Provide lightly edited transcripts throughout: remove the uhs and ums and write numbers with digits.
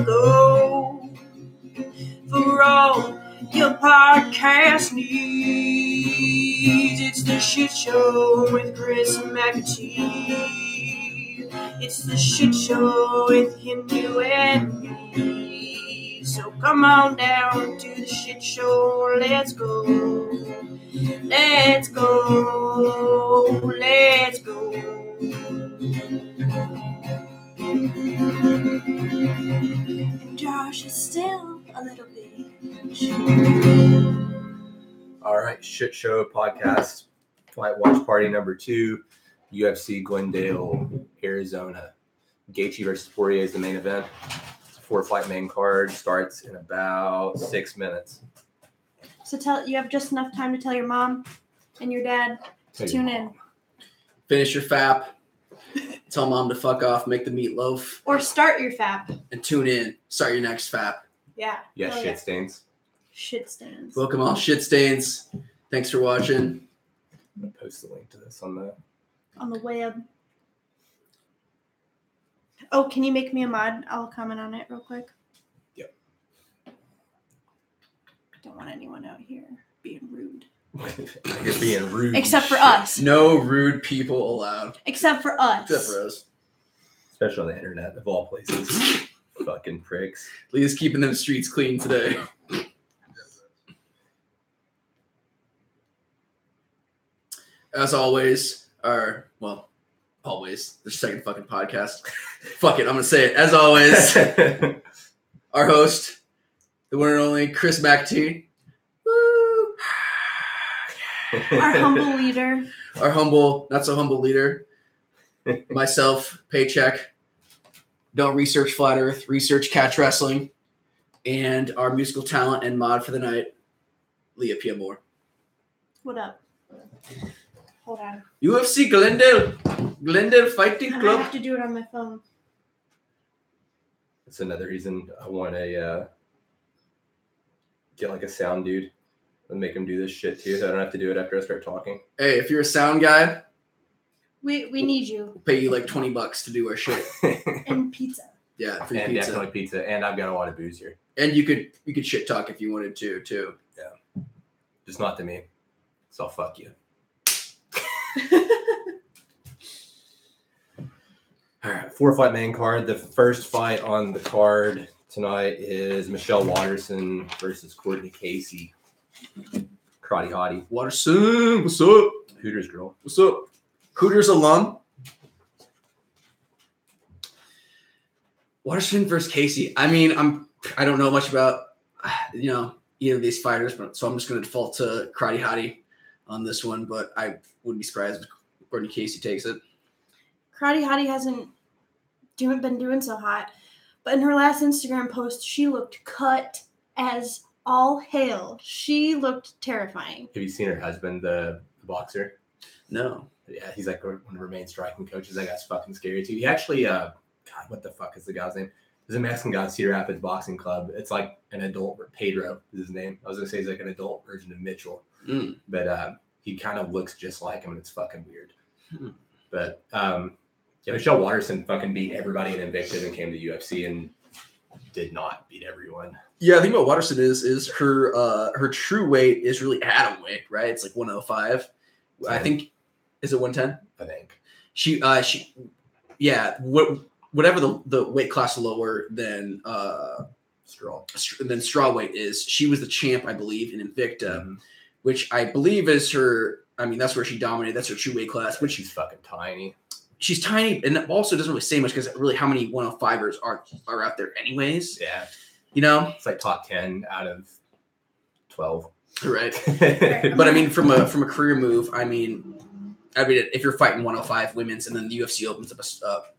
go for all your podcast needs. It's the shit show with Chris and McAtee. It's the shit show with him, you, and me. So come on down to the shit show. Let's go. Let's go. Let's go. And Josh is still a little bitch. All right, shit show podcast, fight watch party number 2, UFC Glendale, Arizona. Gaethje versus Porier is the main event. It's a 4-fight main card. Starts in about 6 minutes. So you have just enough time to tell your mom and your dad to tune in. Finish your FAP. Tell mom to fuck off. Make the meatloaf. Or start your FAP. And tune in. Start your next FAP. Yeah. Yeah, shit stains. Shit stains. Welcome all shit stains. Thanks for watching. I'm going to post the link to this on the web. Oh, can you make me a mod? I'll comment on it real quick. Yep. Don't want anyone out here being rude. You're being rude. Except for us. No rude people allowed. Except for us. Except for us. Especially on the internet, of all places. Fucking pricks. Leah's keeping them streets clean today. As always, always, the second fucking podcast. Fuck it, I'm going to say it. As always, our host, the one and only Chris McAtee. Woo! Our humble leader. Our humble, not so humble leader. Myself, Pacheck. Don't research Flat Earth, research catch wrestling. And our musical talent and mod for the night, Leah P. Moore. What up? Hold on. UFC Glendale Fighting I Club. have to do it on my phone. That's another reason I want to get like a sound dude and make him do this shit too, so I don't have to do it after I start talking. Hey, if you're a sound guy, we need you. we'll pay you like $20 to do our shit. And pizza. Yeah, free And pizza. definitely pizza. And I've got a lot of booze here. And you could shit talk if you wanted to too. Yeah. Just not to me. So I'll fuck you. All right, 4-fight main card. The first fight on the card tonight is Michelle Watterson versus Courtney Casey. Karate hottie. Watterson, what's up? Hooters girl. What's up? Hooters alum. Watterson versus Casey. I mean, I don't know much about either of these fighters, so I'm just going to default to Karate hottie on this one. But I wouldn't be surprised if Courtney Casey takes it. Karate Hottie hasn't been doing so hot. But in her last Instagram post, she looked cut as all hell. She looked terrifying. Have you seen her husband, the boxer? No. Yeah, he's like one of her main striking coaches. That guy's fucking scary too. He actually, God, what the fuck is the guy's name? There's a Mexican guy at Cedar Rapids Boxing Club. It's like an adult, Pedro is his name. I was going to say he's like an adult version of Mitchell. But he kind of looks just like him, and it's fucking weird. But Michelle Watterson fucking beat everybody in Invictus and came to UFC and did not beat everyone. Yeah, the thing about Watterson is her true weight is really atom weight, right? It's like 105. I think, is it 110? I think. Whatever the weight class lower than straw weight is. She was the champ, I believe, in Invicta, which I believe is her. I mean, that's where she dominated. That's her true weight class. Which She's fucking tiny. She's tiny, and it also doesn't really say much because really, how many 105ers are out there, anyways? Yeah, It's like top 10 out of 12. Right. But I mean, from a career move, I mean, if you're fighting 105 women's and then the UFC opens up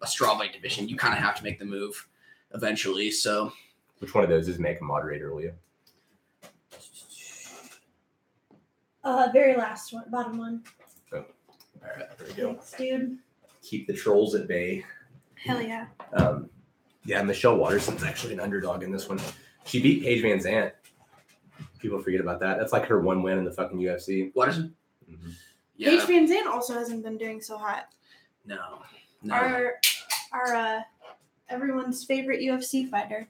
a strawweight division, you kind of have to make the move eventually. So, which one of those is make a moderator, Leah? Very last one, bottom one. Oh, all right, there we go. Thanks, dude. Keep the trolls at bay. Hell yeah. Michelle Watterson's actually an underdog in this one. She beat Paige Van Zandt. People forget about that. That's like her one win in the fucking UFC. Watterson? Mm-hmm. Yeah. Paige Van Zandt also hasn't been doing so hot. No. Our everyone's favorite UFC fighter.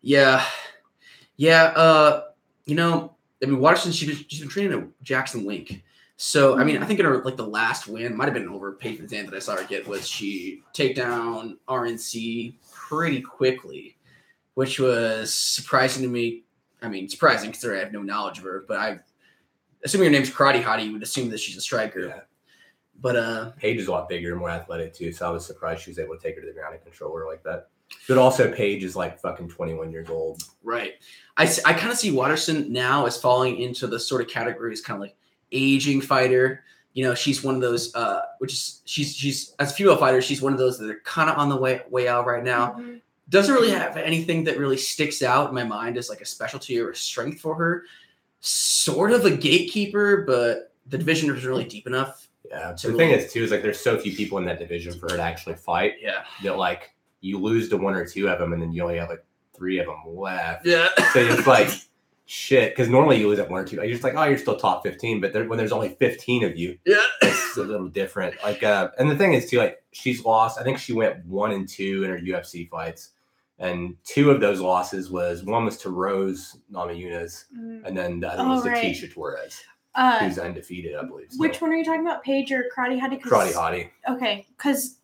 Yeah. Watterson, she's been training at Jackson Link. So, I think in her, the last win, might have been over Peyton Zan that I saw her get, was she take down RNC pretty quickly, which was surprising to me. Surprising considering I have no knowledge of her, but assuming her name's Karate Hottie, you would assume that she's a striker. Yeah. But Paige is a lot bigger and more athletic too, so I was surprised she was able to take her to the ground and control her like that. But also, Paige is fucking 21 years old. Right. I kind of see Watterson now as falling into the sort of categories, kind of like aging fighter. She's one of those, she's as a female fighter, she's one of those that are kind of on the way out right now. Mm-hmm. Doesn't really have anything that really sticks out in my mind as a specialty or a strength for her. Sort of a gatekeeper, but the division isn't really deep enough. Yeah. The thing is, too, is there's so few people in that division for her to actually fight. Yeah. That you lose to one or two of them, and then you only have 3 of them left. Yeah. So it's shit. Because normally you lose at 1 or 2. You're just you're still top 15. But when there's only 15 of you, it's a little different. And the thing is, too, she's lost. I think she went 1-2 in her UFC fights. And 2 of those losses one was to Rose Namajunas, and then the other was to Keisha Torres, who's undefeated, I believe. So. Which one are you talking about, Paige or Karate Hottie? Karate Hottie. Okay, because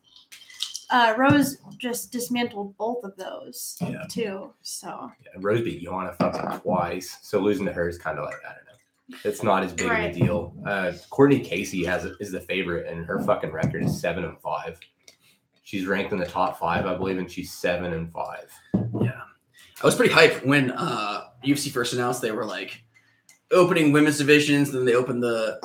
Rose just dismantled both of those too. So Rose beat Joanna fucking twice, so losing to her is kind of I don't know. It's not as big of a deal. Courtney Casey is the favorite, and her fucking record is 7-5. She's ranked in the top 5, I believe, and she's 7-5. Yeah. I was pretty hyped when UFC first announced they were opening women's divisions, then they opened the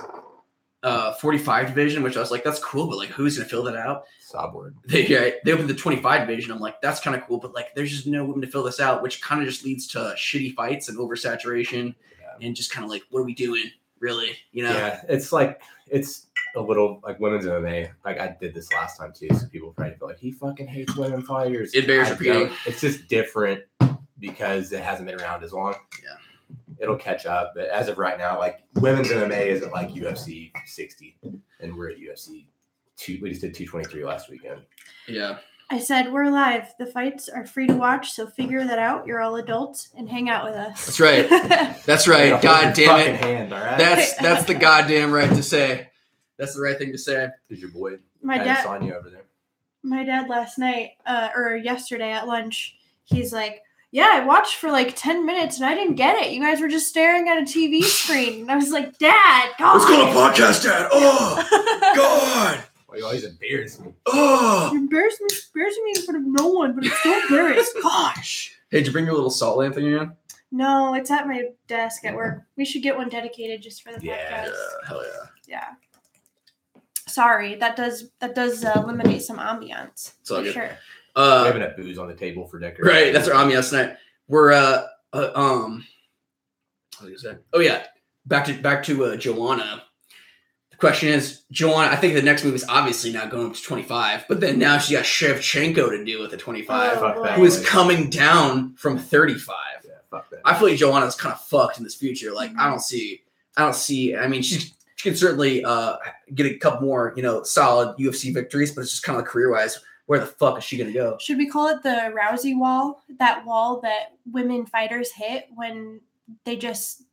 45 division, which I was that's cool, but who's gonna fill that out? Sobward. They opened the 25 division. I'm that's kind of cool, but there's just no women to fill this out, which kind of just leads to shitty fights and oversaturation, and just kind of what are we doing, really? Yeah, it's it's a little women's MMA. I did this last time too, so people probably feel he fucking hates women fighters. It bears repeating. It's just different because it hasn't been around as long. Yeah, it'll catch up. But as of right now, women's MMA is at UFC 60, and we're at UFC 2. We just did 223 last weekend. Yeah. I said, we're live. The fights are free to watch, so figure that out. You're all adults and hang out with us. That's right. That's right. God damn it. Hand, all right? That's the goddamn right to say. That's the right thing to say. Is your boy Sonia over there? My dad last night, or yesterday at lunch, he's yeah, I watched for 10 minutes and I didn't get it. You guys were just staring at a TV screen. And I was Dad, God. Let's go to podcast, Dad. Oh, God. Well, you always embarrass me. Oh. You're embarrassing me in front of no one, but I'm still embarrassed. Gosh. Hey, did you bring your little salt lamp thing in? No, it's at my desk at work. We should get one dedicated just for the podcast. Yeah, hell yeah. Yeah. Sorry, that does eliminate some ambiance. It's all for good. Sure. We have enough booze on the table for decoration. Right, that's our ambiance tonight. We're what was I gonna say? Oh yeah, back to Joanna. The question is, Joanna. I think the next move is obviously not going up to 25, but then now she got Shevchenko to deal with at 25, who is coming down from 35. Yeah, fuck that. I feel Joanna's kind of fucked in this future. I don't see. I mean, she can certainly get a couple more, solid UFC victories, but it's just kind of career-wise, where the fuck is she gonna go? Should we call it the Rousey wall? That wall that women fighters hit when they just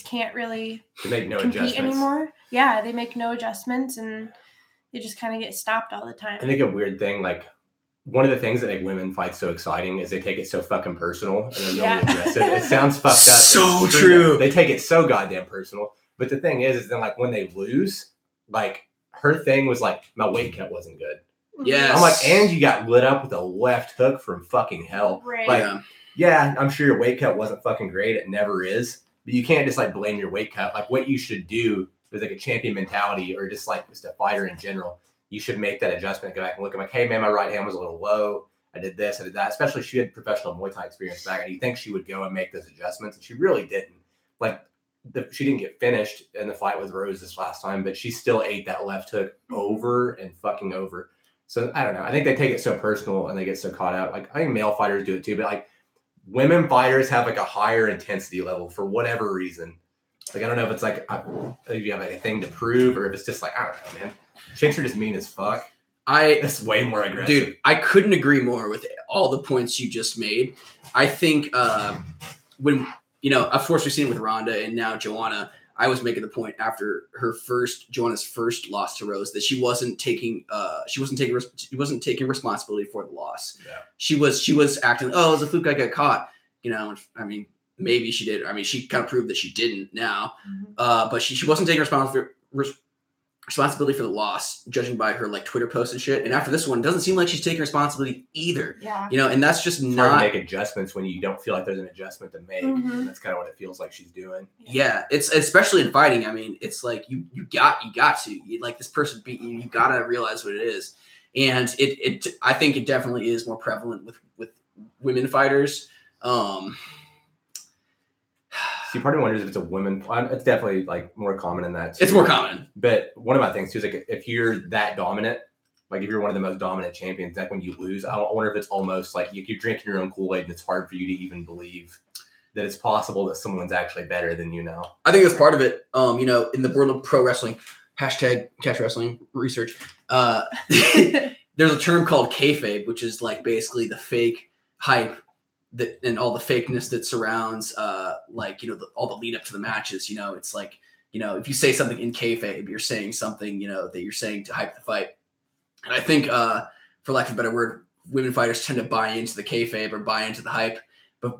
can't really compete anymore. Yeah, they make no adjustments and they just kind of get stopped all the time. I think a weird thing, one of the things that make women fights so exciting is they take it so fucking personal and they're really aggressive. It sounds fucked up. So true. They take it so goddamn personal. But the thing is then when they lose, her thing was my weight cut wasn't good. Yes. I'm and you got lit up with a left hook from fucking hell. Right. Yeah, I'm sure your weight cut wasn't fucking great. It never is. But you can't just blame your weight cut. What you should do is a champion mentality or just a fighter in general. You should make that adjustment. Go back and look at hey man, my right hand was a little low. I did this, I did that. Especially if she had professional Muay Thai experience back, and you think she would go and make those adjustments, and she really didn't. She didn't get finished in the fight with Rose this last time, but she still ate that left hook over and fucking over. So I don't know. I think they take it so personal and they get so caught up. I think male fighters do it too, but women fighters have a higher intensity level for whatever reason. I don't know if it's if you have a thing to prove or if it's just I don't know, man. Chicks are just mean as fuck. It's way more aggressive. Dude, I couldn't agree more with all the points you just made. I think when, of course we've seen it with Ronda and now Joanna. I was making the point after Joanna's first loss to Rose that she wasn't taking responsibility for the loss. Yeah. She was acting, oh, it was a fluke, I got caught. I mean, maybe she did. I mean, she kind of proved that she didn't now. Mm-hmm. But she wasn't taking responsibility for the loss, judging by her like Twitter posts and shit. And after this one, it doesn't seem like she's taking responsibility either. Yeah. And that's just it's not hard to make adjustments when you don't feel like there's an adjustment to make. Mm-hmm. That's kind of what it feels like she's doing. Yeah, it's especially in fighting. I mean, it's like you got to like this person beat you. You gotta realize what it is, and I think it definitely is more prevalent with women fighters. See, part of me wonders if it's a women. It's definitely like more common in that. It's more common. But one of my things too is like if you're that dominant, like if you're one of the most dominant champions, like when you lose, I wonder if it's almost like you're drinking your own Kool-Aid and it's hard for you to even believe that it's possible that someone's actually better than you now. I think that's part of it. In the world of pro wrestling, hashtag catch wrestling research, there's a term called kayfabe, which is like basically the fake hype that and all the fakeness that surrounds all the lead up to the matches. It's like, if you say something in kayfabe, you're saying something, that you're saying to hype the fight. And I think, for lack of a better word, women fighters tend to buy into the kayfabe or buy into the hype, but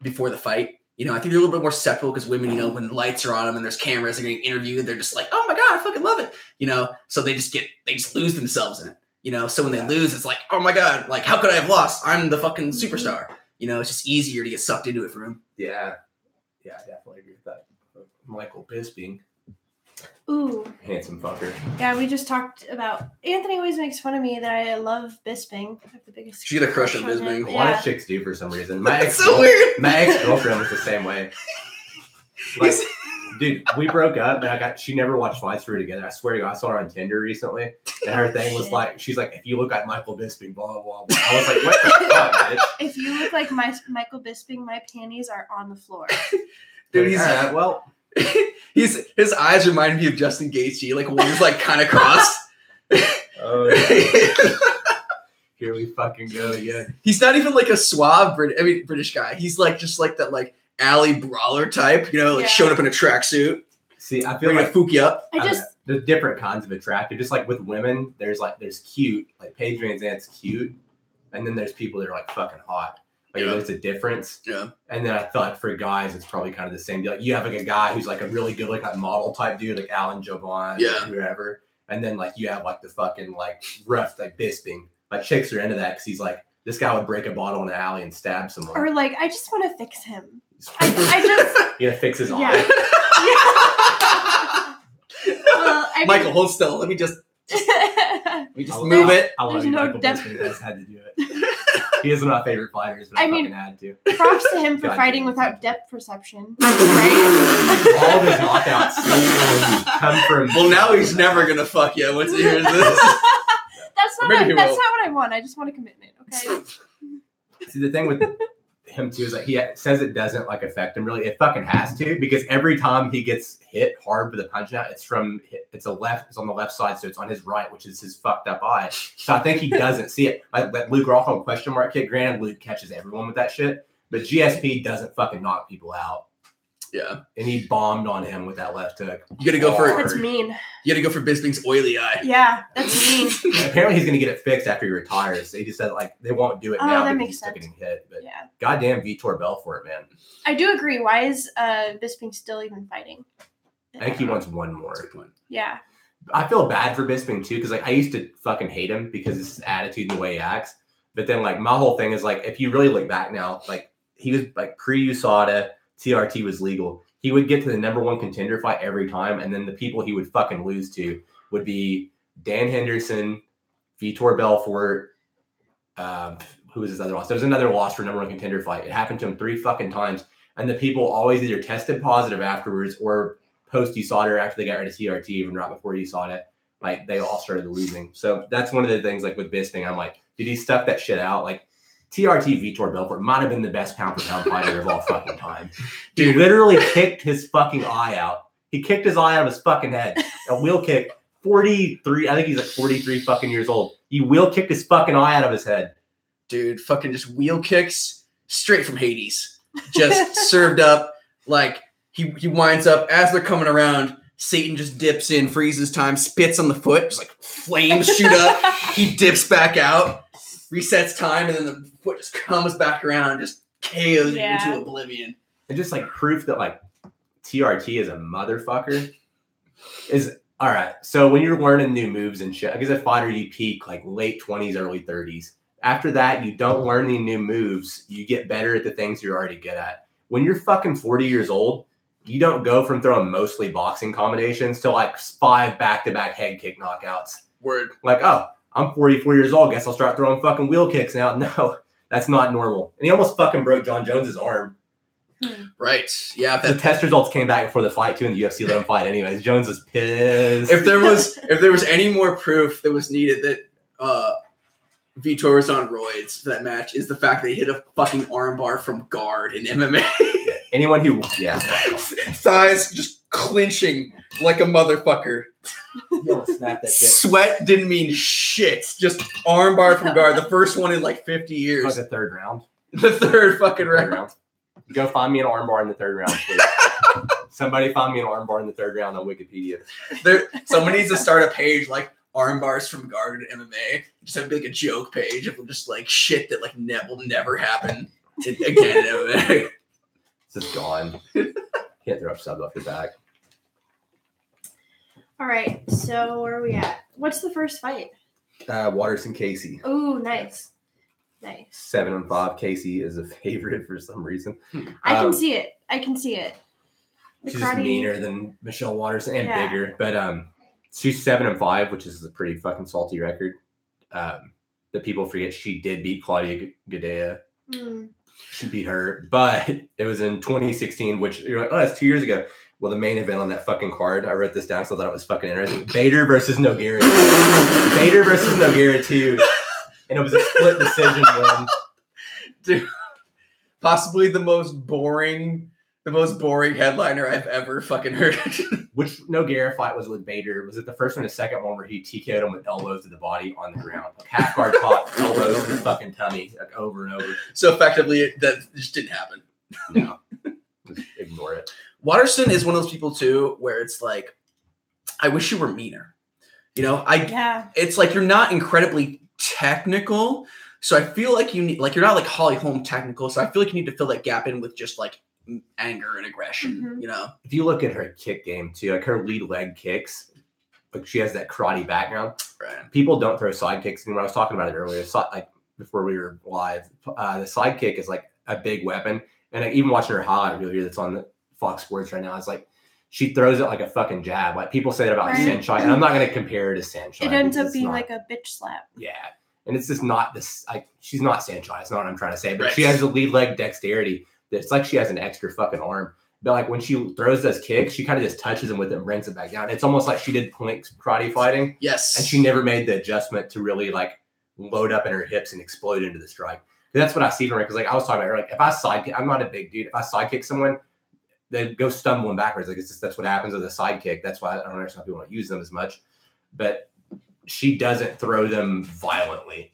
before the fight, I think they're a little bit more susceptible because women, when the lights are on them and there's cameras, they're getting interviewed, they're just like, oh my God, I fucking love it. So they just lose themselves in it. So when they lose, it's like, oh my God, like how could I have lost? I'm the fucking superstar. It's just easier to get sucked into it for him. Yeah. Yeah, I definitely agree with that. Michael Bisping. Ooh. Handsome fucker. Yeah, we just talked about Anthony always makes fun of me that I love Bisping. I have the biggest She got a crush on Bisping. A lot of chicks do for some reason. That's so weird. My ex-girlfriend was the same way. Like, dude, we broke up and she never watched fights through together. I swear to God, I saw her on Tinder recently. And her thing was like, she's like, if you look like Michael Bisping, blah, blah, blah. I was like, what the fuck, bitch? If you look like Michael Bisping, my panties are on the floor. Dude, he's well. His eyes remind me of Justin Gaethje, like one's like kind of crossed. Oh, yeah. Here we fucking go again. He's not even like a suave British guy. He's like just like that like alley brawler type, showing up in a tracksuit. See, I feel like fook you up. there's different kinds of attractive. Just like with women, there's cute, like Paige Van Zandt's cute, and then there's people that are like fucking hot. Like there's a difference. Yeah. And then I thought for guys, it's probably kind of the same deal. Like you have like a guy who's like a really good like a model type dude, like Alan Jovan, or whoever. And then like you have like the fucking like rough like Bisping. Like chicks are into that because he's like this guy would break a bottle in the alley and stab someone. Or like I just want to fix him. I just you gotta fix his eye. Well, Michael, hold still. Let me just move it. I love you, Michael Bisping. That's had to do it. He is one of my favorite fighters, but I fucking had to. Props to him for fighting without depth perception. Right? All of his knockouts come from. Well, now he's never gonna fuck you once he hears this. That's not what I want. I just want a commitment. Okay. See, the thing with him too is like he says it doesn't like affect him really. It fucking has to because every time he gets hit hard with a punch out, it's on the left side, so it's on his right, which is his fucked up eye. So I think he doesn't see it. Like that Luke Rockhold question mark kick. Granted, Luke catches everyone with that shit, but GSP doesn't fucking knock people out. Yeah, and he bombed on him with that left hook. You got to go for it. That's mean. You got to go for Bisping's oily eye. Yeah, that's mean. Apparently, he's going to get it fixed after he retires. He just said like they won't do it now because he's still getting hit. But goddamn, Vitor Belfort, man. I do agree. Why is Bisping still even fighting? I think he wants one more. Yeah. I feel bad for Bisping too because like I used to fucking hate him because of his attitude and the way he acts. But then like my whole thing is like if you really look back now, like he was like pre-USADA. TRT was legal. He would get to the number one contender fight every time, and then the people he would fucking lose to would be Dan Henderson, Vitor Belfort. Who was his other loss? There was another loss for number one contender fight. It happened to him 3 fucking times, and the people always either tested positive afterwards or post USADA or after they got rid of TRT, even right before USADA. Like they all started losing. So that's one of the things. Like with Bisping, I'm like, did he stuff that shit out? Like. TRT Vitor Belfort might have been the best pound for pound fighter of all fucking time. Dude literally kicked his fucking eye out. He kicked his eye out of his fucking head. A wheel kick 43. I think he's like 43 fucking years old. He wheel kicked his fucking eye out of his head. Dude, fucking just wheel kicks straight from Hades. Just served up. Like, he winds up as they're coming around. Satan just dips in, freezes time, spits on the foot, just like flames shoot up. He dips back out, resets time, and then the foot just comes back around, just KOs you into oblivion. And just like proof that like TRT is a motherfucker is all right. So when you're learning new moves and shit, like as a fighter, you peak like late 20s, early 30s. After that, you don't learn any new moves. You get better at the things you're already good at. When you're fucking 40 years old, you don't go from throwing mostly boxing combinations to like 5 back-to-back head kick knockouts. Word. Like, oh, I'm 44 years old. Guess I'll start throwing fucking wheel kicks now. No, that's not normal. And he almost fucking broke John Jones's arm. Right. Yeah. The test results came back before the fight too, and the UFC let him fight anyways. Jones was pissed. If there was any more proof that was needed that Vitor was on roids for that match, is the fact that he hit a fucking armbar from guard in MMA. Anyone who thighs just clinching like a motherfucker. Snap that shit. Sweat didn't mean shit. Just armbar from guard. The first one in like 50 years. Like the third round. The third fucking round. Go find me an armbar in the third round, please. Somebody find me an armbar in the third round on Wikipedia. Someone needs to start a page like armbars from guard in MMA. Just have like a joke page of just like shit that like will never happen again in MMA. It's just gone. Can't throw up sub off your back. All right, so where are we at? What's the first fight? Watterson Casey. Oh, nice. 7-5. Casey is a favorite for some reason. I can see it. She's just meaner than Michelle Watterson and bigger, but she's 7-5, which is a pretty fucking salty record. That people forget she did beat Claudia Gaethje. She beat her, but it was in 2016, which you're like, oh, that's 2 years ago. Well, the main event on that fucking card, I wrote this down, so I thought it was fucking interesting. Bader versus Nogueira. Bader versus Nogueira 2. And it was a split decision win. Dude, possibly the most boring headliner I've ever fucking heard. Which Nogueira fight was with Bader? Was it the first one or the second one where he TK'd him with elbows to the body on the ground? Like half guard caught, elbows to the fucking tummy, like over and over. So effectively, that just didn't happen. No. Just ignore it. Watterson is one of those people too, where it's like, I wish you were meaner. You know, it's like you're not incredibly technical, so I feel like you need, like, you're not like Holly Holm technical, so I feel like you need to fill that gap in with just like anger and aggression. You know, if you look at her kick game too, like her lead leg kicks, like she has that karate background. Right. People don't throw side kicks anymore. I was talking about it earlier, like before we were live. The side kick is like a big weapon, and like, even watching her highlight reel here that's on the Fox Sports right now, it's like she throws it like a fucking jab. Like people say that about Saenchai, and I'm not going to compare her to Saenchai. It ends up being like a bitch slap. Yeah. And it's just not this, like, she's not Saenchai. It's not what I'm trying to say, but she has the lead leg dexterity. It's like she has an extra fucking arm. But like when she throws those kicks, she kind of just touches them with it and brings it back down. It's almost like she did point karate fighting. Yes. And she never made the adjustment to really like load up in her hips and explode into the strike. That's what I see from her. Because like I was talking about her, like if I sidekick, I'm not a big dude. If I sidekick someone, they go stumbling backwards. Like it's just, that's what happens with a sidekick. That's why I don't understand people don't use them as much. But she doesn't throw them violently.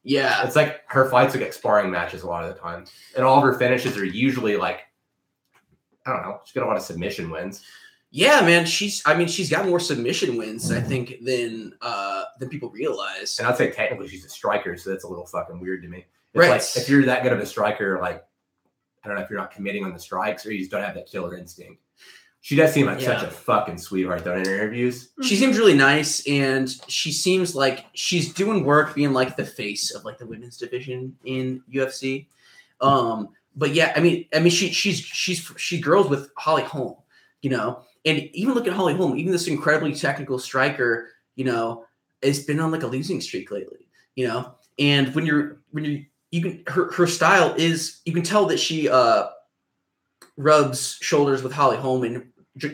Yeah. It's like her fights are like sparring matches a lot of the time. And all of her finishes are usually like, I don't know, she's got a lot of submission wins. Yeah, man. She's got more submission wins, I think, than people realize. And I'd say technically she's a striker, so that's a little fucking weird to me. It's right. Like if you're that good of a striker, like, I don't know if you're not committing on the strikes or you just don't have that killer instinct. She does seem like such a fucking sweetheart, though, in interviews. She seems really nice, and she seems like she's doing work being like the face of like the women's division in UFC. But yeah, I mean, she girls with Holly Holm, you know, and even look at Holly Holm, even this incredibly technical striker, you know, has been on like a losing streak lately, you know, and when you can her style is, you can tell that she rubs shoulders with Holly Holm, and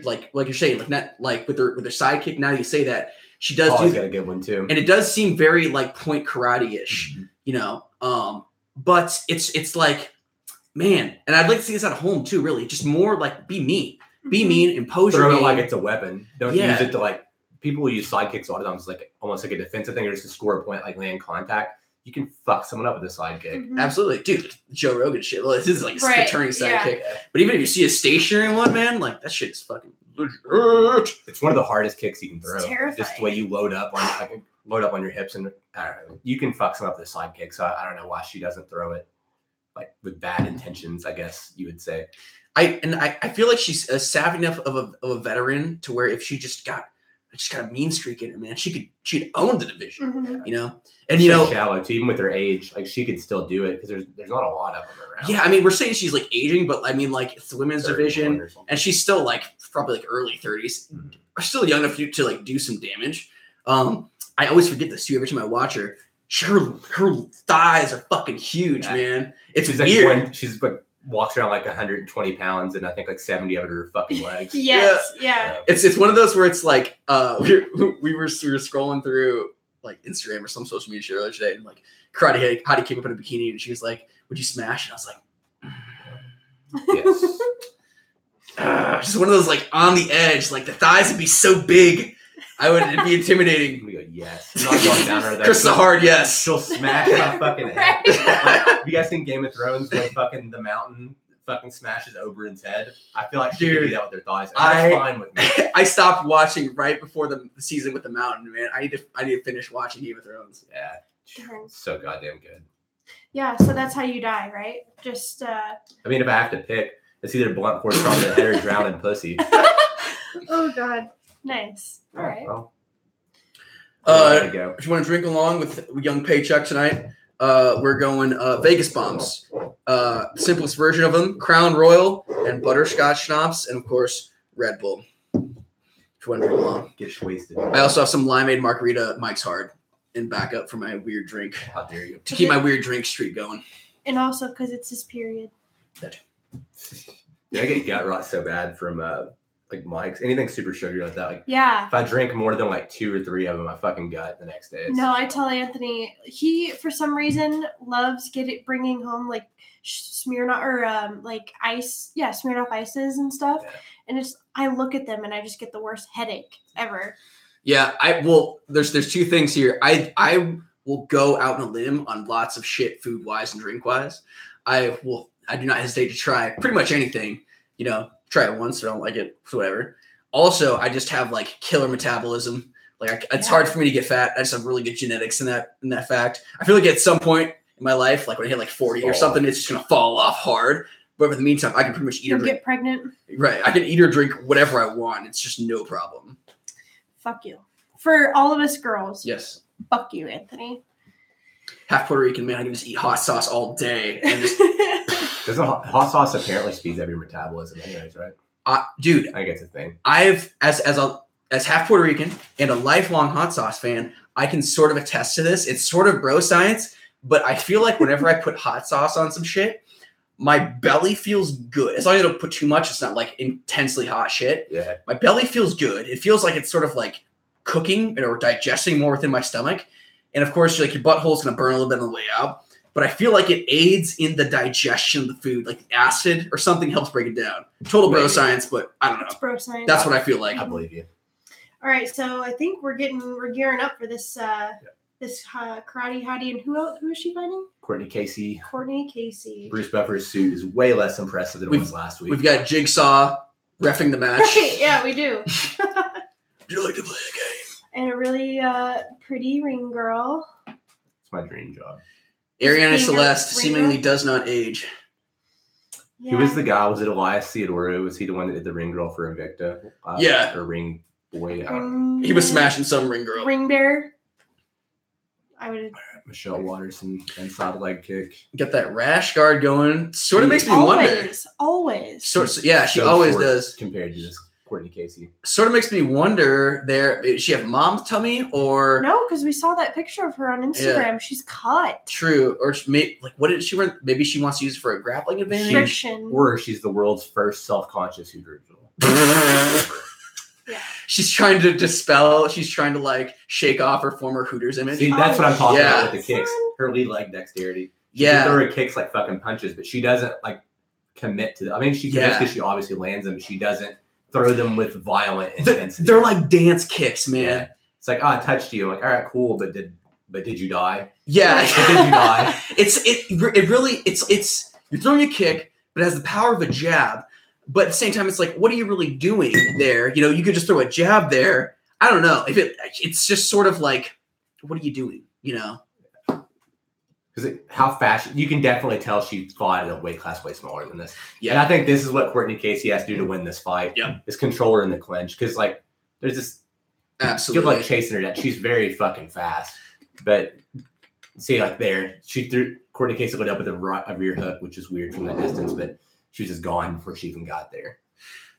like you're saying, like not like with her sidekick. Now you say that she does Holly's got a good one too, and it does seem very like point karate-ish, you know. But it's like, man, and I'd like to see this at home too. Really, just more like be mean, and impose throw your it game. like it's a weapon. Don't use it to like people who use side kicks a lot of times like almost like a defensive thing or just to score a point, like land contact. You can fuck someone up with a side kick. Mm-hmm. Absolutely. Dude, Joe Rogan shit. Well, this is like a turning side kick. But even if you see a stationary one, man, like that shit is fucking legit. It's one of the hardest kicks you can throw. It's terrifying. Just the way you load up on your hips, and I don't know, you can fuck someone up with a side kick. So I don't know why she doesn't throw it like with bad intentions, I guess you would say. I feel like she's savvy enough of a veteran to where if she just got a mean streak in her, man, she'd own the division, mm-hmm. you know. And you know, shallow too, even with her age, like she could still do it because there's not a lot of them around. Yeah, I mean, we're saying she's like aging, but I mean, like it's the women's division, and she's still like probably like early 30s, or still young enough to like do some damage. I always forget this too. Every time I watch her, her thighs are fucking huge, man. It's weird. Like she's like walks around like 120 pounds, and I think like 70 of it are fucking legs. Yes, yeah. It's one of those where it's like we were scrolling through like Instagram or some social media shit the other day, and like Karate Hottie came up in a bikini, and she was like, "Would you smash?" And I was like, "Yes." Just one of those like on the edge, like the thighs would be so big, it'd be intimidating. We go, yes. I'm not going down her. Chris the hard yes. She'll smash my fucking head. Like, have you guys seen Game of Thrones when fucking the mountain fucking smashes Oberyn's head? I feel like she could do that with their thighs. That's fine with me. I stopped watching right before the season with the mountain, man. I need to finish watching Game of Thrones. Yeah. So goddamn good. Yeah, so that's how you die, right? Just I mean, if I have to pick, it's either blunt force trauma to the head or drowning pussy. Oh god. Nice. All right. Well, if you want to drink along with young Pacheck tonight, we're going Vegas bombs. Simplest version of them: Crown Royal and butterscotch schnapps, and of course Red Bull. If you want to drink along, get wasted. I also have some limeade margarita Mike's Hard in backup for my weird drink. How dare you? To keep my weird drink streak going. And also because it's his period. Yeah, I get gut rot so bad from like Mike's, anything super sugary like that. Like, yeah. If I drink more than like 2 or 3 of them, I fucking gut the next day. No, I tell Anthony, he for some reason loves bringing home like Smirnoff or like ice, Smirnoff ices and stuff. Yeah. And I look at them and I just get the worst headache ever. Yeah, there's 2 things here. I will go out on a limb on lots of shit food wise and drink wise. I do not hesitate to try pretty much anything, you know. Try it once, I don't like it, whatever. Also, I just have like killer metabolism. Like it's hard for me to get fat. I just have really good genetics in that fact. I feel like at some point in my life, like when I hit like 40 or something, it's just gonna fall off hard. But in the meantime, I can pretty much eat or drink. Get pregnant. Right. I can eat or drink whatever I want. It's just no problem. Fuck you. For all of us girls. Yes. Fuck you, Anthony. Half Puerto Rican, man. I can just eat hot sauce all day. And just Doesn't hot sauce apparently speeds up your metabolism anyways, right? Dude, I think it's a thing. I've as half Puerto Rican and a lifelong hot sauce fan, I can sort of attest to this. It's sort of bro science, but I feel like whenever I put hot sauce on some shit, my belly feels good. As long as I don't put too much, it's not like intensely hot shit. Yeah. My belly feels good. It feels like it's sort of like cooking or digesting more within my stomach. And of course, like your butthole's gonna burn a little bit on the way out. But I feel like it aids in the digestion of the food, like acid or something helps break it down. Total bro science, but I don't know. It's bro science. That's what I feel like. I believe you. All right, so I think we're gearing up for this karate hottie, and who is she fighting? Courtney Casey. Bruce Buffer's suit is way less impressive than it was last week. We've got Jigsaw reffing the match. Right, yeah, we do. Would you like to play a game? And a really pretty ring girl. It's my dream job. Ariana Celeste seemingly does not age. Yeah. Who was the guy? Was it Elias Theodoro? Was he the one that did the ring girl for Invicta? Yeah. Or ring boy? He was smashing some ring girl. Ring bear. I would. Michelle Watterson inside leg kick. Get that rash guard going. Sort of makes me wonder. Always. She always does. Compared to this Courtney Casey. Sort of makes me wonder does she have mom's tummy or no? Because we saw that picture of her on Instagram. Yeah. She's cut. True. Or what did she want? Maybe she wants to use it for a grappling advantage. Or she's the world's first self-conscious Hooter. Yeah. She's trying to dispel. She's trying to like shake off her former Hooters image. See, that's what I'm talking about with the kicks. Her lead leg dexterity. She can throw her kicks like fucking punches, but she doesn't like commit to them. I mean, she commits because she obviously lands them, but she doesn't throw them with violent intensity. They're like dance kicks, man. Yeah. It's like, I touched you. I'm like, all right, cool, but did you die? Yeah. But did you die? It's you're throwing a kick, but it has the power of a jab. But at the same time, it's like, what are you really doing there? You know, you could just throw a jab there. I don't know. It's just sort of like, what are you doing? You know? Because how fast you can definitely tell she fought at a weight class way smaller than this. Yeah. And I think this is what Courtney Casey has to do to win this fight. Yeah. Is control her in the clinch. Because like there's this Absolutely. good like chasing her down. She's very fucking fast. But see, like there, she threw Courtney Casey went up with a rear hook, which is weird from that distance, but she was just gone before she even got there.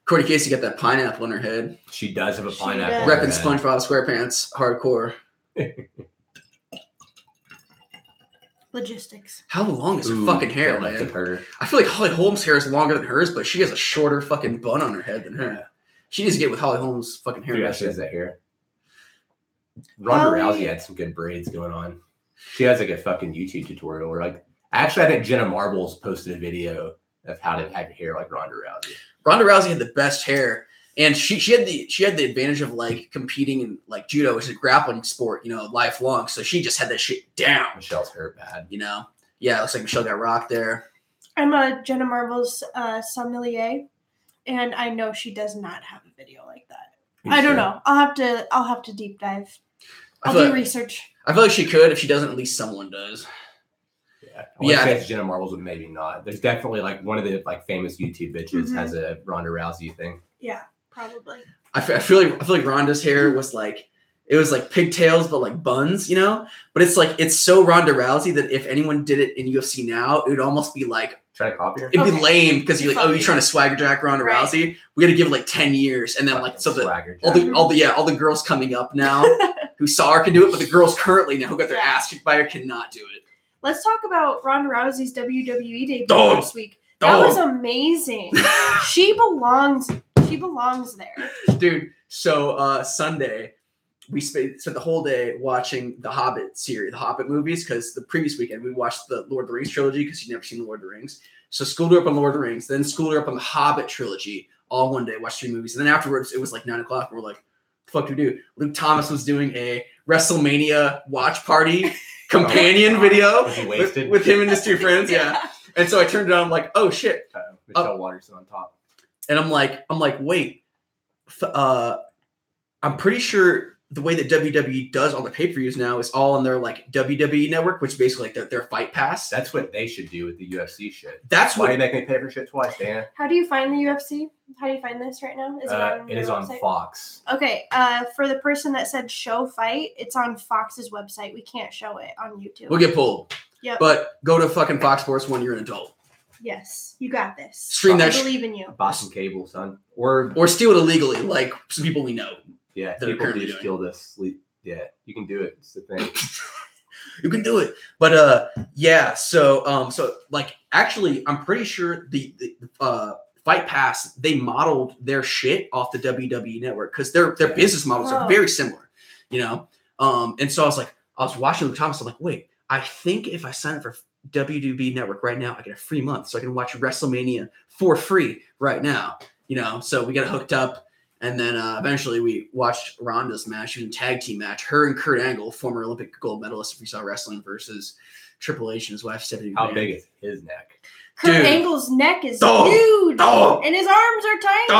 Courtney Casey got that pineapple in her head. She does have a pineapple. Repping SpongeBob SquarePants, hardcore. Logistics. How long is her fucking hair, man? Her. I feel like Holly Holmes' hair is longer than hers, but she has a shorter fucking bun on her head than her. She needs to get with Holly Holmes' fucking hair. Yeah, she has that hair. Ronda Rousey had some good braids going on. She has like a fucking YouTube tutorial where like actually I think Jenna Marbles posted a video of how to have your hair like Ronda Rousey. Ronda Rousey had the best hair, and she had the advantage of like competing in like judo, which is a grappling sport, you know, lifelong. So she just had that shit down. Michelle's hair bad, you know. Yeah, it looks like Michelle got rocked there. I'm a Jenna Marbles sommelier, and I know she does not have a video like that. I don't know. I'll have to deep dive. I'll do research. I feel like she could. If she doesn't, at least someone does. Yeah, it's Jenna Marbles, but maybe not. There's definitely like one of the like famous YouTube bitches has a Ronda Rousey thing. Yeah, probably. I feel like Ronda's hair was like pigtails, but like buns, you know. But it's so Ronda Rousey that if anyone did it in UFC now, it would almost be like trying to copy her. It'd be lame because you're like, oh, you're trying to swagger jack Ronda Rousey. We got to give it like 10 years, and then like so that all the girls coming up now who saw her can do it, but the girls currently now who got their ass kicked by her cannot do it. Let's talk about Ronda Rousey's WWE debut last week. That was amazing. She belongs there. Dude, so Sunday, we spent the whole day watching the Hobbit series, the Hobbit movies, because the previous weekend we watched the Lord of the Rings trilogy because you'd never seen the Lord of the Rings. So schooled her up on Lord of the Rings, then schooled her up on the Hobbit trilogy all one day, watched 3 movies. And then afterwards, it was like 9 o'clock, and we're like, what the fuck do we do? Luke Thomas was doing a WrestleMania watch party companion video with him and his 2 friends. Yeah. And so I turned it on. I'm like, oh shit. Michelle Waterson on top. And I'm like, wait. I'm pretty sure the way that WWE does all the pay-per-views now is all on their like WWE network, which is basically like their Fight Pass. That's what they should do with the UFC shit. That's why you make me pay for shit twice, Dan. How do you find the UFC? How do you find this right now? It is on Fox. Okay. For the person that said show fight, it's on Fox's website. We can't show it on YouTube. We'll get pulled. Yep. But go to fucking Fox Sports when you're an adult. Yes, you got this. Stream that. I believe in you. Boston Cable, son. Or steal it illegally, like some people we know. Yeah, people do steal this. Yeah, you can do it. It's the thing. You can do it. But yeah. So like actually, I'm pretty sure the Fight Pass, they modeled their shit off the WWE network because their business models are very similar, you know. And so I was watching Luke Thomas. I'm like, wait, I think if I sign up for WWE network right now, I get a free month, so I can watch WrestleMania for free right now, you know. So we got hooked up, and then eventually we watched Ronda's match. She was a tag team match. Her and Kurt Angle, former Olympic gold medalist, if we saw wrestling, versus Triple H and his wife Stephanie. How big is his neck? Kurt Angle's neck is huge, and his arms are tiny.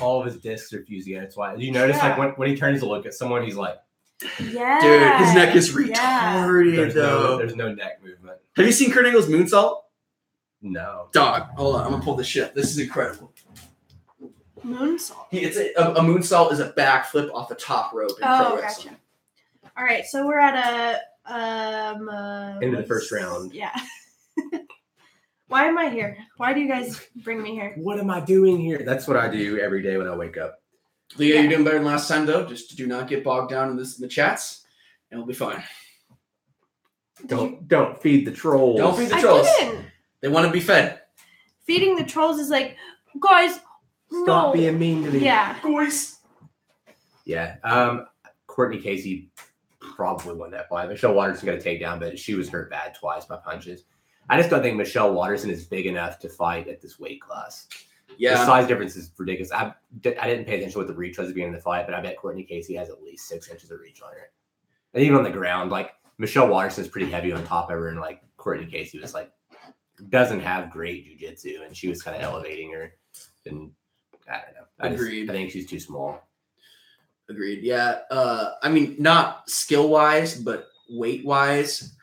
All of his discs are fused together. That's why. Did you notice, like, when he turns to look at someone, he's like, yeah, dude, his neck is retarded. There's no neck movement. Have you seen Kurt Angle's moonsault? No. Dog, hold on, I'm gonna pull this shit up. This is incredible. Moonsault. It's a moonsault is a backflip off the top rope in pro wrestling. Gotcha. All right, so we're at a into the first round. Yeah. Why am I here? Why do you guys bring me here? What am I doing here? That's what I do every day when I wake up. Leah, you're doing better than last time, though. Just do not get bogged down in the chats, and we'll be fine. Don't feed the trolls. Don't feed the trolls. I didn't. They want to be fed. Feeding the trolls is like, guys, stop being mean to me. Yeah. Guys. Yeah. Courtney Casey probably won that fight. Michelle Waterson got a takedown, but she was hurt bad twice by punches. I just don't think Michelle Waterson is big enough to fight at this weight class. Yeah. The size difference is ridiculous. I didn't pay attention to what the reach was at the beginning of the fight, but I bet Courtney Casey has at least 6 inches of reach on her. And even on the ground, like Michelle Waterson's pretty heavy on top of her, and like Courtney Casey was like doesn't have great jiu-jitsu, and she was kind of elevating her. And I don't know. Agreed. I think she's too small. Agreed. Yeah. I mean, not skill wise, but weight wise,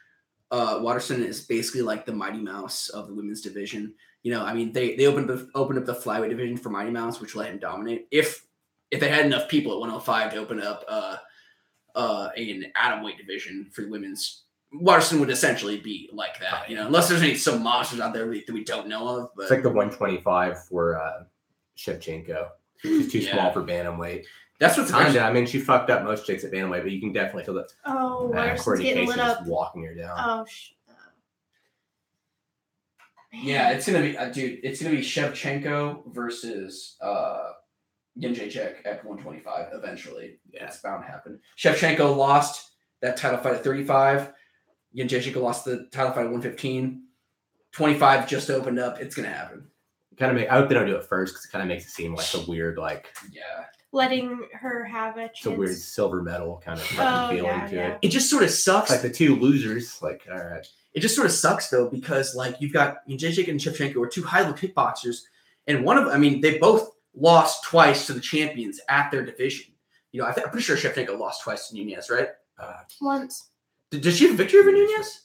Waterson is basically like the Mighty Mouse of the women's division. You know, I mean, they opened up the flyweight division for Mighty Mouse, which let him dominate. If they had enough people at 105 to open up an atomweight division for the women's, Waterson would essentially be like that. You know, unless there's some monsters out there that we don't know of. But it's like the 125 for Shevchenko. She's too small for bantamweight. That's what's kind of. I mean, she fucked up most chicks at bantamweight, but you can definitely feel that. Oh, Waterson's getting lit up. Walking her down. Oh, yeah, it's gonna be, dude. It's gonna be Shevchenko versus Gaethje at 125 eventually. Yeah, it's bound to happen. Shevchenko lost that title fight at 35. Gaethje lost the title fight at 115. 25 just opened up. It's gonna happen. I hope they don't do it first because it kind of makes it seem like a weird, like letting her have a chance. It's a weird silver medal kind of feeling to it. It just sort of sucks. Like the two losers, like, all right. It just sort of sucks though, because like you've got Gaethje and Shevchenko are two high-level kickboxers, and they both lost twice to the champions at their division. You know, I'm pretty sure Shevchenko lost twice to Nunez, right? Once. Did she have a victory over Nunez?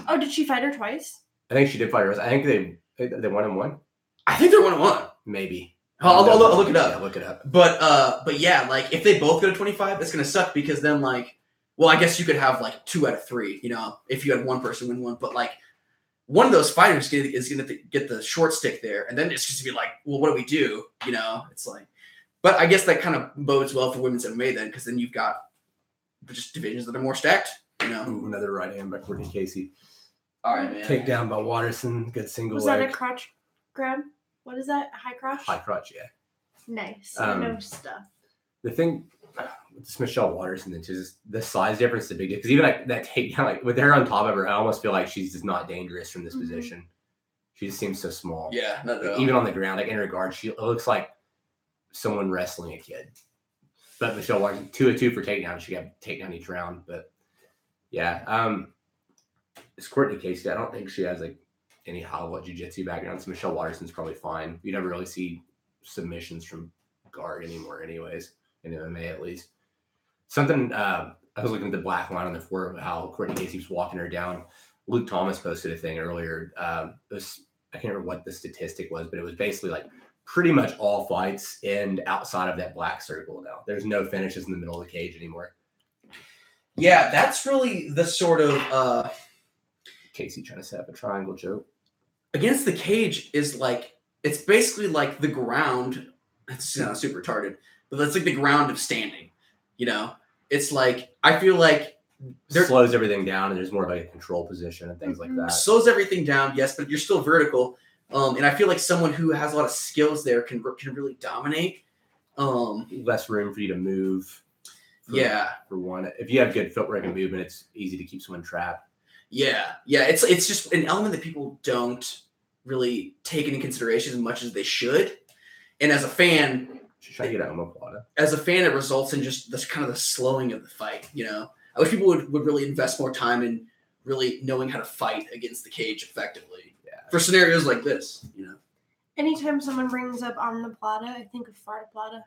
Oh, did she fight her twice? I think she did fight her. I think they 1-1. I think they're 1-1. Maybe. I'll look it up. Yeah, look it up. But yeah, like if they both go to 25, that's gonna suck because then like, well, I guess you could have like 2 out of 3. You know, if you had one person win one, but like one of those fighters is gonna get the short stick there, and then it's just gonna be like, well, what do we do? You know, it's like, but I guess that kind of bodes well for women's MMA then, because then you've got just divisions that are more stacked. You know, another right hand by Courtney Casey. All right, man. Takedown by Waterson. Good single Was leg. that a crotch grab? What is that? A high crotch? High crotch, yeah. Nice. I know stuff. The thing with this Michelle Waterson, it's just the size difference is a big deal. Because even like that takedown, like with her on top of her, I almost feel like she's just not dangerous from this position. She just seems so small. Yeah, no. Even on the ground, like in her guard, it looks like someone wrestling a kid. But Michelle Waterson, 2 of 2 for takedown. She got takedown each round. But yeah, it's Courtney Casey. I don't think she has like any high-level jiu-jitsu background. So Michelle Waterson's probably fine. You never really see submissions from guard anymore, anyways, in MMA at least. Something I was looking at the black line on the floor of how Courtney Casey was walking her down. Luke Thomas posted a thing earlier. I can't remember what the statistic was, but it was basically like pretty much all fights end outside of that black circle now. There's no finishes in the middle of the cage anymore. Yeah, that's really the sort of Casey trying to set up a triangle choke. Against the cage is like, it's basically like the ground. It's super retarded, but that's like the ground of standing. You know, it's like, I feel like slows everything down and there's more of like a control position and things like that. Slows everything down, yes, but you're still vertical. And I feel like someone who has a lot of skills there can really dominate. Less room for you to move. For one, if you have good footwork and movement, it's easy to keep someone trapped. Yeah. It's just an element that people don't really take into consideration as much as they should. And as a fan, try to get an omoplata. As a fan, it results in just this kind of the slowing of the fight. You know, I wish people would really invest more time in really knowing how to fight against the cage effectively. Yeah. For scenarios like this, you know. Anytime someone brings up omoplata, I think of fartaplata.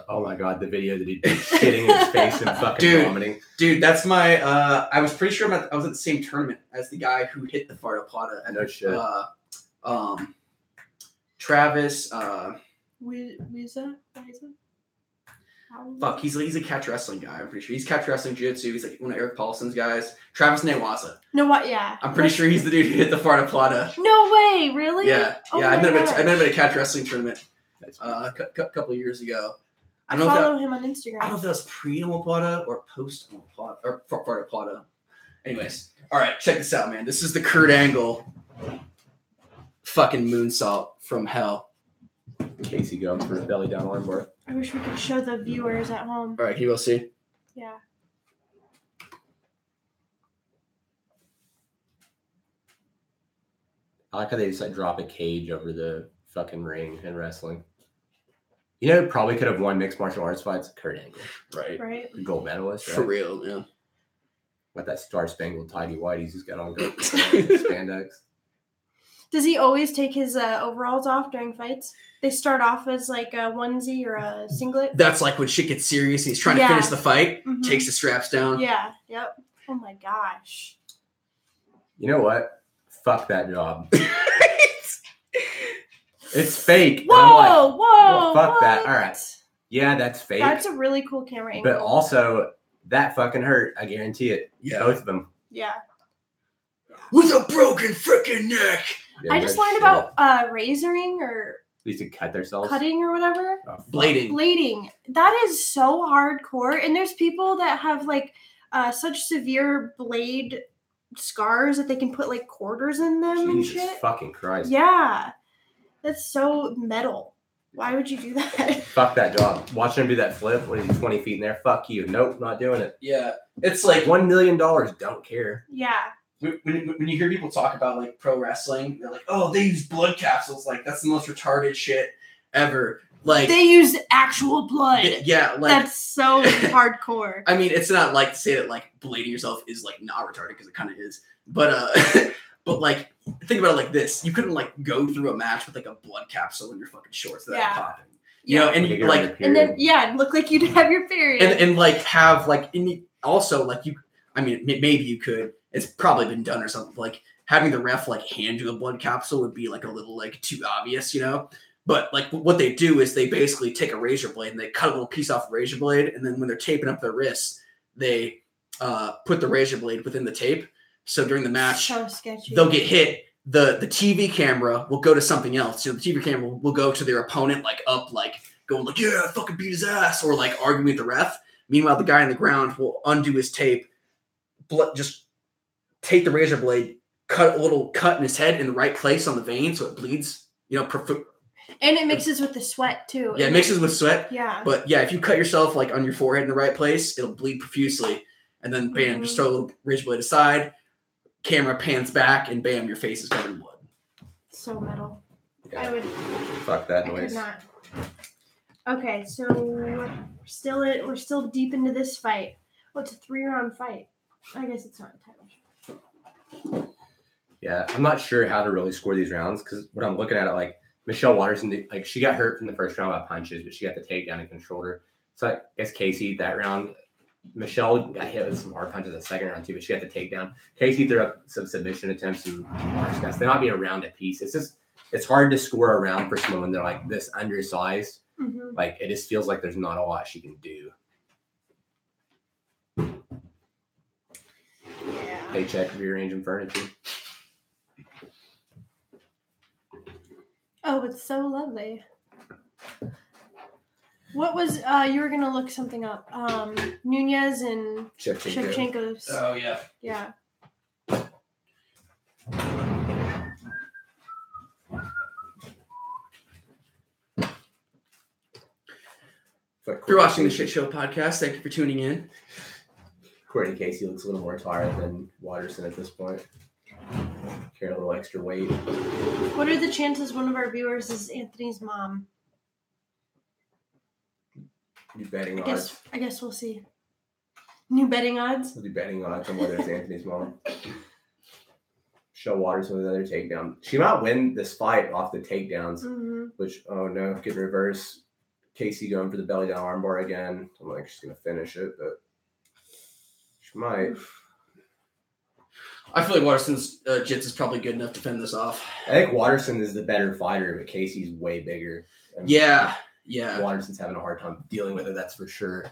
Oh my god, the video that he did shitting in his face and fucking vomiting. Dude, that's my I was pretty sure I was at the same tournament as the guy who hit the fartaplata. No shit. Travis Wiza? Fuck, he's a catch wrestling guy, I'm pretty sure. He's catch wrestling jiu-jitsu. He's like one of Eric Paulson's guys. Travis Newaza. No, what? Yeah. I'm pretty sure he's the dude who hit the fartaplata. No way, really? Yeah. I met him at a catch wrestling tournament a couple of years ago. I follow him on Instagram. I don't know if that was pre-omoplata or post-omoplata or fartaplata. Anyways, all right, check this out, man. This is the Kurt Angle fucking moonsault from hell. Casey going for a belly down armbar. I wish we could show the viewers at home. All right, you will see. Yeah. I like how they just like drop a cage over the fucking ring in wrestling. You know, probably could have won mixed martial arts fights. Kurt Angle, Right. the gold medalist, right? For real, yeah. With that Star Spangled tidy whities he's got on spandex. Does he always take his overalls off during fights? They start off as like a onesie or a singlet. That's like when shit gets serious and he's trying to finish the fight, takes the straps down. Yeah, yep. Oh my gosh. You know what? Fuck that job. It's fake. Whoa, well, fuck what? that. All right. Yeah, that's fake. That's a really cool camera angle. But also, that fucking hurt. I guarantee it. Yeah. Both of them. Yeah. With a broken freaking neck. Yeah, I just learned about razoring or they used to cut themselves. Cutting or whatever. Oh, Blading. That is so hardcore. And there's people that have like such severe blade scars that they can put like quarters in them Jesus and shit. Fucking Christ. Yeah. That's so metal. Why would you do that? Fuck that job. Watching him do that flip when he's 20 feet in there. Fuck you. Nope, not doing it. Yeah. It's like $1 million. Don't care. Yeah. When you hear people talk about like pro wrestling, they're like, "Oh, they use blood capsules. Like that's the most retarded shit ever." Like they use actual blood. Yeah, like that's so hardcore. I mean, it's not like to say that like blading yourself is like not retarded because it kind of is, but but like think about it like this: you couldn't like go through a match with like a blood capsule in your fucking shorts that popping. You know, and you like, and then look like you'd have your period, and like have like also like you. I mean, maybe you could. It's probably been done or something. Like having the ref like hand you a blood capsule would be like a little like too obvious, you know. But like what they do is they basically take a razor blade and they cut a little piece off the razor blade, and then when they're taping up their wrists, they put the razor blade within the tape. So during the match, so sketchy. They'll get hit. The TV camera will go to something else. So the TV camera will go to their opponent, like up, like going like, "Yeah, I fucking beat his ass," or like arguing with the ref. Meanwhile, the guy on the ground will undo his tape, just take the razor blade, cut a little cut in his head in the right place on the vein so it bleeds, you know. And it mixes with the sweat too. Yeah, it mixes with sweat. Yeah. But yeah, if you cut yourself like on your forehead in the right place, it'll bleed profusely. And then bam, just throw a little razor blade aside, camera pans back, and bam, your face is covered in blood. So metal. Yeah. I would. Fuck that I noise. could not. Okay, so we're still deep into this fight. Well, it's a 3-round fight. I guess it's not a title. Yeah, I'm not sure how to really score these rounds because when I'm looking at it, like Michelle Watterson, like she got hurt from the first round by punches, but she got the takedown and controlled her. So I guess Casey that round, Michelle got hit with some hard punches in the second round too, but she got the takedown. Casey threw up some submission attempts and they might be a round apiece. It's hard to score a round for someone when they're like this undersized. Mm-hmm. Like it just feels like there's not a lot she can do. Yeah. Pacheck rearranging furniture. Oh, it's so lovely. What was you were gonna look something up? Nunez and Shevchenko's. Oh yeah. Yeah. If you're watching the Shit Show podcast, thank you for tuning in. Courtney Casey looks a little more tired than Watterson at this point. Carry a little extra weight. What are the chances one of our viewers is Anthony's mom? New betting odds. I guess we'll see. New betting odds? We'll be betting odds on whether it's Anthony's mom. Show Watterson with another takedown. She might win this fight off the takedowns, which, oh no, get reverse. Casey going for the belly down armbar again. I'm like, she's going to finish it, but she might. I feel like Watterson's jits is probably good enough to fend this off. I think Watterson is the better fighter, but Casey's way bigger. And yeah. Watterson's having a hard time dealing with it, that's for sure.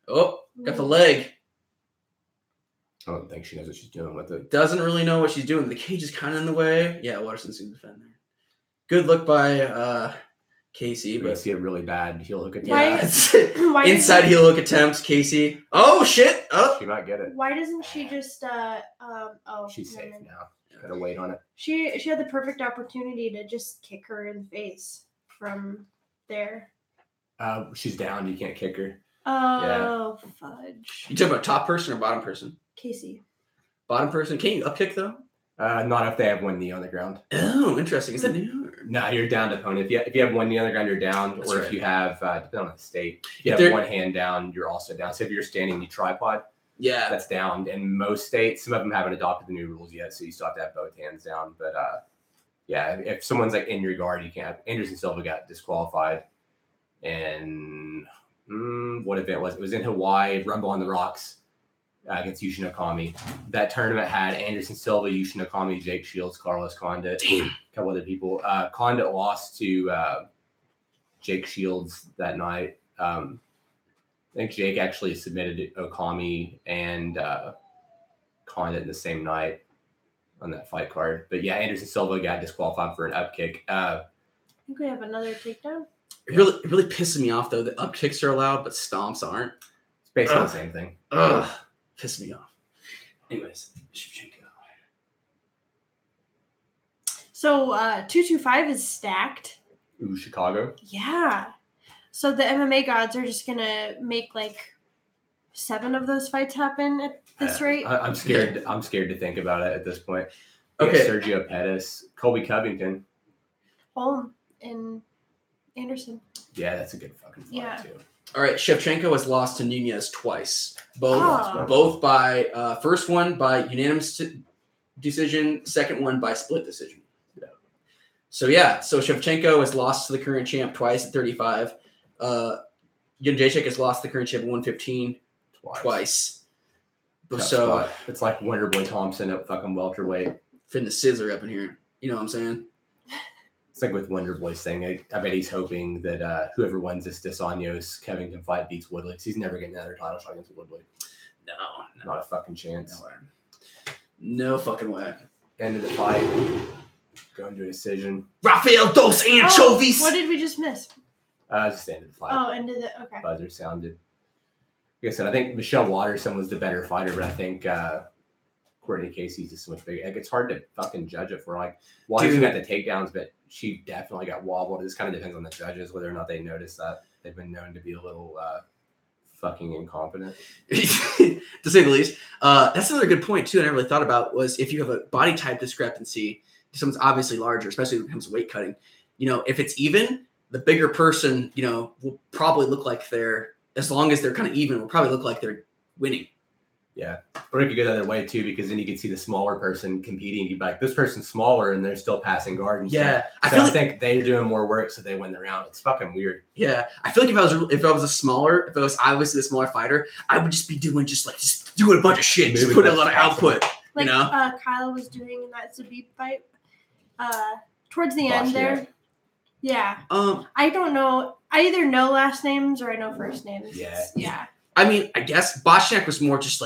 Oh, got the leg. I don't think she knows what she's doing with it. Doesn't really know what she's doing. The cage is kind of in the way. Yeah, Watterson's going to defend there. Good look by Casey. But see a really bad heel hook attempt. Why inside heel hook attempts, Casey. Oh, shit. Oh. She might get it. Why doesn't she just, she's safe now. Gotta wait on it. She had the perfect opportunity to just kick her in the face from there. She's down. You can't kick her. Oh, fudge. You talking about top person or bottom person? Casey. Bottom person. Can you up kick, though? Not if they have one knee on the ground. Oh, interesting. Is that new? No, you're down to opponent. If you have one knee on the ground, you're down. That's or right. if you have, depending on the state, if you have one hand down, you're also down. So if you're standing in tripod, that's down. In most states, some of them haven't adopted the new rules yet, so you still have to have both hands down. But if someone's like in your guard, you can't. Anderson Silva got disqualified. And what event was it? It was in Hawaii, Rumble on the Rocks against Yushin Okami. That tournament had Anderson Silva, Yushin Okami, Jake Shields, Carlos Condit, a couple other people. Condit lost to Jake Shields that night. I think Jake actually submitted Okami and Condit in the same night on that fight card. But yeah, Anderson Silva got disqualified for an up kick. I think we have another takedown. It really pisses me off though that up kicks are allowed, but stomps aren't. It's basically the same thing. Piss me off. Anyways, Shevchenko. So 225 is stacked. Ooh, Chicago. Yeah. So the MMA gods are just gonna make like 7 of those fights happen at this rate. I'm scared. I'm scared to think about it at this point. Okay. Sergio Pettis, Colby Covington. Holm and Anderson. Yeah, that's a good fucking fight too. All right, Shevchenko has lost to Nunez twice. Both by first one by unanimous decision, second one by split decision. So Shevchenko has lost to the current champ twice at 35. Gaethje has lost to the current champ at 115 twice. So it's like Wonderboy Thompson at fucking welterweight. Fitting the scissor up in here. You know what I'm saying? It's like with Wonderboy's thing. I bet he's hoping that whoever wins this Desanios Covington fight beats Woodley, because he's never getting another title shot against Woodley. No. Not a fucking chance. No fucking way. End of the fight. Going to a decision. Rafael Dos Anchovies. What did we just miss? Just the end of the fight. Oh, end of the okay. Buzzer sounded. Like I said, I think Michelle Watterson was the better fighter, but I think Courtney Casey's just so much bigger. Like, it's hard to fucking judge it for like Watterson got the takedowns, but she definitely got wobbled. It just kind of depends on the judges whether or not they notice that. They've been known to be a little fucking incompetent, to say the least. That's another good point too. I never really thought about was if you have a body type discrepancy, someone's obviously larger, especially when it comes to weight cutting. You know, if it's even, the bigger person, you know, will probably look like as long as they're kind of even, will probably look like they're winning. Yeah. Or it could go the other way too, because then you could see the smaller person competing. You'd be like, this person's smaller and they're still passing guard. And yeah. So I think they're doing more work so they win the round. It's fucking weird. Yeah. I feel like if I was obviously a smaller fighter, I would just be doing just doing a bunch of shit, just putting a lot of output. Like you know? Kyle was doing in that Zabib fight. Towards the end there. Yeah. I don't know. I either know last names or I know first names. Yeah. I mean, I guess Boschnak was more just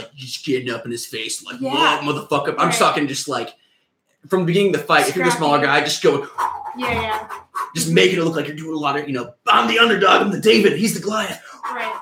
getting up in his face, like, whoa, motherfucker. I'm just talking just like from the beginning of the fight, if you're the smaller guy, just going, just making it look like you're doing a lot of, I'm the underdog, I'm the David, he's the Goliath. Right.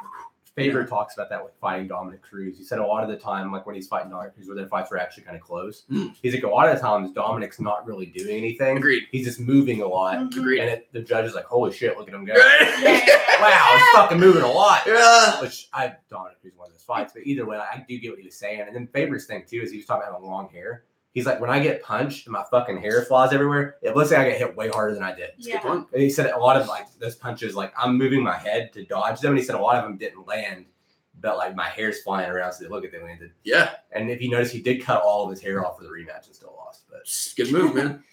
Faber talks about that with fighting Dominic Cruz. He said a lot of the time, like when he's fighting Dominic Cruz, where their fights were actually kind of close. He's like, a lot of the times, Dominic's not really doing anything. Agreed. He's just moving a lot. Agreed. And the judge is like, holy shit, look at him go. Wow, he's fucking moving a lot. Yeah. Which Dominic Cruz won those fights. But either way, I do get what he was saying. And then Faber's thing, too, is he was talking about having long hair. He's like, when I get punched and my fucking hair flies everywhere, let's say I get hit way harder than I did. Yeah. And he said a lot of those punches, I'm moving my head to dodge them. And he said a lot of them didn't land, but my hair's flying around, so they landed. Yeah. And if you notice, he did cut all of his hair off for the rematch and still lost. But it's a good move, man.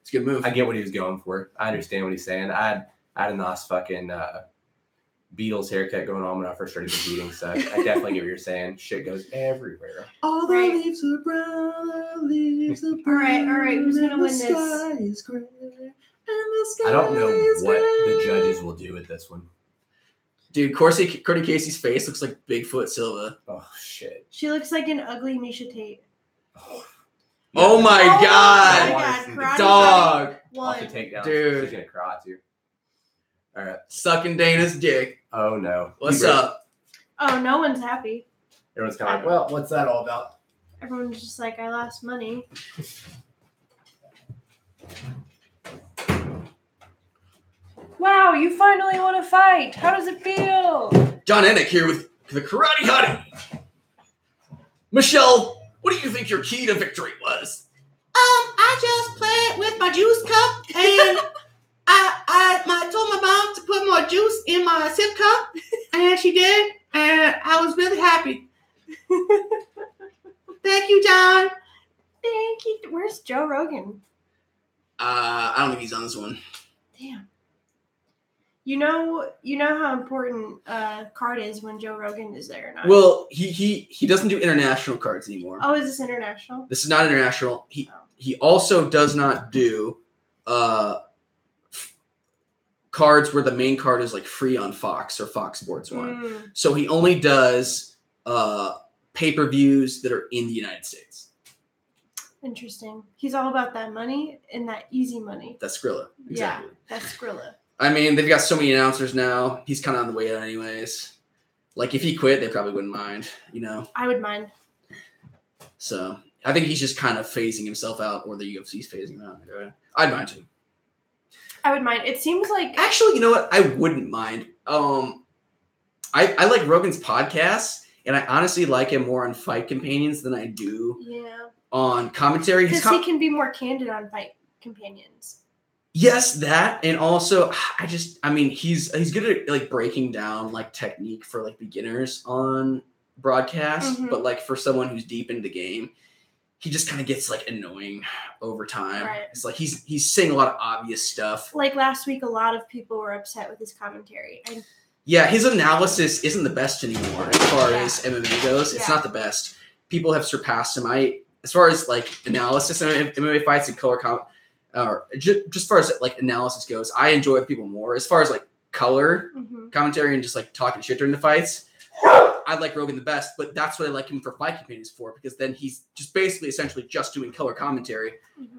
It's a good move. I get what he was going for. I understand what he's saying. I had a nice fucking Beatles haircut going on when I first started competing, so I definitely get what you're saying. Shit goes everywhere. All the leaves are brown, the leaves are brown. All right. Who's gonna win this? I don't know what the judges will do with this one. Dude, Courtney Casey's face looks like Bigfoot Silva. Oh, shit. She looks like an ugly Misha Tate. Oh my God. Dog. Off the takedown. Dude. She's going to cry, too. All right. Sucking Dana's dick. Oh, no. What's up? Oh, no one's happy. Everyone's kind of like, well, what's that all about? Everyone's just like, I lost money. Wow, you finally won a fight. How does it feel? John Ennick here with the Karate Hottie. Michelle, what do you think your key to victory was? I just played with my juice cup and I told my mom to put more juice in my sip cup, and she did, and I was really happy. Thank you, John. Thank you. Where's Joe Rogan? I don't think he's on this one. Damn. You know how important card is when Joe Rogan is there or not? Well, he doesn't do international cards anymore. Oh, is this international? This is not international. He also does not do cards where the main card is like free on Fox or Fox Sports 1. So he only does pay-per-views that are in the United States. Interesting. He's all about that money and that easy money. That's Skrilla. Exactly. Yeah, that's Skrilla. I mean, they've got so many announcers now. He's kind of on the way out anyways. Like, if he quit, they probably wouldn't mind, you know? I would mind. So, I think he's just kind of phasing himself out, or the UFC's phasing him out. I'd mind him. I would mind. It seems like... Actually, you know what? I wouldn't mind. I like Rogan's podcast, and I honestly like him more on Fight Companions than I do on commentary. Because he can be more candid on Fight Companions. Yes, that, and also he's good at like breaking down like technique for like beginners on broadcast, but like for someone who's deep into the game, he just kind of gets like annoying over time. Right. It's like he's saying a lot of obvious stuff. Like last week, a lot of people were upset with his commentary. Yeah, his analysis isn't the best anymore as far as MMA goes. It's not the best. People have surpassed him. As far as like analysis in MMA fights and color comment. Or just as far as like analysis goes, I enjoy people more. As far as like color commentary and just like talking shit during the fights, I like Rogan the best. But that's what I like him for Fight Companions for, because then he's just basically essentially just doing color commentary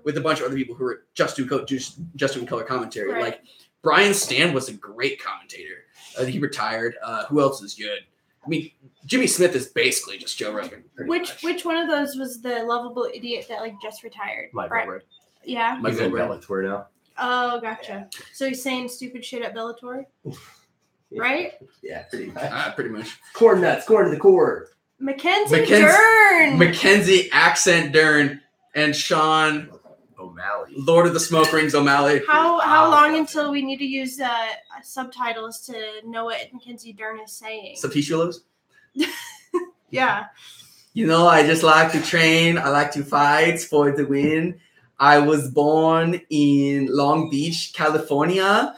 with a bunch of other people who are just doing color commentary. Right. Like Brian Stan was a great commentator. He retired. Who else is good? I mean, Jimmy Smith is basically just Joe Rogan. Which one of those was the lovable idiot that like just retired? Right. Yeah. He's in Bellator now. Oh, gotcha. So he's saying stupid shit at Bellator? Right? Yeah, pretty much. Pretty much. Corn nuts, corn to the core. Mackenzie Dern. Mackenzie Accent Dern and Sean O'Malley. Lord of the Smoke Rings O'Malley. How long until we need to use subtitles to know what Mackenzie Dern is saying? Subtitulos? Yeah. You know, I just like to train. I like to fight for the win. I was born in Long Beach, California,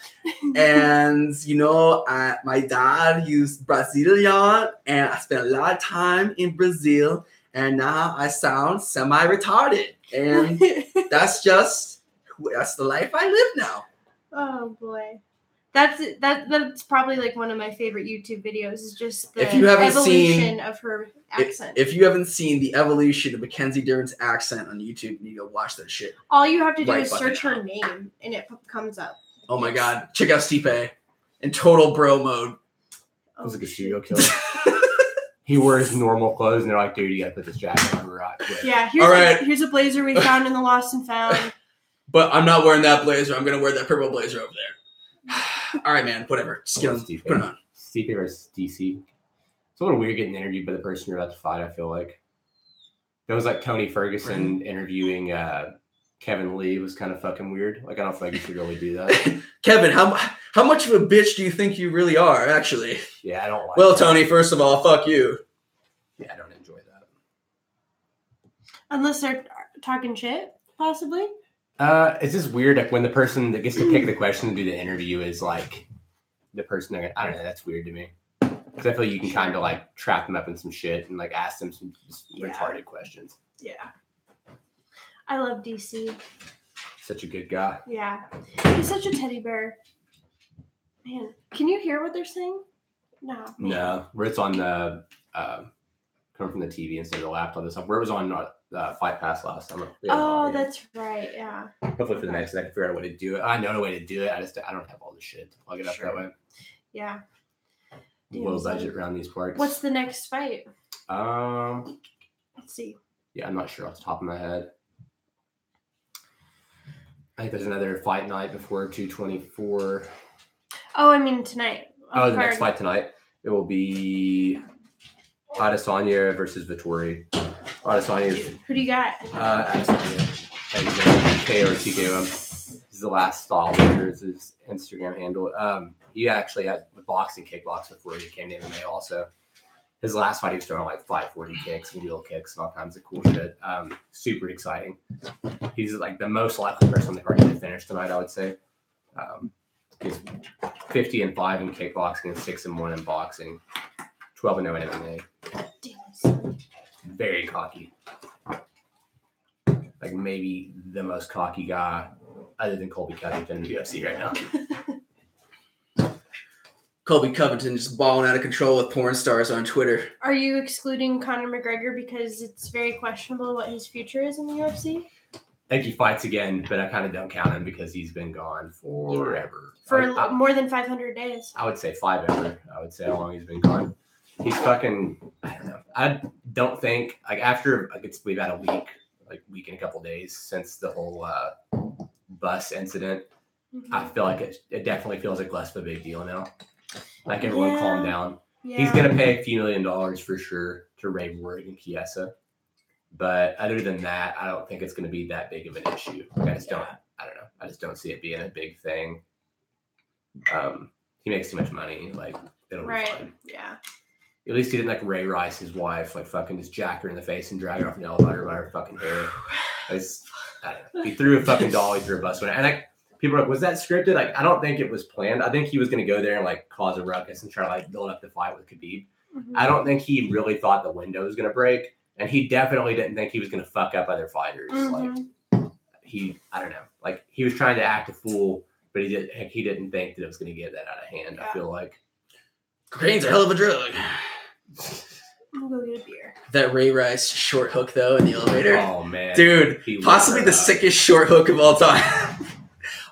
and, you know, my dad used Brazilian, and I spent a lot of time in Brazil, and now I sound semi-retarded, and that's the life I live now. Oh, boy. That's probably like one of my favorite YouTube videos is just the evolution of her accent. If you haven't seen the evolution of Mackenzie Dern's accent on YouTube, you need to watch that shit. All you have to do is search her name and it comes up. Oh my god. Check out Stipe in total bro mode. That was like a serial killer. He wears normal clothes and they're like, dude, you gotta put this jacket on right quick. Yeah, here's a blazer we found in the Lost and Found. But I'm not wearing that blazer. I'm gonna wear that purple blazer over there. All right, man. Whatever. Just put it on. Stipe versus DC. It's a little weird getting interviewed by the person you're about to fight, I feel like. It was like Tony Ferguson interviewing Kevin Lee was kind of fucking weird. Like, I don't feel like you should really do that. Kevin, how much of a bitch do you think you really are, actually? Yeah, I don't like that. Tony, first of all, fuck you. Yeah, I don't enjoy that. Unless they're talking shit, possibly. It's just weird like, when the person that gets to pick the question and do the interview is like the person that I don't know. That's weird to me because I feel you can kind of like trap them up in some shit and like ask them some retarded questions. Yeah, I love DC. Such a good guy. Yeah, he's such a teddy bear. Man, can you hear what they're saying? No, where it's on the coming from the TV instead of the laptop. This stuff where it was on Fight Pass last summer. Oh, that's right. Yeah. Hopefully for the next, I can figure out a way to do it. I know a way to do it. I don't have all the shit to plug it up that way. Yeah. Low budget around these parts. What's the next fight? Let's see. Yeah, I'm not sure off the top of my head. I think there's another fight night before 224. Oh, I mean tonight. Oh, the next fight tonight. It will be Adesanya versus Vettori. Adesanya. Who do you got? Adesanya. KOTKO. This is the last follower. Is his Instagram handle. He actually had boxing, kickbox before he came to MMA. Also, his last fight he was throwing like 540 kicks and wheel kicks and all kinds of cool shit. Super exciting. He's like the most likely person on the card to finish tonight, I would say. He's 50-5 in kickboxing and 6-1 in boxing. 12-0 in MMA. Very cocky. Like maybe the most cocky guy other than Colby Covington in the UFC right now. Colby Covington just balling out of control with porn stars on Twitter. Are you excluding Conor McGregor because it's very questionable what his future is in the UFC? I think he fights again, but I kind of don't count him because he's been gone forever. For more than 500 days. I would say 5 ever. I would say how long he's been gone. He's fucking, I don't know. I don't think, like after, we've had a week and a couple days since the whole bus incident. Mm-hmm. I feel like it definitely feels like less of a big deal now. Like everyone calm down. Yeah. He's going to pay a few $1 million for sure to Ray Ward and Chiesa. But other than that, I don't think it's going to be that big of an issue. I don't know. I just don't see it being a big thing. He makes too much money. Like, it'll be fine. Yeah. At least he didn't like Ray Rice, his wife, like fucking just jack her in the face and drag her off an elevator by her fucking hair. I don't know. He threw a fucking dolly through a bus window. And like people are like, was that scripted? Like, I don't think it was planned. I think he was gonna go there and like cause a ruckus and try to like build up the fight with Khabib. Mm-hmm. I don't think he really thought the window was gonna break. And he definitely didn't think he was gonna fuck up other fighters. Mm-hmm. Like I don't know. Like he was trying to act a fool, but he didn't think that it was gonna get that out of hand. Yeah. I feel like cocaine's a hell of a drug. I'll go get a beer. That Ray Rice short hook though in the elevator. Oh man, dude, possibly the sickest short hook of all time.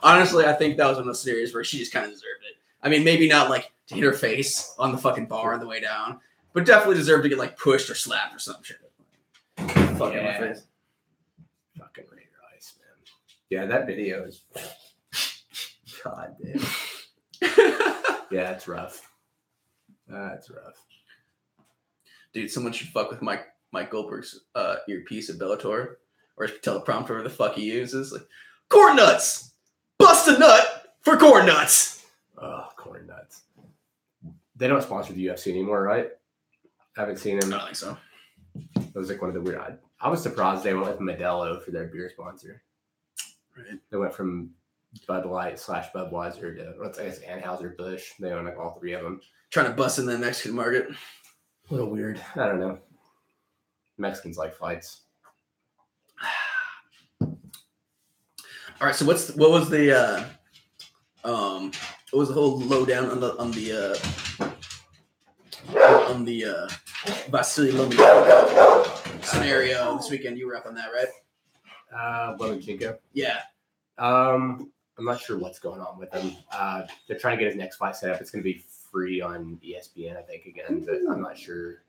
Honestly, I think that was one of those scenarios where she just kind of deserved it. I mean, maybe not like to hit her face on the fucking bar on the way down, but definitely deserved to get like pushed or slapped or some shit. Fucking my face. Fucking Ray Rice, man. Yeah, that video is. God damn. Yeah, it's rough. That's rough. Dude, someone should fuck with Mike Goldberg's earpiece at Bellator, or teleprompter, whatever the fuck he uses. Like, corn nuts! Bust a nut for corn nuts! Oh, corn nuts. They don't sponsor the UFC anymore, right? I haven't seen him. I don't think so. It was like one of the weird. I was surprised they went with Modelo for their beer sponsor. Right. They went from Bud Light / Budweiser to, I guess, Anheuser-Busch. They own like all three of them. Trying to bust in the Mexican market. A little weird. I don't know. Mexicans like fights. All right. So what was the whole lowdown on the Vasily Lomachenko scenario this weekend? You were up on that, right? Lomachenko. Yeah. I'm not sure what's going on with him. They're trying to get his next fight set up. It's going to be free on ESPN, I think, again, but I'm not sure.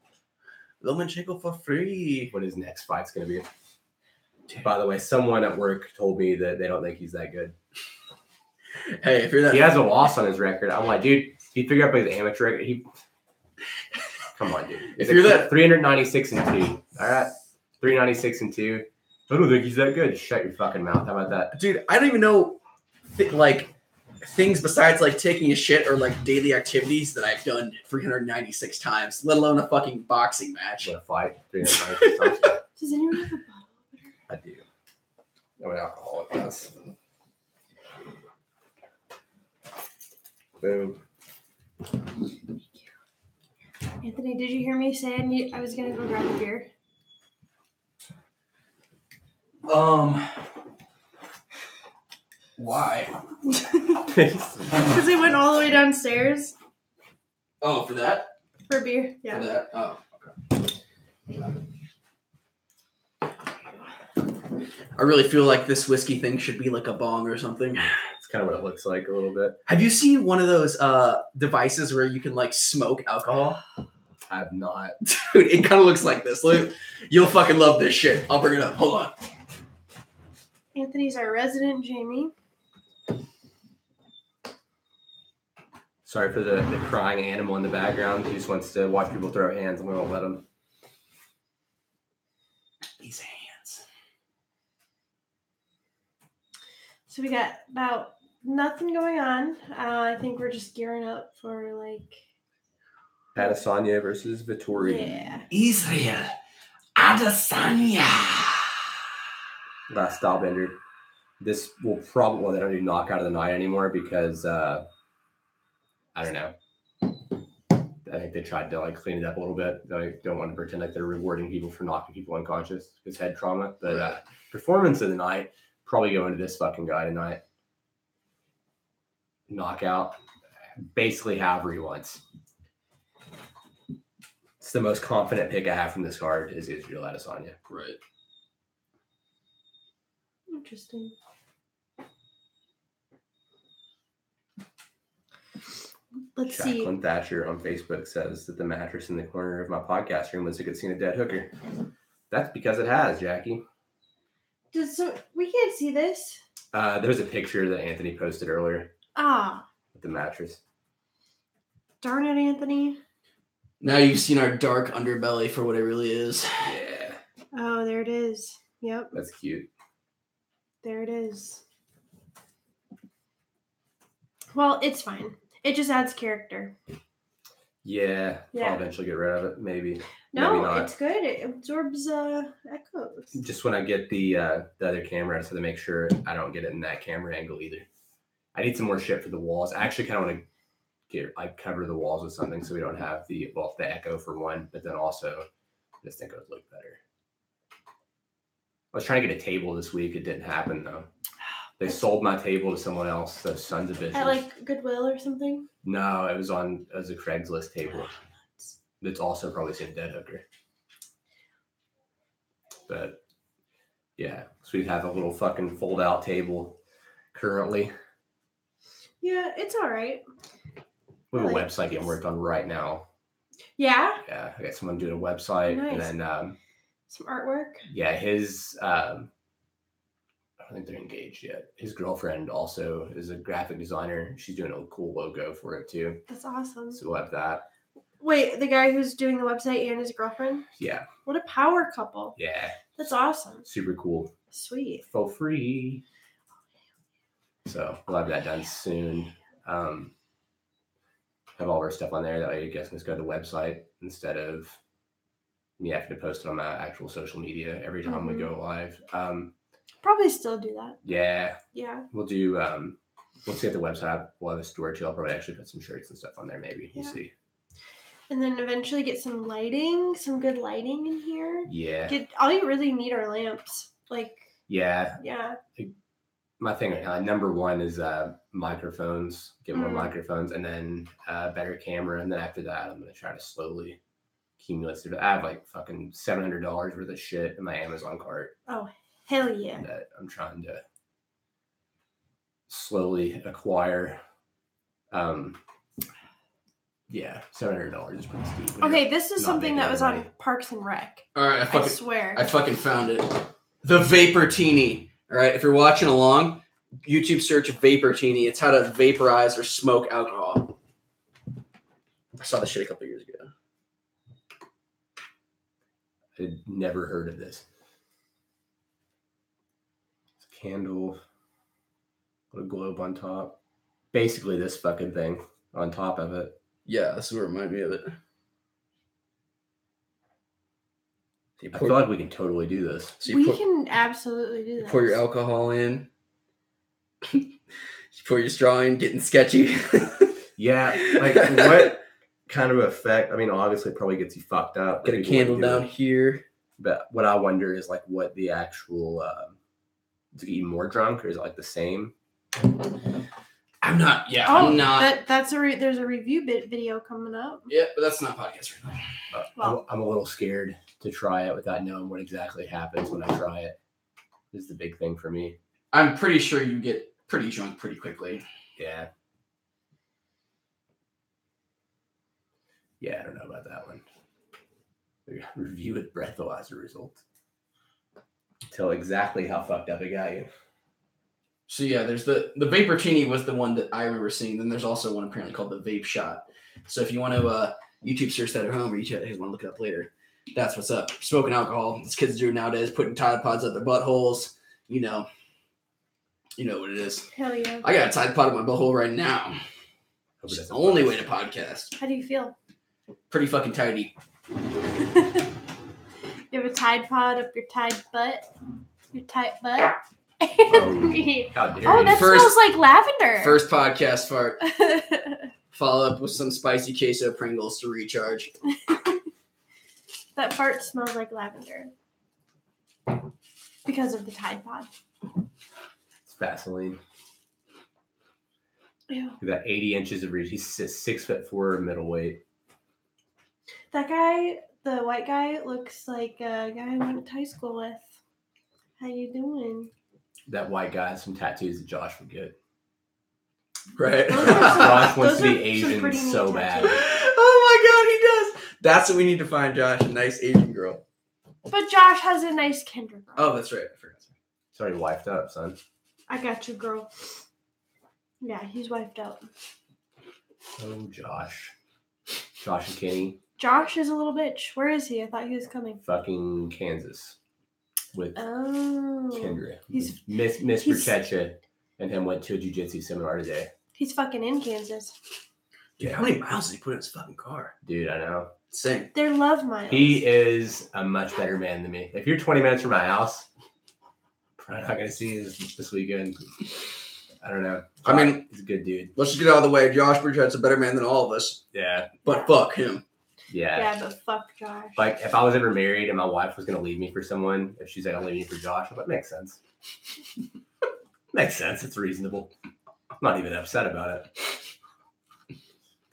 Lomachenko for free. What his next fight's going to be. By the way, someone at work told me that they don't think he's that good. Hey, if you're that, he has a loss on his record. I'm like, dude, he figured out his amateur record. Come on, dude. If you're that 396-2, all right, 396-2. I don't think he's that good. Shut your fucking mouth. How about that, dude? I don't even know, things besides like taking a shit or like daily activities that I've done 396 times, let alone a fucking boxing match. What a fight. 396 times. Does anyone have a bottle opener? I do. No alcohol in this. Boom. Anthony, did you hear me say I was gonna go grab a beer? Why? Because we went all the way downstairs. Oh, for that? For beer, yeah. For that? Oh, okay. I really feel like this whiskey thing should be like a bong or something. It's kind of what it looks like a little bit. Have you seen one of those devices where you can like smoke alcohol? I have not. Dude, it kind of looks like this. Look, you'll fucking love this shit. I'll bring it up. Hold on. Anthony's our resident Jamie. Sorry for the crying animal in the background. He just wants to watch people throw hands, and we won't let him. These hands. So we got about nothing going on. I think we're just gearing up for like Adesanya versus Vettori. Yeah. Israel Adesanya. Last style bender. This will probably, well, they don't do knockout of the night anymore because, I don't know. I think they tried to like clean it up a little bit. They don't want to pretend like they're rewarding people for knocking people unconscious because head trauma. But performance of the night, probably going to this fucking guy tonight. Knockout, basically however he wants. It's the most confident pick I have from this card is Israel Adesanya. Right. Interesting. Let's see. Jacqueline Thatcher on Facebook says that the mattress in the corner of my podcast room was a good scene a dead hooker. That's because it has, Jackie. So we can't see this. There's a picture that Anthony posted earlier. With the mattress. Darn it, Anthony. Now you've seen our dark underbelly for what it really is. Yeah. Oh, there it is. Yep. That's cute. There it is. Well, it's fine. It just adds character. Yeah. I'll eventually get rid of it. Maybe. No, maybe not. It's good. It absorbs echoes. Just when I get the other camera, I just have to make sure I don't get it in that camera angle either. I need some more shit for the walls. I actually kind of want to cover the walls with something so we don't have the echo for one, but then also I just think it would look better. I was trying to get a table this week. It didn't happen though. They sold my table to someone else. Those sons of bitches. At like Goodwill or something? No, it was a Craigslist table. That's also probably seen a dead hooker. But yeah, so we have a little fucking fold out table currently. Yeah, it's all right. We have a website getting worked on right now. Yeah? Yeah, I got someone doing a website. Nice. And then some artwork. Yeah, his I don't think they're engaged yet. His girlfriend also is a graphic designer. She's doing a cool logo for it too. That's awesome. So we'll have that. Wait, the guy who's doing the website and his girlfriend? Yeah. What a power couple. Yeah. That's awesome. Super cool. Sweet. For free. So we'll have that done soon. Have all our stuff on there. That way you guys can just go to the website instead of me having to post it on my actual social media every time we go live. Probably still do that. Yeah. Yeah. We'll do, we'll see at the website. We'll have a store too. I'll probably actually put some shirts and stuff on there maybe. We'll see. And then eventually get some lighting, some good lighting in here. Yeah. All you really need are lamps. Yeah. Yeah. My thing right now, number one is microphones. Get more microphones, and then better camera. And then after that, I'm gonna try to slowly accumulate stuff. I have like fucking $700 worth of shit in my Amazon cart. Oh, hell yeah! That I'm trying to slowly acquire. Yeah, $700 is pretty steep. Okay, this is something that was on Parks and Rec. All right, I swear. I fucking found it. The Vaportini. All right, if you're watching along, YouTube search Vaportini. It's how to vaporize or smoke alcohol. I saw this shit a couple years ago. I'd never heard of this. It's a candle with a globe on top. Basically this fucking thing on top of it. Yeah, this is what reminded me of it. I feel like we can totally do this. So we can absolutely do that. Pour your alcohol in. You pour your straw in, getting sketchy. Yeah, like what kind of effect? I mean, obviously it probably gets you fucked up. Get a candle down here. But what I wonder is like what the actual, does it get you more drunk or is it like the same? I'm not. Yeah, I'm not. There's a review video coming up. Yeah, but that's not podcast right now. I'm a little scared to try it without knowing what exactly happens when I try it. This is the big thing for me. I'm pretty sure you get pretty drunk pretty quickly. Yeah. Yeah, I don't know about that one. Review with breathalyzer results. Tell exactly how fucked up it got you. So yeah, there's the Vaportini was the one that I remember seeing. Then there's also one apparently called the Vape Shot. So if you want to YouTube search that at home, or you guys want to look it up later, that's what's up. Smoking alcohol. These kids do nowadays, putting Tide Pods up their buttholes. You know, You know what it is. Hell yeah. I got a Tide Pod in my butthole right now. It's the only way to podcast. How do you feel? Pretty fucking tidy. You have a Tide Pod up your Tide butt? Your tight butt? That smells like lavender. First podcast fart. Follow up with some spicy queso Pringles to recharge. That fart smells like lavender. Because of the Tide Pod. It's Vaseline. Ew. He's got 80 inches of reach. He's 6'4" middleweight. That guy, the white guy, looks like a guy I went to high school with. How you doing? That white guy has some tattoos that Josh would get. Right. Josh wants to be Asian so bad. Oh my god, he does. That's what we need to find, Josh. A nice Asian girl. But Josh has a nice Kendra girl. Oh, that's right. I forgot. It's already wifed up, son. I got you, girl. Yeah, he's wifed out. Oh, Josh. Josh and Kenny. Josh is a little bitch. Where is he? I thought he was coming. Fucking Kansas. With Kendra. He's Miss Pacheck and him went to a jiu-jitsu seminar today. He's fucking in Kansas. Dude, how many miles did he put in his fucking car? Dude, I know. Insane. They're love miles. He is a much better man than me. If you're 20 minutes from my house, probably not going to see you this weekend. I don't know. I mean, he's a good dude. Let's just get out of the way. Josh Burchett's a better man than all of us. Yeah. But fuck him. Yeah. Yeah, but fuck Josh. Like, if I was ever married and my wife was going to leave me for someone, if she's like, I'll leave you for Josh, I'm like, makes sense. Makes sense. It's reasonable. I'm not even upset about it.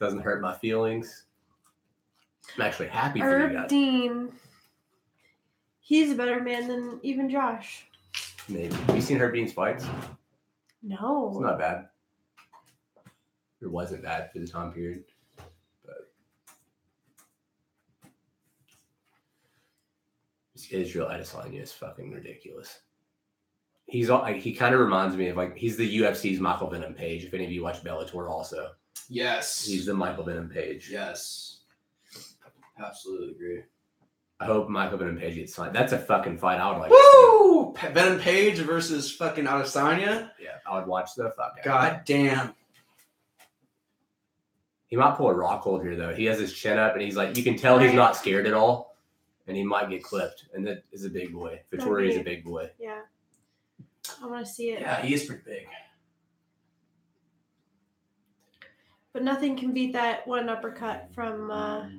Doesn't hurt my feelings. I'm actually happy for you guys. Dean. He's a better man than even Josh. Maybe. Have you seen Herb Dean's fights? No. It's not bad. It wasn't bad for the time period. Israel Adesanya is fucking ridiculous. He kind of reminds me of he's the UFC's Michael Venom Page. If any of you watch Bellator, also. Yes. He's the Michael Venom Page. Yes. Absolutely agree. I hope Michael Venom Page gets signed. That's a fucking fight I would like. Woo! Venom Page versus fucking Adesanya. Yeah, I would watch the fuck. God damn. He might pull a rock hold here though. He has his chin up and he's like, you can tell he's not scared at all. And he might get clipped. And that is a big boy. Porier is a big boy. Yeah. I want to see it. Yeah, he is pretty big. But nothing can beat that one uppercut from what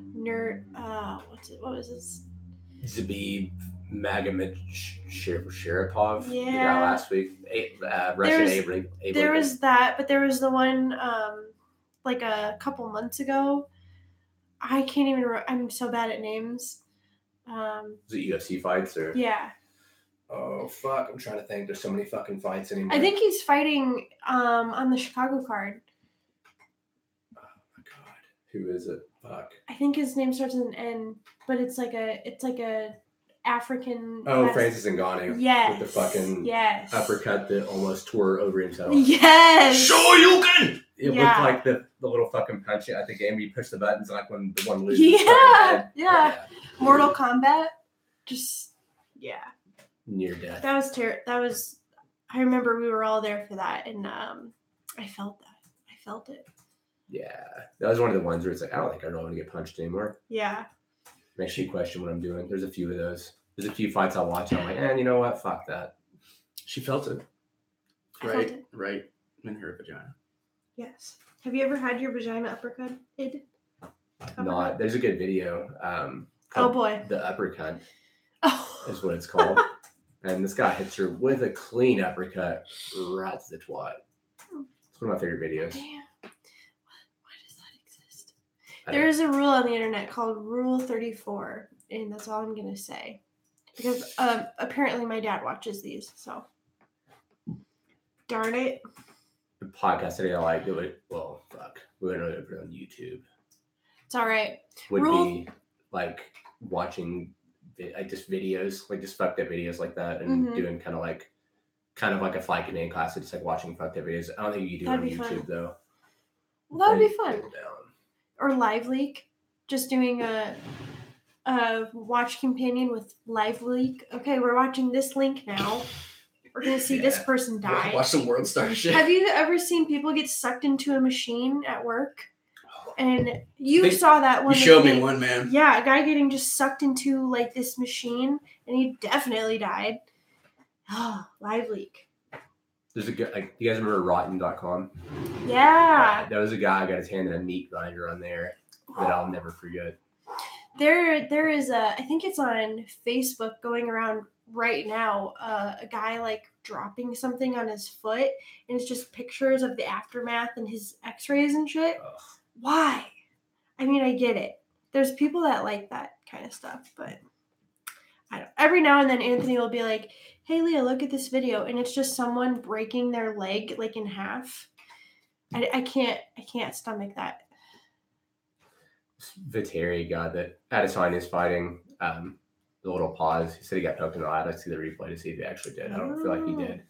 was this? Zabib Sharipov. Yeah. The guy last week. Russian Avery. There was that, but there was the one like a couple months ago. I can't even I'm so bad at names. Was it UFC fights or? Yeah. Oh fuck! I'm trying to think. There's so many fucking fights anymore. I think he's fighting on the Chicago card. Oh my god, who is it? Fuck. I think his name starts with an N, but it's like a African. Oh, Francis Ngannou. Yes. With the fucking uppercut that almost tore over himself. Yes. Shoryuken. It looked like the little fucking punch at the game where you push the buttons like when the one loses. Yeah. Mortal Kombat. Just near death. That was That was. I remember we were all there for that, and I felt that. I felt it. Yeah, that was one of the ones where it's like I don't think I don't want to get punched anymore. Yeah. Makes you question what I'm doing. There's a few of those. There's a few fights I'll watch. And I'm like, you know what? Fuck that. She felt it. Right in her vagina. Yes. Have you ever had your vagina uppercut? Not. There's a good video. Oh boy. The Uppercut. Oh. Is what it's called. And this guy hits her with a clean uppercut right to the twat. It's one of my favorite videos. Damn. Why does that exist? There is a rule on the internet called Rule 34, and that's all I'm gonna say. Because apparently my dad watches these, so darn it. The podcast today I like it. Well, fuck. We're gonna put it on YouTube. It's all right. Would be like watching just videos, like just fucked up videos like that, and doing kind of like a flight command class, just like watching fucked up videos. I don't think you do it on YouTube fun. Though. Well, that would be fun. Or Live Leak, just doing a watch companion with Live Leak. Okay, we're watching this link now. we're gonna see this person die. Watch some World Star shit. Have you ever seen people get sucked into a machine at work? And you saw that one. You showed me one, man. Yeah, a guy getting just sucked into like this machine, and he definitely died. Oh, live leak. There's a guy, like, you guys remember Rotten.com? Yeah. There was a guy who got his hand in a meat grinder on there that I'll never forget. There is I think it's on Facebook going around right now, a guy like dropping something on his foot, and it's just pictures of the aftermath and his x-rays and shit. Ugh. Why? I mean, I get it. There's people that like that kind of stuff, but I don't. Every now and then Anthony will be like, hey Leah, look at this video, and it's just someone breaking their leg like in half. I can't stomach that. Viteri got that Adesanya's fighting the little pause. He said he got poked in the eye. I'd see the replay to see if he actually did. I don't feel like he did.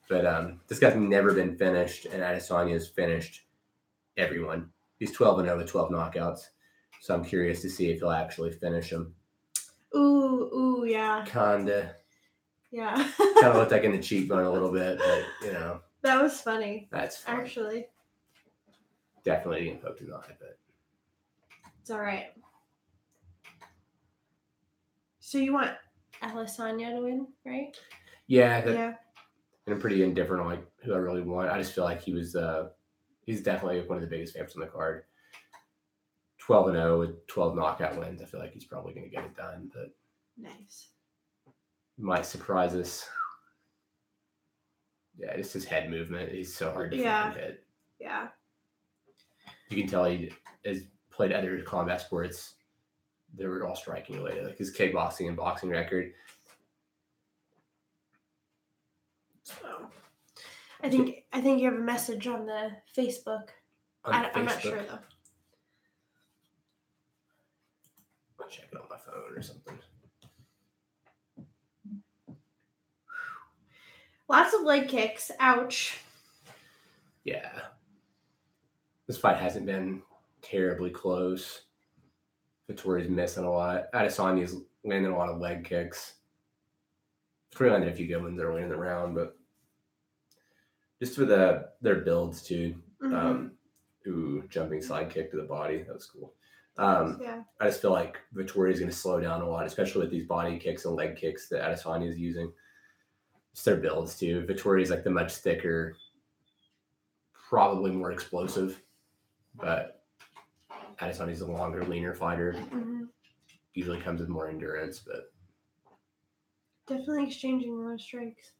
But this guy's never been finished, and Adesanya's finished everyone. He's 12-0 with 12 knockouts. So I'm curious to see if he'll actually finish him. Ooh, yeah. Kinda. Yeah. Kind of looked like in the cheekbone a little bit, but, you know. That was funny. That's fun. Actually. Definitely getting poked in the eye, but. It's all right. So you want Adesanya to win, right? Yeah. Yeah. And I'm pretty indifferent on like who I really want. I just feel like he's definitely one of the biggest favorites on the card. 12-0 with 12 knockout wins. I feel like he's probably going to get it done, but nice. Might surprise us. Yeah, just his head movement. He's so hard to fucking hit. Yeah. You can tell he has played other combat sports. They were all striking related, like his kickboxing and boxing record. So, I think you have a message on the Facebook. I'm not sure though. I'll check it on my phone or something. Lots of leg kicks. Ouch. Yeah. This fight hasn't been terribly close. Vittori's missing a lot. Adesanya's landing a lot of leg kicks. Vittori landed a few good ones early in the round, but just for their builds too. Mm-hmm. Jumping side kick to the body. That was cool. Yeah. I just feel like Vittori's going to slow down a lot, especially with these body kicks and leg kicks that Adesanya is using. It's their builds too. Vittori's like the much thicker, probably more explosive, but Adesanya's a longer, leaner fighter. Mm-hmm. Usually comes with more endurance, but definitely exchanging more strikes.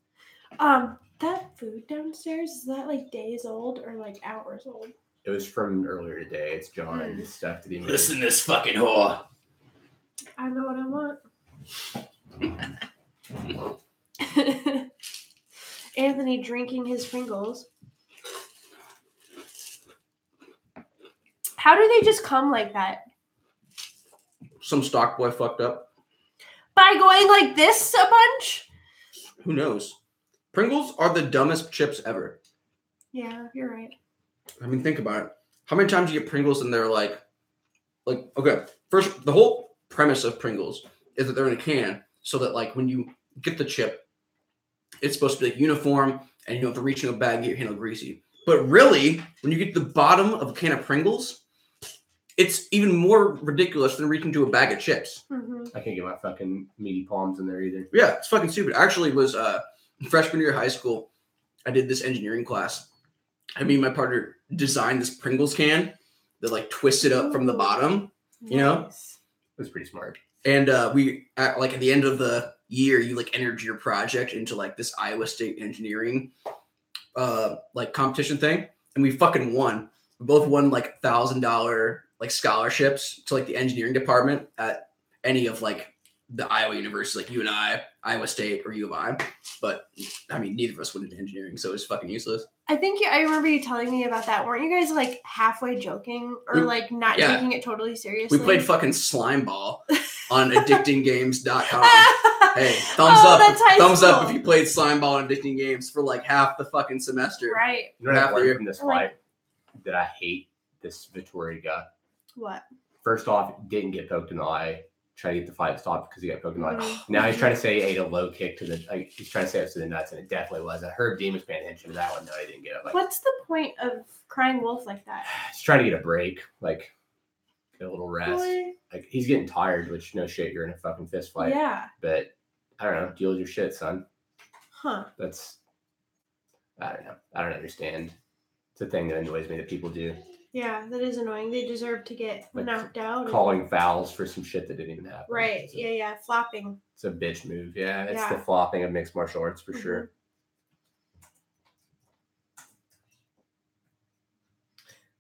That food downstairs, is that like days old or like hours old? it was from earlier today. It's John's stuff to be made. Listen to this fucking whore. I know what I want. Anthony drinking his Pringles. How do they just come like that? Some stock boy fucked up. By going like this a bunch? Who knows? Pringles are the dumbest chips ever. Yeah, you're right. I mean, think about it. How many times you get Pringles and they're like, okay, first, the whole premise of Pringles is that they're in a can so that, like, when you get the chip, it's supposed to be like uniform and you don't have to reach in a bag and get your hand all greasy. But really, when you get to the bottom of a can of Pringles, it's even more ridiculous than reaching into a bag of chips. Mm-hmm. I can't get my fucking meaty palms in there either. Yeah, it's fucking stupid. Actually, it was freshman year of high school. I did this engineering class. I mean, my partner designed this Pringles can that like twisted up from the bottom. You know, It was pretty smart. and we at the end of the year, you like entered your project into like this Iowa State engineering like competition thing, and we fucking won. We both won like $1,000 like scholarships to like the engineering department at any of like the Iowa universities, like UNI, Iowa State, or U of I. But I mean, neither of us went into engineering, so it was fucking useless. I think I remember you telling me about that. Weren't you guys like halfway joking or like not taking it totally seriously? We played fucking slime ball on addictinggames.com. Hey, thumbs up if you played slime ball on Addicting Games for like half the fucking semester. Right. You know what I've Half the learned year. from this fight that I hate this Vittori guy. What? First off, didn't get poked in the eye. try to get the fight stopped because he got poked in the eye. Now he's trying to say he ate a low kick to the he's trying to say it to the nuts, and it definitely was. I heard Dean was paying attention to that one. No, he didn't get it. What's the point of crying wolf like that? He's trying to get a break, like get a little rest. Boy. Like he's getting tired, which no shit, you're in a fucking fist fight. Yeah. But I don't know, deal with your shit, son. Huh. I don't know. I don't understand. It's a thing that annoys me that people do. Yeah, that is annoying. They deserve to get knocked out. Calling fouls for some shit that didn't even happen. Right. Yeah. Flopping. It's a bitch move. Yeah, it's the flopping of mixed martial arts for sure.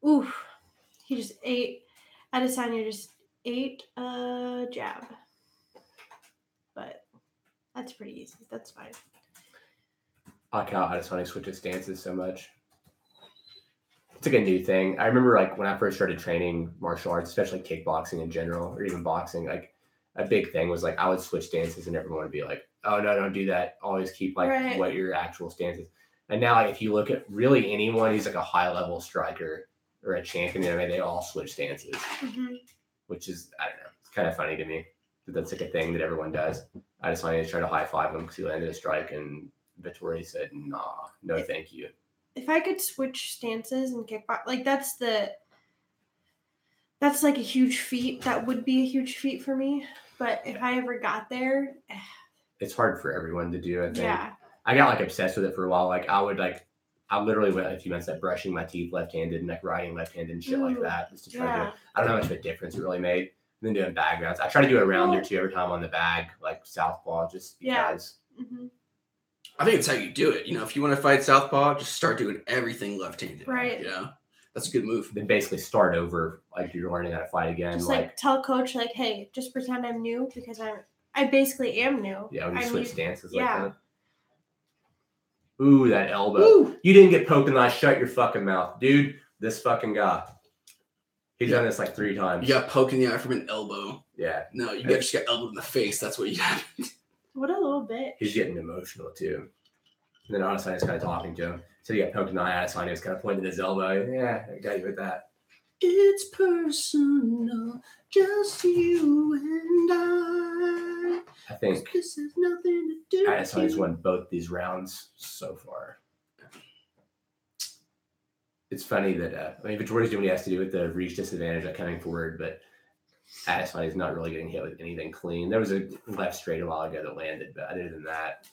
Oof. He just ate. Adesanya just ate a jab. But that's pretty easy. That's fine. I like how Adesanya switches stances so much. It's like a new thing. I remember like when I first started training martial arts, especially kickboxing in general, or even boxing, like a big thing was like I would switch stances and everyone would be like, oh no, don't do that. Always keep like what your actual stance is. And now like if you look at really anyone who's like a high level striker or a champion, I mean, they all switch stances, which is, I don't know, it's kind of funny to me that that's like a thing that everyone does. I just wanted to try to high five him because he landed a strike and Vittori said, nah, no thank you. If I could switch stances and kickbox, like that's like a huge feat. That would be a huge feat for me. But if I ever got there, it's hard for everyone to do. I think. Yeah. I got like obsessed with it for a while. Like I literally went a few months like brushing my teeth left-handed and like riding left-handed and shit like that just to try to do it. I don't know how much of a difference it really made. And then doing bag rounds. I try to do a round or two every time on the bag, like southpaw, just because. I think it's how you do it. You know, if you want to fight southpaw, just start doing everything left-handed. Right. Yeah. That's a good move. Then basically start over, like you're learning how to fight again. Just like tell coach, like, hey, just pretend I'm new because I basically am new. Yeah, when you switch stances like that. Ooh, that elbow. Ooh. You didn't get poked in the eye. Shut your fucking mouth. Dude, this fucking guy. He's done this like 3 times. You got poked in the eye from an elbow. Yeah. No, you just got elbowed in the face. That's what you got. What a little bit. He's getting emotional too. And then Adesanya's kind of talking to him. So you got poked in the eye. Adesanya was kind of pointing his elbow. Yeah, I got you with that. It's personal, just you and I think this has nothing to do. Adesanya's won both these rounds so far. It's funny that I mean, Vittori's doing what he has to do with the reach disadvantage, like coming forward, but Adesanya's not really getting hit with anything clean. There was a left straight a while ago that landed, but other than that,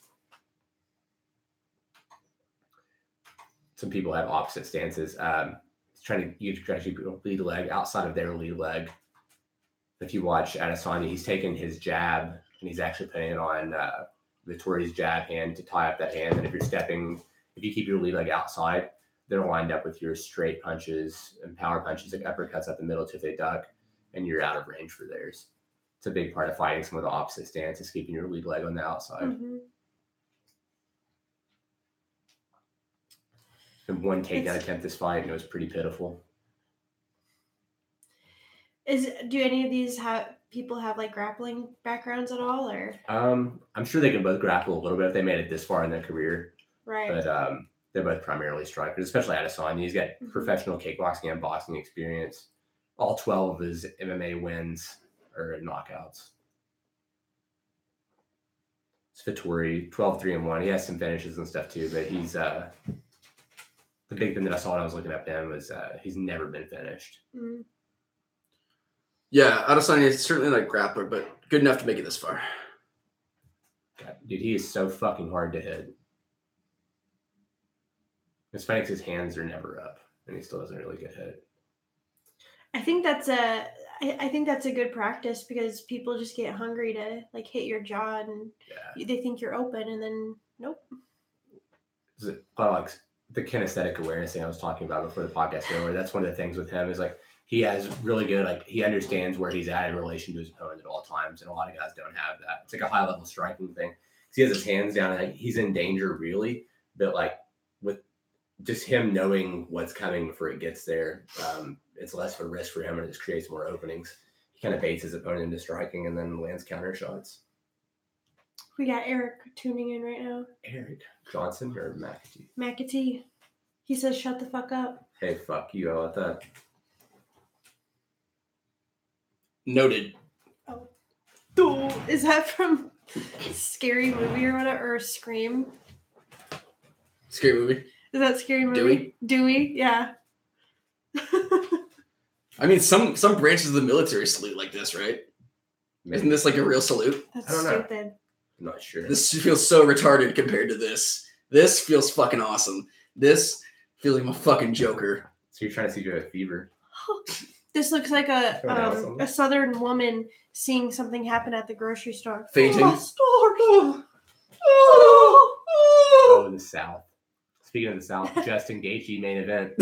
some people have opposite stances. You try to lead leg outside of their lead leg. If you watch Adesanya, he's taking his jab and he's actually putting it on Vittori's jab hand to tie up that hand. And if you keep your lead leg outside, they're lined up with your straight punches and power punches, like uppercuts up the middle to they duck, and you're out of range for theirs. It's a big part of fighting some of the opposite stances, keeping your lead leg on the outside. And one takedown attempt this fight, and it was pretty pitiful. Do any of these people have like grappling backgrounds at all, or? I'm sure they can both grapple a little bit if they made it this far in their career. Right. But they're both primarily strikers, especially Adesanya. He's got professional kickboxing and boxing experience. All 12 of his MMA wins are knockouts. It's Vittori, 12-3-1. He has some finishes and stuff too, but he's the big thing that I saw when I was looking up him was he's never been finished. Yeah, Adesanya is certainly like grappler, but good enough to make it this far. God, dude, he is so fucking hard to hit. It's funny because his hands are never up, and he still doesn't really get hit. I think that's a good practice because people just get hungry to like hit your jaw and they think you're open, and then nope. Is it like the kinesthetic awareness thing I was talking about before the podcast earlier? That's one of the things with him is like he has really good, like he understands where he's at in relation to his opponent at all times, and a lot of guys don't have that. It's like a high level striking thing. He has his hands down, and like, he's in danger really, but like with just him knowing what's coming before it gets there, it's less of a risk for him, and it just creates more openings. He kind of baits his opponent into striking and then lands counter shots. We got Eric tuning in right now. Eric Johnson or McAtee? McAtee. He says, "Shut the fuck up." Hey, fuck you! I like that. Noted. Oh. Is that from Scary Movie or whatever? Or Scream? Scary Movie. Is that Scary Movie? Dewey? Yeah. I mean, some branches of the military salute like this, right? Maybe. Isn't this like a real salute? That's stupid. I'm not sure. This feels so retarded compared to this. This feels fucking awesome. This feels like I'm a fucking Joker. So you're trying to see if you have a fever. This looks like a Southern woman seeing something happen at the grocery store. Fainting. Oh, the South. Speaking of the South, Justin Gaethje main event.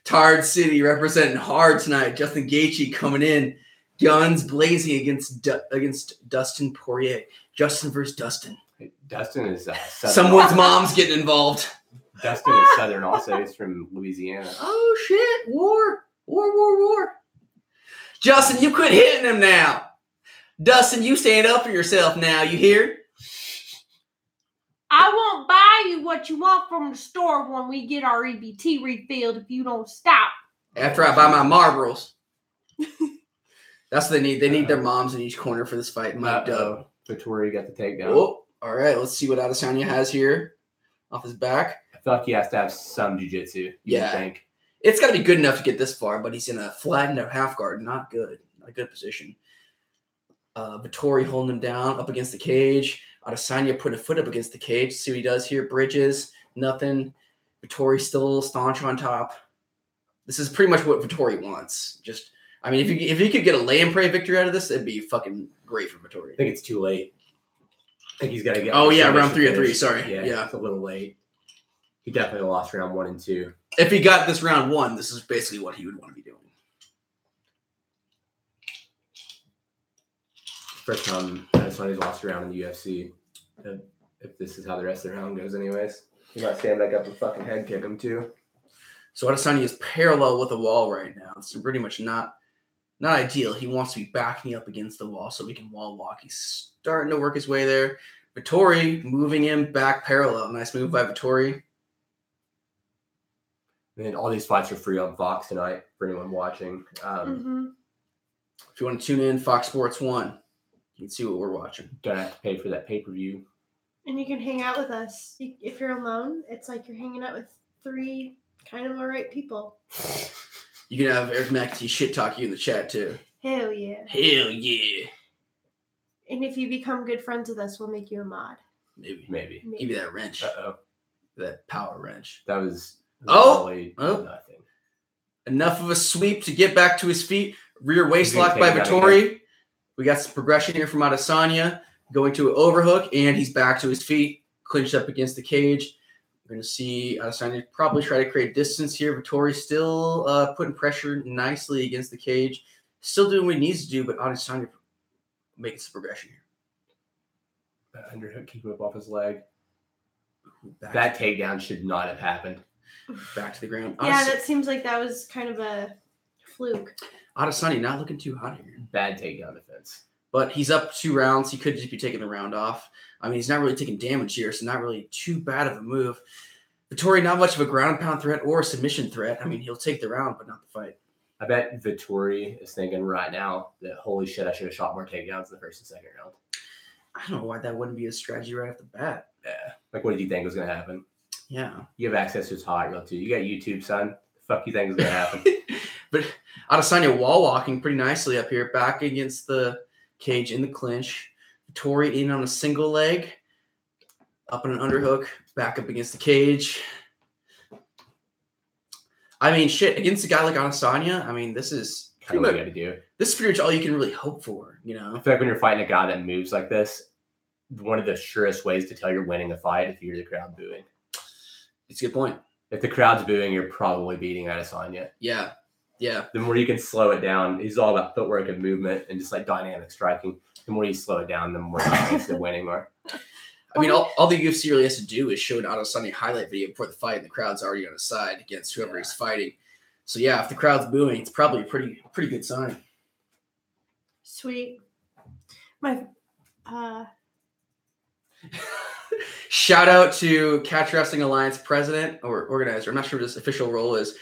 Tard City representing hard tonight. Justin Gaethje coming in, guns blazing against Dustin Porier. Justin versus Dustin. Dustin is someone's mom's getting involved. Dustin is Southern also. He's from Louisiana. Oh shit! War! Justin, you quit hitting him now. Dustin, you stand up for yourself now. You hear? I won't buy you what you want from the store when we get our EBT refilled if you don't stop. After I buy my Marlboros. That's what they need. They need their moms in each corner for this fight. Vettori got the takedown. Oh, all right. Let's see what Adesanya has here off his back. I feel like he has to have some jiu-jitsu. Yeah. Think. It's got to be good enough to get this far, but he's in a flattened out half guard. Not good. Not a good position. Vettori holding him down up against the cage. Adesanya putting a foot up against the cage. See what he does here. Bridges. Nothing. Vettori still staunch on top. This is pretty much what Vettori wants. I mean, if you could get a lay and pray victory out of this, it'd be fucking great for Vettori. I think it's too late. I think he's got to get. Oh yeah, round 3 of 3. Sorry. Yeah, it's a little late. He definitely lost round 1 and 2. If he got this round 1, this is basically what he would want to be doing. First time Adesanya's lost a round in the UFC. If this is how the rest of the round goes, anyways, he might stand back up and fucking head kick him too. So Adesanya is parallel with the wall right now. It's pretty much not ideal. He wants to be backing up against the wall so we can wall walk. He's starting to work his way there. Vettori moving him back parallel. Nice move by Vettori. And all these fights are free on Fox tonight for anyone watching. If you want to tune in, Fox Sports 1, you can see what we're watching. Don't have to pay for that pay-per-view. And you can hang out with us. If you're alone, it's like you're hanging out with 3 kind of all right people. You can have Eric McAtee shit talk you in the chat too. Hell yeah. Hell yeah. And if you become good friends with us, we'll make you a mod. Maybe. Give you that wrench. Uh-oh. That power wrench. That was nothing. Enough of a sweep to get back to his feet. Rear waist lock by Vettori. We got some progression here from Adesanya. Going to an overhook, and he's back to his feet. Clinched up against the cage. We're going to see Adesanya probably try to create distance here. Vettori still putting pressure nicely against the cage. Still doing what he needs to do, but Adesanya making some progression here. Underhook, keep him up off his leg. That takedown should not have happened. Back to the ground. Yeah, that seems like that was kind of a fluke. Adesanya not looking too hot here. Bad takedown defense. But he's up 2 rounds. He could just be taking the round off. I mean, he's not really taking damage here, so not really too bad of a move. Vettori, not much of a ground pound threat or a submission threat. I mean, he'll take the round, but not the fight. I bet Vettori is thinking right now that, holy shit, I should have shot more takedowns in the first and second round. I don't know why that wouldn't be a strategy right off the bat. Yeah. Like, what did you think was going to happen? Yeah. You have access to his hot reel, too. You got YouTube, son. The fuck you think is going to happen? But Adesanya wall walking pretty nicely up here, back against the cage in the clinch. Vettori in on a single leg, up on an underhook, back up against the cage. I mean, shit, against a guy like Adesanya, I mean, this is pretty much what you got to do. This is pretty much all you can really hope for, you know? I feel like when you're fighting a guy that moves like this, one of the surest ways to tell you're winning a fight if you hear the crowd booing. It's a good point. If the crowd's booing, you're probably beating Adesanya. Yeah. Yeah. The more you can slow it down, he's all about footwork and movement and just like dynamic striking. The more you slow it down, the more chance of winning are. I mean, all the UFC really has to do is show an Adesanya highlight video before the fight, and the crowd's already on his side against whoever he's fighting. So yeah, if the crowd's booing, it's probably a pretty good sign. Sweet. Shout out to Catch Wrestling Alliance president or organizer. I'm not sure what his official role is.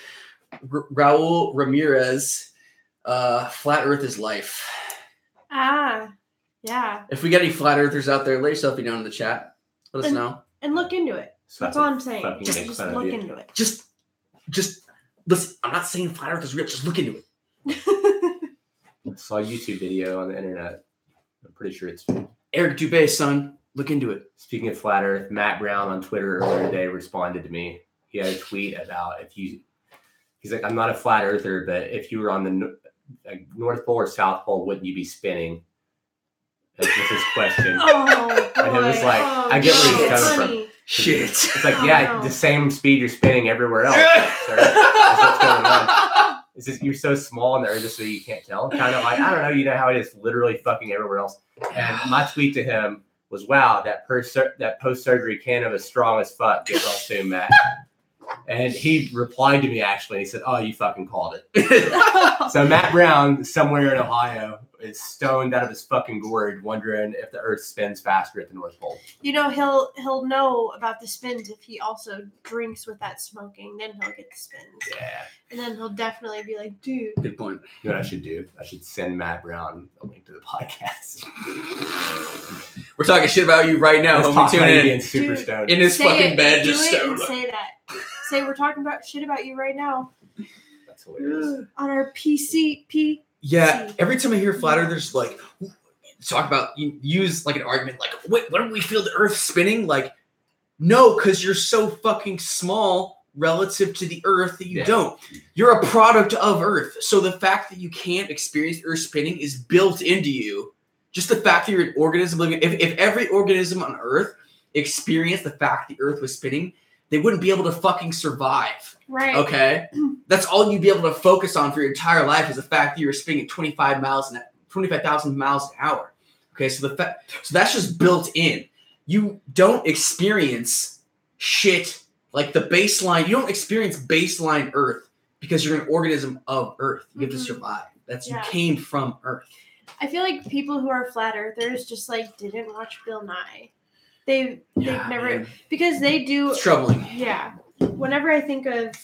Raul Ramirez. Flat Earth is life. Yeah. If we get any flat earthers out there, let yourself be known in the chat. Let us know. And look into it. That's all I'm saying. Just look into it. Just listen. I'm not saying flat earth is real. Just look into it. I saw a YouTube video on the internet. I'm pretty sure it's fake. Eric Dubé, son. Look into it. Speaking of flat earth, Matt Brown on Twitter earlier today responded to me. He had a tweet about he's like, I'm not a flat earther, but if you were on the North Pole or South Pole, wouldn't you be spinning? That's just his question. Oh, boy. And it was like, I get where he's coming from. Shit. It's like, the same speed you're spinning everywhere else. Sir. That's what's going on. It's just, you're so small in the earth, so you can't tell. Kind of like, I don't know, you know how it is literally fucking everywhere else. And my tweet to him was, wow, that post-surgery Canada is strong as fuck. Get well soon, Matt. And he replied to me, actually, and he said, oh, you fucking called it. So Matt Brown, somewhere in Ohio, is stoned out of his fucking gourd, wondering if the earth spins faster at the North Pole. You know, he'll know about the spins if he also drinks with that smoking. Then he'll get the spins. Yeah. And then he'll definitely be like, dude. Good point. You know what I should do? I should send Matt Brown a link to the podcast. We're talking shit about you right now. Homie, tune in. Super Dude, stoned. In his fucking bed, do just it stoned. and say that. Say we're talking about shit about you right now. That's hilarious. On our PCP. Yeah, every time I hear flat earthers like talk about, use like an argument like, wait, why don't we feel the earth spinning? Like, no, because you're so fucking small relative to the earth that you don't. You're a product of earth. So the fact that you can't experience earth spinning is built into you. Just the fact that you're an organism living, if every organism on earth experienced the fact the earth was spinning, they wouldn't be able to fucking survive. Right. Okay? That's all you'd be able to focus on for your entire life is the fact that you were spinning at 25,000 miles an hour. Okay, so that's just built in. You don't experience shit like the baseline. You don't experience baseline Earth because you're an organism of Earth. You have to survive. You came from Earth. I feel like people who are flat earthers just like didn't watch Bill Nye. They've never, because they do. It's troubling. Yeah. Whenever I think of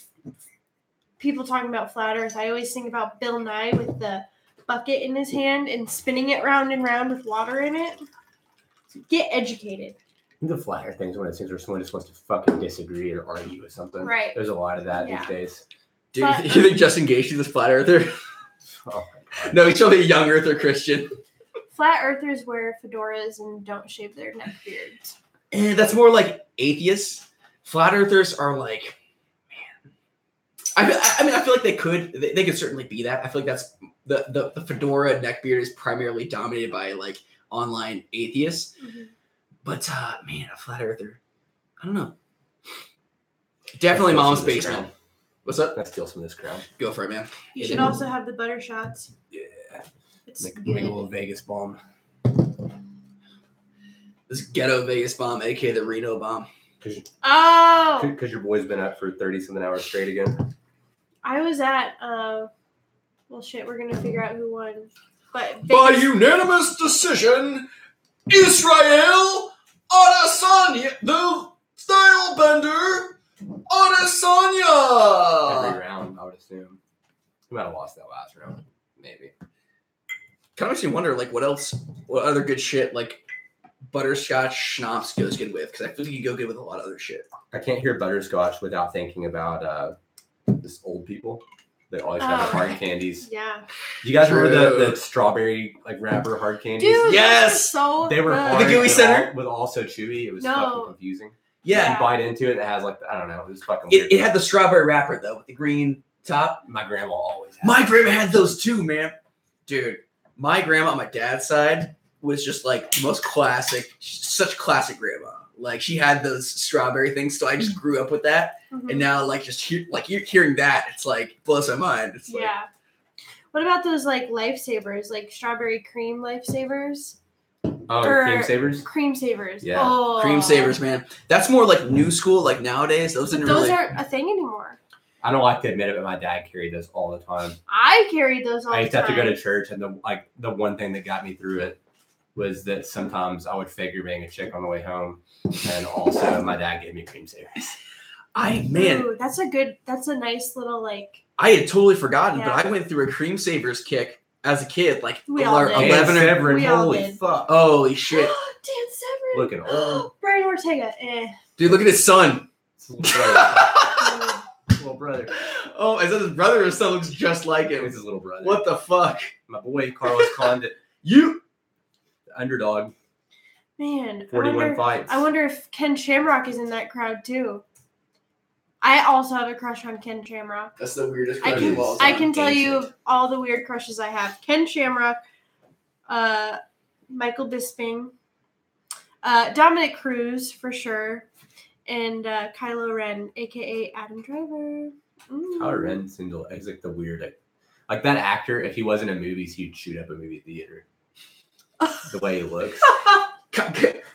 people talking about flat earth, I always think about Bill Nye with the bucket in his hand and spinning it round and round with water in it. Get educated. The flat earth things, one of those things where someone just wants to fucking disagree or argue with something. Right. There's a lot of that these days. Dude, you think Justin Gaethje is a flat earther? Oh, no, he's probably a young earther Christian. Flat earthers wear fedoras and don't shave their neck beards. And that's more like atheists. Flat earthers are like, man. I feel like they could certainly be that. I feel like that's the fedora neck beard is primarily dominated by like online atheists. Mm-hmm. But man, a flat earther, I don't know. Definitely mom's basement. What's up? Let's steal some of this crown. Go for it, man. You should also have the butter shots. Yeah. It's make good. a little Vegas bomb. This ghetto Vegas bomb, aka the Reno bomb. Because your boy's been up for 30-something hours straight again. I was at, well, shit, we're going to figure out who won. But by unanimous decision, Israel Adesanya, the style bender, Adesanya. Every round, I would assume. He might have lost that last round. Maybe. Kind of makes me wonder, like, what other good shit, like, butterscotch schnapps goes good with, because I feel like you go good with a lot of other shit. I can't hear butterscotch without thinking about this old people. They always have hard candies. Yeah. Do you guys remember the strawberry like wrapper hard candies? Dude, yes. They were hard, the gooey center with also chewy. It was fucking confusing. Yeah. You bite into it, and it has like I don't know. It was fucking weird. It had the strawberry wrapper though with the green top. My grandma always had. My grandma had those too, man. Dude, my grandma on my dad's side was just like the most classic, such classic grandma. Like she had those strawberry things, so I just grew up with that. Mm-hmm. And now, like you're hearing that, it's like blows my mind. It's like, yeah. What about those like lifesavers, like strawberry cream lifesavers? Oh, cream savers. Cream savers. Yeah, cream savers, man. That's more like new school. Like nowadays, those aren't a thing anymore. I don't like to admit it, but my dad carried those all the time. I carried those all the time. I used to have to go to church, and the one thing that got me through it was that sometimes I would figure being a chick on the way home, and also my dad gave me cream savers. Ooh, that's a nice little like. I had totally forgotten, but I went through a cream savers kick as a kid, like We all did. 11 or Severin, We all holy did. fuck. holy shit. Dan Severin. Looking old. Brian Ortega. Dude, look at his son. It's his little brother. Little brother. Oh, is that his brother or his son looks just like him? It's his little brother. What the fuck? My boy Carlos Condit, You the underdog, Man, 41 fights. I wonder if Ken Shamrock is in that crowd too. I also have a crush on Ken Shamrock. That's the weirdest I question can of all I time. can tell you Ancient. all the weird crushes I have. Ken Shamrock, Michael Bisping, Dominic Cruz for sure, and Kylo Ren, aka Adam Driver. Kylo Ren seemed to, he's like the weird, like that actor. If he wasn't in movies, he'd shoot up a movie theater. The way he looks.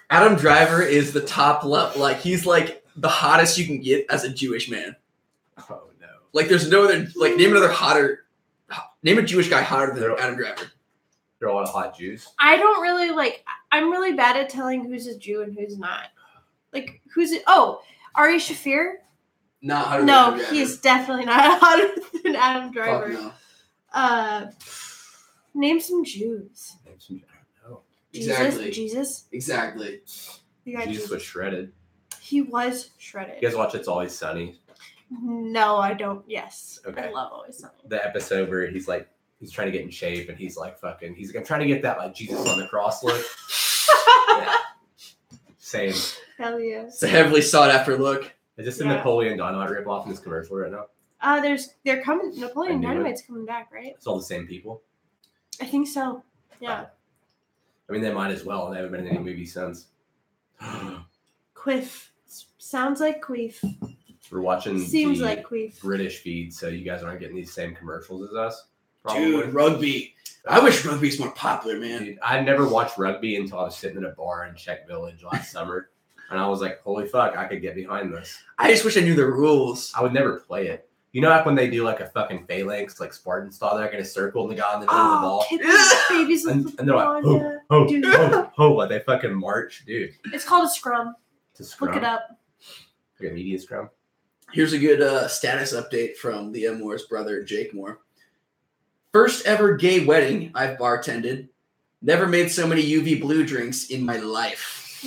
Adam Driver is the top level. Like, he's like the hottest you can get as a Jewish man. Oh no. Like, there's no other, like, name a Jewish guy hotter than Adam Driver. They're all hot Jews. I don't really like. I'm really bad at telling who's a Jew and who's not. Like who's it? Oh, Ari Shaffir. Not hotter than No, Adam Driver. he's definitely not hotter than Adam Fuck Driver. no. Name some Jews. I don't know. Exactly. Jesus. Exactly. You got Jesus was shredded. He was shredded. You guys watch It's Always Sunny? No, I don't. Yes. Okay. I love Always Sunny. The episode where he's trying to get in shape and he's like I'm trying to get that like Jesus on the cross look. Yeah. Same. Hell yeah. It's a heavily sought after look. Is this a Yeah. Napoleon Dynamite ripoff in this commercial right now? They're coming. Napoleon I knew it. Dynamite's coming back, right? It's all the same people. I think so. Yeah. I mean, they might as well. They haven't been in any movies since. Queef. Sounds like Queef. We're watching Seems the like Queef. British feed, so you guys aren't getting these same commercials as us. Probably. Dude, rugby. I wish rugby's more popular, man. Dude, I never watched rugby until I was sitting in a bar in Czech Village last summer, and I was like, "Holy fuck, I could get behind this." I just wish I knew the rules. I would never play it. You know, like when they do like a fucking phalanx, like Spartan style, they're like in a circle and the guy in the middle of the ball, Kids, babies with and they're like, football, "Oh, Dude. like they fucking march, dude." It's called a scrum. To scrum, Look it up. like a media scrum. Here's a good status update from Leah Moore's brother, Jake Moore. First ever gay wedding I've bartended. Never made so many UV blue drinks in my life.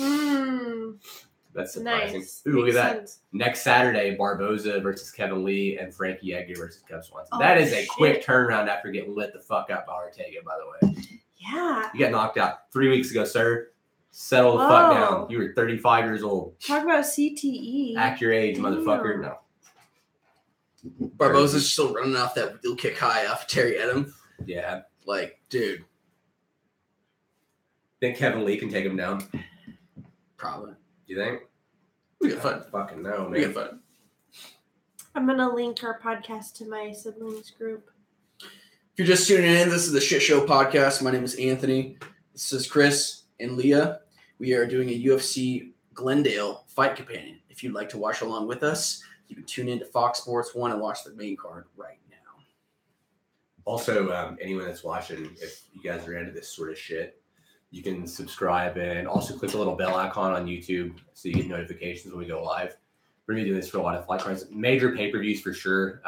That's surprising. Nice. Ooh, look at Makes that. sense. Next Saturday, Barboza versus Kevin Lee and Frankie Edgar versus Kev Swanson. Oh, that is a shit. quick turnaround after getting lit the fuck up by Ortega, by the way. Yeah. You got knocked out 3 weeks ago, sir. Settle the fuck Whoa. down. You were 35 years old. Talk about CTE. Act your age, Damn. motherfucker. No. Barboza's still running off that wheel kick high off Terry Edom. Yeah. Like, dude, Think Kevin Lee can take him down? probably. You think? We got fun. Fucking no, We got man. fun. I'm gonna link our podcast to my siblings group. If you're just tuning in, this is the Shit Show Podcast. My name is Anthony. This is Chris and Leah. We are doing a UFC Glendale fight companion. If you'd like to watch along with us, you can tune in to Fox Sports 1 and watch the main card right now. Also, anyone that's watching, if you guys are into this sort of shit, you can subscribe and also click the little bell icon on YouTube so you get notifications when we go live. We're going to be doing this for a lot of fight cards. Major pay-per-views for sure.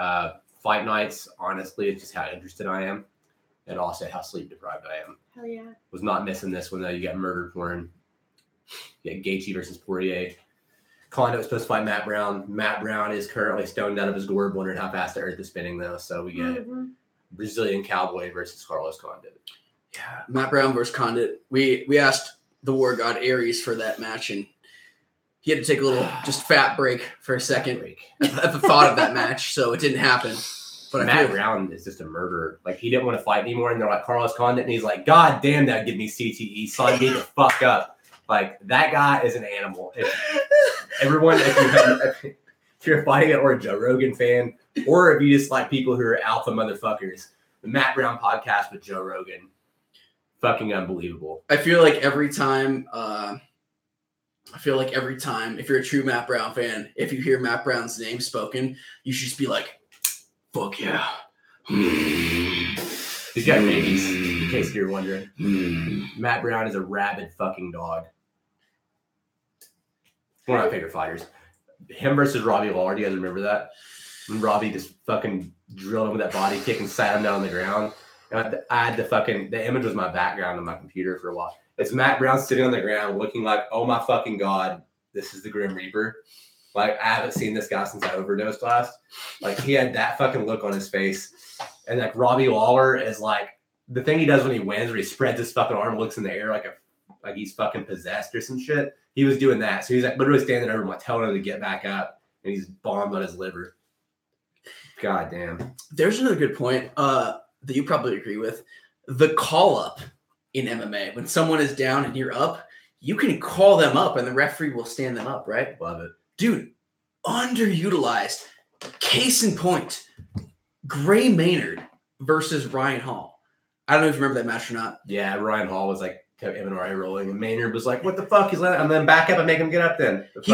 Fight nights, honestly, it's just how interested I am and also how sleep-deprived I am. Hell yeah. Was not missing this one, though. You got murder porn. You got Gaethje versus Porier. Kondo was supposed to fight Matt Brown. Matt Brown is currently stoned out of his gourd, wondering how fast the earth is spinning, though. So we get Brazilian Cowboy versus Carlos Condit. Yeah, Matt Brown versus Condit. We asked the War God Aries for that match, and he had to take a little just fat break for a second at the thought of that match, so it didn't happen. But Matt Brown is just a murderer. Like, he didn't want to fight anymore, and they're like, Carlos Condit, and he's like, God damn, that'd give me CTE. Sign me the fuck up. Like, that guy is an animal. If you're fighting it, or a Joe Rogan fan, or if you just like people who are alpha motherfuckers, the Matt Brown podcast with Joe Rogan, fucking unbelievable. I feel like every time, if you're a true Matt Brown fan, if you hear Matt Brown's name spoken, you should just be like, fuck yeah. He's got rabies, in case you're wondering. Matt Brown is a rabid fucking dog. One of my favorite fighters. Him versus Robbie Lawler. Do you guys remember that? When Robbie just fucking drilled him with that body kick and sat him down on the ground. And I had the image was my background on my computer for a while. It's Matt Brown sitting on the ground looking like, oh my fucking God, this is the Grim Reaper. Like, I haven't seen this guy since I overdosed last. Like, he had that fucking look on his face. And like Robbie Lawler is like, the thing he does when he wins where he spreads his fucking arm, looks in the air like he's fucking possessed or some shit. He was doing that. So he's like literally standing over him, like telling him to get back up. And he's bombed on his liver. God damn. There's another good point that you probably agree with. The call up in MMA, when someone is down and you're up, you can call them up and the referee will stand them up, right? Love it. Dude, underutilized. Case in point, Gray Maynard versus Ryan Hall. I don't know if you remember that match or not. Yeah, Ryan Hall was like, kept MNRA rolling, and Maynard was like, what the fuck? He's letting, and then back up and make him get up then. He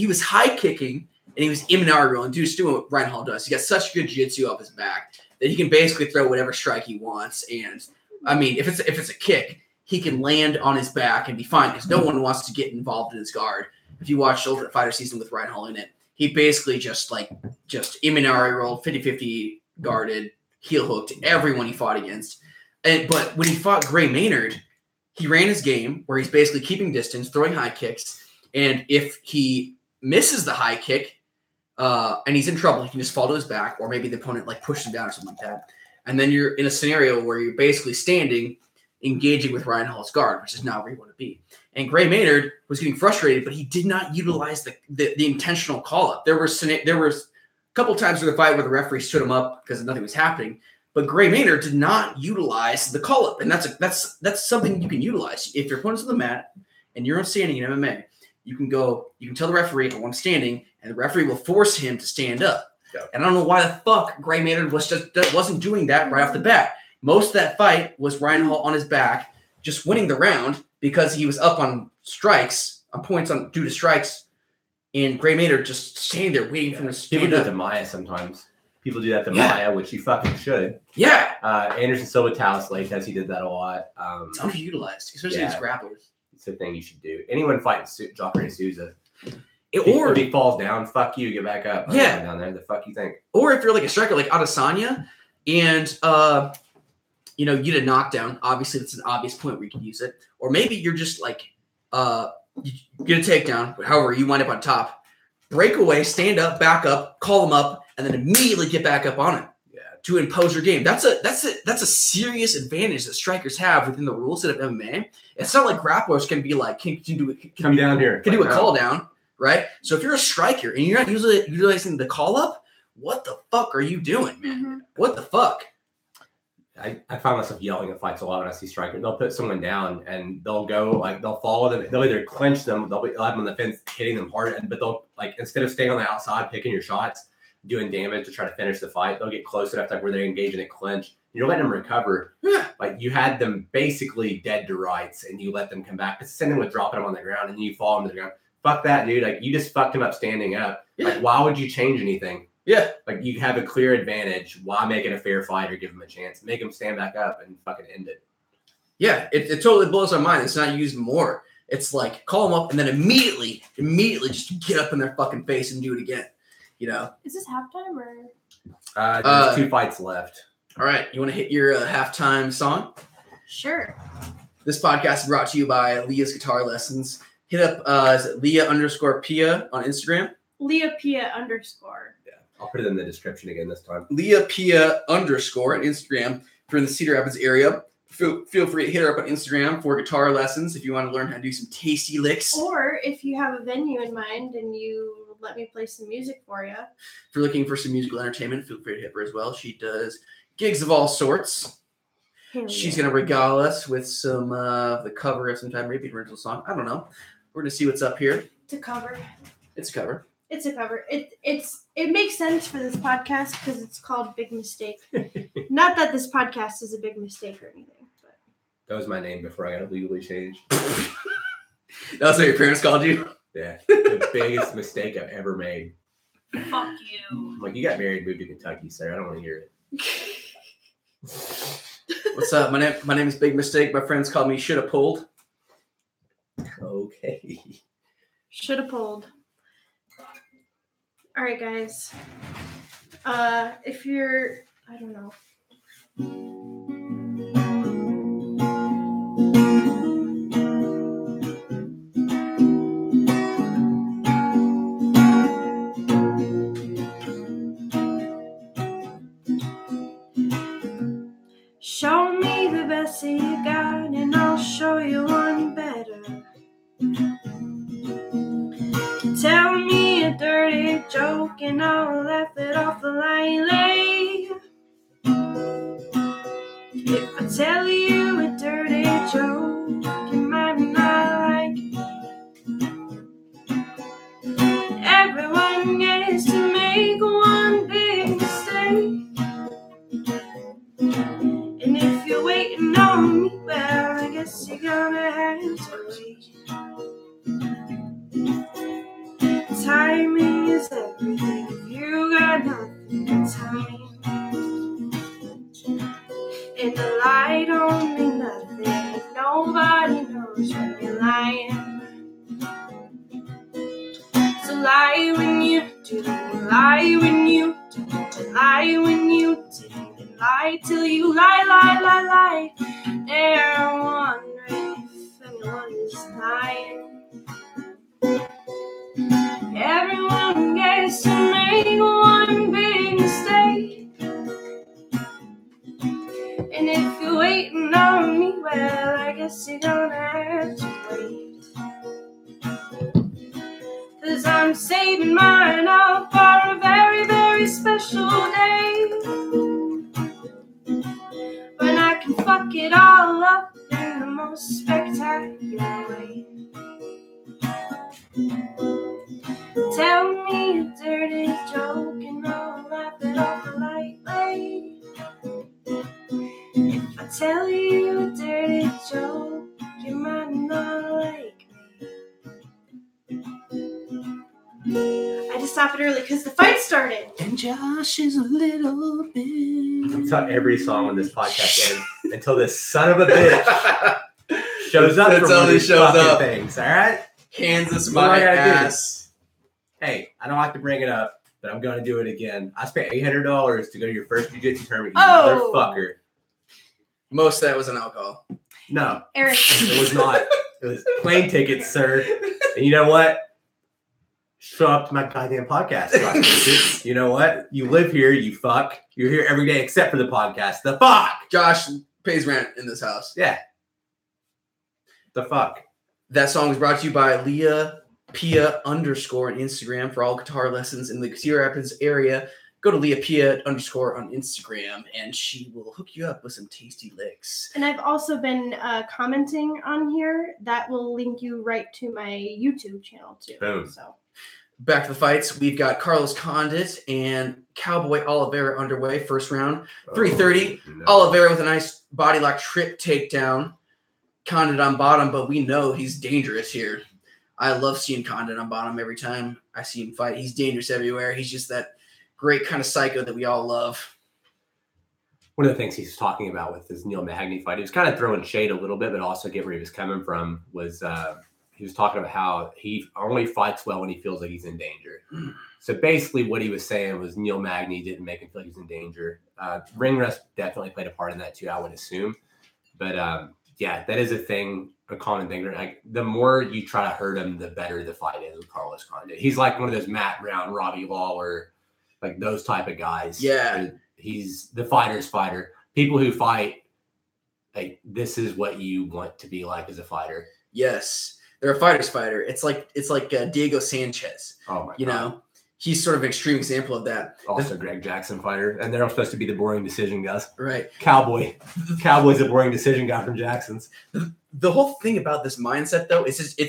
was high kicking and he was MNRA rolling. Dude, doing what Ryan Hall does. He got such good jiu-jitsu off his back that he can basically throw whatever strike he wants. And I mean, if it's a kick, he can land on his back and be fine because no one wants to get involved in his guard. If you watch Ultimate Fighter season with Ryan Hall in it, he basically just Imanari rolled 50-50 guarded, heel hooked everyone he fought against. But when he fought Gray Maynard, he ran his game where he's basically keeping distance, throwing high kicks. And if he misses the high kick and he's in trouble, he can just fall to his back, or maybe the opponent like pushed him down or something like that. And then you're in a scenario where you're basically standing, engaging with Ryan Hall's guard, which is not where you want to be. And Gray Maynard was getting frustrated, but he did not utilize the intentional call-up. There was a couple times in the fight where the referee stood him up because nothing was happening, but Gray Maynard did not utilize the call-up, and that's something you can utilize. If your opponent's on the mat and you're standing in MMA, you can tell the referee, I want standing, and the referee will force him to stand up. Yeah. And I don't know why the fuck Gray Maynard wasn't doing that right off the bat. Most of that fight was Ryan Hall on his back, just winning the round because he was up on strikes, on points due to strikes, and Gray Maynard just standing there waiting for him to stand People do up. that to Maya sometimes. People do that to Maya, which you fucking should. Yeah. Anderson Silva, Talis Latex, he did that a lot. It's underutilized, especially as grapplers. It's a thing you should do. Anyone fighting Jacare Souza. Or if he falls down, fuck you, get back up. Yeah. Down there, the fuck you think? Or if you're like a striker like Adesanya and you get a knockdown, obviously that's an obvious point where you can use it. Or maybe you're just like you get a takedown, however, you wind up on top. Break away, stand up, back up, call them up, and then immediately get back up on it. Yeah. To impose your game. That's a serious advantage that strikers have within the rule set of MMA. It's not like grapplers can be like, can do a call down, right? So if you're a striker and you're not utilizing the call up, what the fuck are you doing, man? Mm-hmm. What the fuck? I find myself yelling at fights a lot when I see strikers. They'll put someone down and they'll go they'll follow them. They'll either clinch them, they'll have them on the fence, hitting them hard, but they'll instead of staying on the outside, picking your shots, doing damage to try to finish the fight, they'll get close enough where they're engaging a clinch. You're letting them recover. Yeah. Like you had them basically dead to rights, and you let them come back. It's the same thing with dropping them on the ground, and then you fall them to the ground. Fuck that, dude. Like you just fucked him up standing up. Yeah. Like why would you change anything? Yeah. Like you have a clear advantage. Why make it a fair fight or give him a chance? Make him stand back up and fucking end it. Yeah, it totally blows my mind. It's not used more. It's like call them up and then immediately just get up in their fucking face and do it again. Is this halftime or? There's 2 fights left. All right, you want to hit your halftime song? Sure. This podcast is brought to you by Leah's Guitar Lessons. Hit up is it Leah_Pia on Instagram. Leah Pia _. Yeah, I'll put it in the description again this time. Leah Pia _ on Instagram. If you're in the Cedar Rapids area, feel free to hit her up on Instagram for guitar lessons if you want to learn how to do some tasty licks. Or if you have a venue in mind and you let me play some music for you. If you're looking for some musical entertainment, feel free to hit her as well. She does gigs of all sorts. She's going to regale us with some the cover of some time, maybe an original song. I don't know. We're going to see what's up here. It's a cover. It's a cover. It's a cover. It makes sense for this podcast because it's called Big Mistake. Not that this podcast is a big mistake or anything. But That was my name before I got it legally changed. That's what your parents called you? Yeah. The biggest mistake I've ever made. fuck you. Like, you got married, moved to Kentucky, sir. I don't want to hear it. What's up? My name is Big Mistake. My friends call me Shoulda Pulled. Okay. Should have pulled. All right, guys. If you're, I don't know, Show me the best that you got, and I'll show you one better. Tell me a dirty joke, and I'll laugh it off lightly. If I tell you a dirty joke, you might not like it. Everyone gets to make one big mistake. And if you're waiting on me, well, I guess you're gonna have to wait. Timing is everything. If you got nothing but time, and the lie don't mean nothing if nobody knows when you're lying. So lie when you do, lie when you do, lie when you do, and lie till you lie, lie, lie, lie. They're wondering if anyone is lying. Everyone gets to make one big mistake. And if you're waiting on me, well, I guess you're gonna have to wait. 'Cause I'm saving mine up for a very, very special day, when I can fuck it all up in the most spectacular way. Tell me a dirty joke and I'll laugh it off lightly. If I tell you a dirty joke, you might not like me. I just stopped it early because the fight started. And Josh is a little bit. That's how every song on this podcast ends until this son of a bitch shows up. That's how he shows up. Things, all right? Hands us What do my I gotta do? ass. Hey, I don't like to bring it up, but I'm going to do it again. I spent $800 to go to your first jiu-jitsu tournament, you Oh. motherfucker. Most of that was an alcohol. No, Eric. it was not. It was plane tickets, sir. And you know what? Show up to my goddamn podcast. You know what? You live here, you fuck. You're here every day except for the podcast. The fuck? Josh pays rent in this house. Yeah. The fuck? That song was brought to you by Leah Pia _ on Instagram for all guitar lessons in the Cedar Rapids area. Go to Leah Pia _ on Instagram and she will hook you up with some tasty licks. And I've also been commenting on here. That will link you right to my YouTube channel too. Boom. So Back to the fights. We've got Carlos Condit and Cowboy Oliveira underway. First round, 3:30. Oh, no. Oliveira with a nice body lock trip takedown. Condit on bottom, but we know he's dangerous here. I love seeing Condit on bottom every time I see him fight. He's dangerous everywhere. He's just that great kind of psycho that we all love. One of the things he's talking about with his Neil Magny fight, he was kind of throwing shade a little bit, but also get where he was coming from, was he was talking about how he only fights well when he feels like he's in danger. So basically what he was saying was Neil Magny didn't make him feel like he's in danger. Ring rust definitely played a part in that too, I would assume. But yeah, that is a thing, a common thing. Like, the more you try to hurt him, the better the fight is with Carlos Condit. He's like one of those Matt Brown, Robbie Lawler, like those type of guys. Yeah. He's the fighter's fighter. People who fight, like, this is what you want to be like as a fighter. Yes. They're a fighter's fighter. It's like Diego Sanchez. Oh my You God. know, he's sort of an extreme example of that. Also Greg Jackson fighter. And they're all supposed to be the boring decision guys. Right. Cowboy's a boring decision guy from Jackson's. The whole thing about this mindset, though, is just,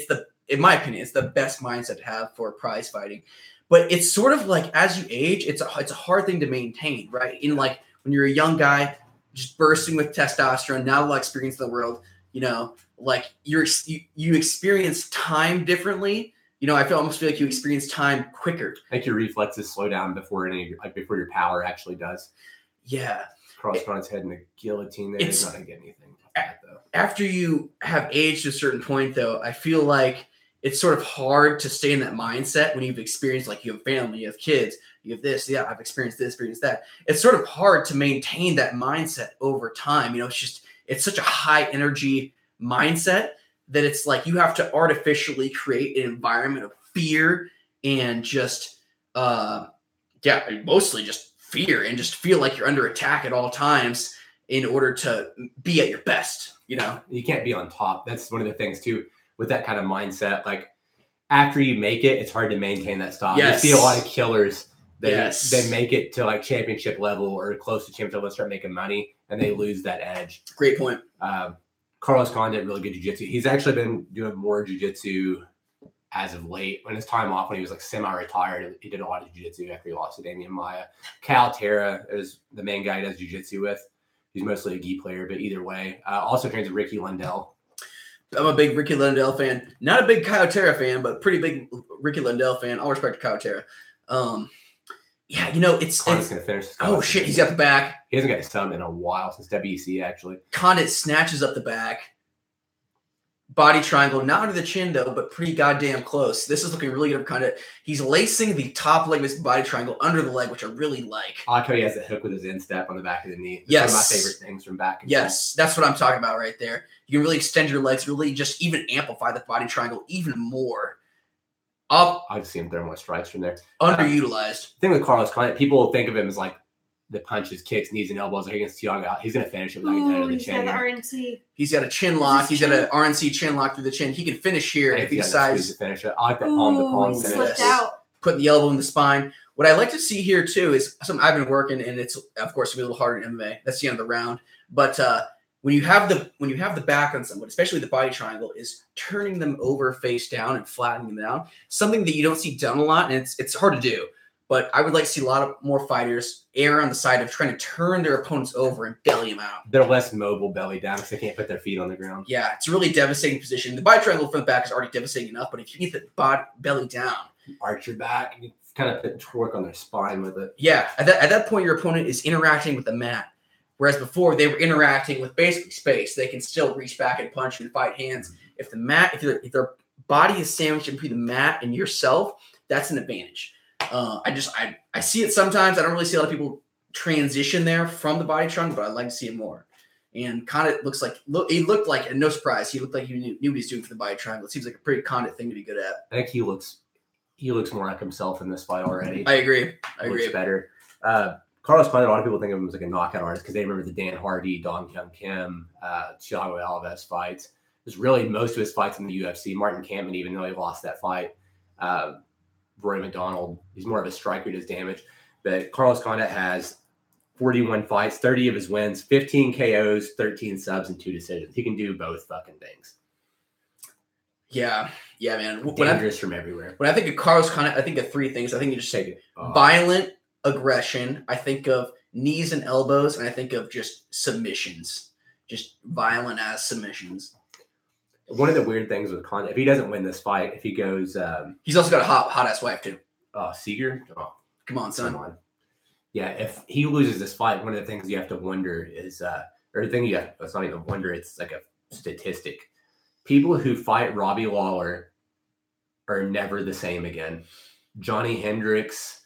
in my opinion, it's the best mindset to have for prize fighting. But it's sort of like, as you age, it's a hard thing to maintain, right? In like when you're a young guy, just bursting with testosterone, now the experience in the world, you know, like you experience time differently. You know, almost feel like you experience time quicker. Like your reflexes slow down before your power actually does. Yeah. Cross on his head in a guillotine there. He's not gonna get anything like that, though. After you have aged to a certain point, though, I feel like it's sort of hard to stay in that mindset when you've experienced, like, you have family, you have kids, you have this. Yeah, I've experienced this, experienced that. It's sort of hard to maintain that mindset over time. It's such a high energy mindset that it's like you have to artificially create an environment of fear and just, mostly just fear and just feel like you're under attack at all times in order to be at your best. You can't be on top. That's one of the things too with that kind of mindset. Like after you make it, it's hard to maintain that style. Yes. You see a lot of killers. They make it to like championship level or close to championship level and start making money, and they lose that edge. Great point. Carlos Condit, really good jiu-jitsu. He's actually been doing more jiu-jitsu as of late. When his time off, when he was like semi-retired, he did a lot of jiu-jitsu after he lost to Damian Maia. Cal Terra is the main guy he does jiu-jitsu with. He's mostly a gi player, but either way. Also trains with Ricky Lundell. I'm a big Ricky Lundell fan. Not a big Kyle Terra fan, but pretty big Ricky Lundell fan. All respect to Kyle Terra. It's gonna finish. Oh shit, he's got the back. He hasn't got his thumb in a while since WEC actually. Condit snatches up the back. Body triangle, not under the chin though, but pretty goddamn close. This is looking really good for Condit. He's lacing the top leg of his body triangle under the leg, which I really like. I like how he has the hook with his instep on the back of the knee. Yes. One of my favorite things from back. Yes, that's what I'm talking about right there. You can really extend your legs, really just even amplify the body triangle even more. I've seen him throw more strikes from there. Underutilized. The thing with Carlos Condit, people think of him as like the punches, kicks, knees, and elbows. Like against Thiago, he's going to finish it with the he's chin. got the RNC. He's got a chin lock. He's got an RNC chin lock through the chin. He can finish here if he decides to finish it. I like the palm he finish. slipped out. Putting the elbow in the spine. What I like to see here too is something I've been working, and it's of course a little harder in MMA. That's the end of the round. But when you have the back on someone, especially the body triangle, is turning them over face down and flattening them down. Something that you don't see done a lot, and it's hard to do. But I would like to see a lot of more fighters err on the side of trying to turn their opponents over and belly them out. They're less mobile belly down because they can't put their feet on the ground. Yeah, it's a really devastating position. The body triangle from the back is already devastating enough, but if you get the belly down, you arch your back, and you kind of put torque on their spine with it. Yeah, at that point, your opponent is interacting with the mat. Whereas before, they were interacting with basically space. They can still reach back and punch and fight hands. If their body is sandwiched between the mat and yourself, that's an advantage. I see it sometimes. I don't really see a lot of people transition there from the body triangle, but I'd like to see it more. And Condit he looked like, and no surprise, he looked like he knew what he's doing for the body triangle. It seems like a pretty Condit thing to be good at. I think he looks more like himself in this fight already. I agree. Looks better. Carlos Condit, a lot of people think of him as like a knockout artist because they remember the Dan Hardy, Dong Hyun Kim, Thiago Alves fights. It was really most of his fights in the UFC. Martin Kampmann, even though he lost that fight. Roy McDonald, he's more of a striker, does damage. But Carlos Condit has 41 fights, 30 of his wins, 15 KOs, 13 subs, and 2 decisions. He can do both fucking things. Yeah, man. Dangerous from everywhere. When I think of Carlos Condit, I think of 3 things. I think you just say violent aggression. I think of knees and elbows, and I think of just submissions, just violent ass submissions. One of the weird things with Condit, if he doesn't win this fight, if he goes, he's also got a hot ass wife too. Seeger. Oh, come on, son. Come on. Yeah, if he loses this fight, one of the things you have to wonder is, it's not even wonder, it's like a statistic. People who fight Robbie Lawler are never the same again. Johnny Hendricks,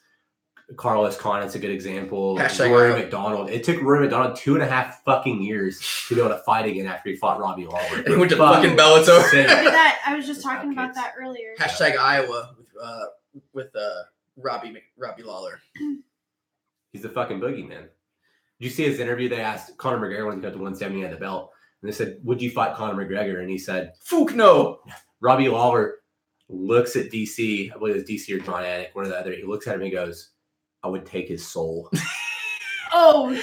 Carlos Condit's a good example. Rory McDonald. It took Rory McDonald 2.5 fucking years to be able to fight again after he fought Robbie Lawler. And he went to fucking Bellator. I was just talking about that earlier. Hashtag Iowa with Robbie Lawler. He's the fucking boogeyman. Did you see his interview? They asked Conor McGregor when he got to 170 at the belt. And they said, would you fight Conor McGregor? And he said, fuck no. Robbie Lawler looks at DC, I believe it was DC or John Anik, one or the other. He looks at him and he goes, I would take his soul. Oh.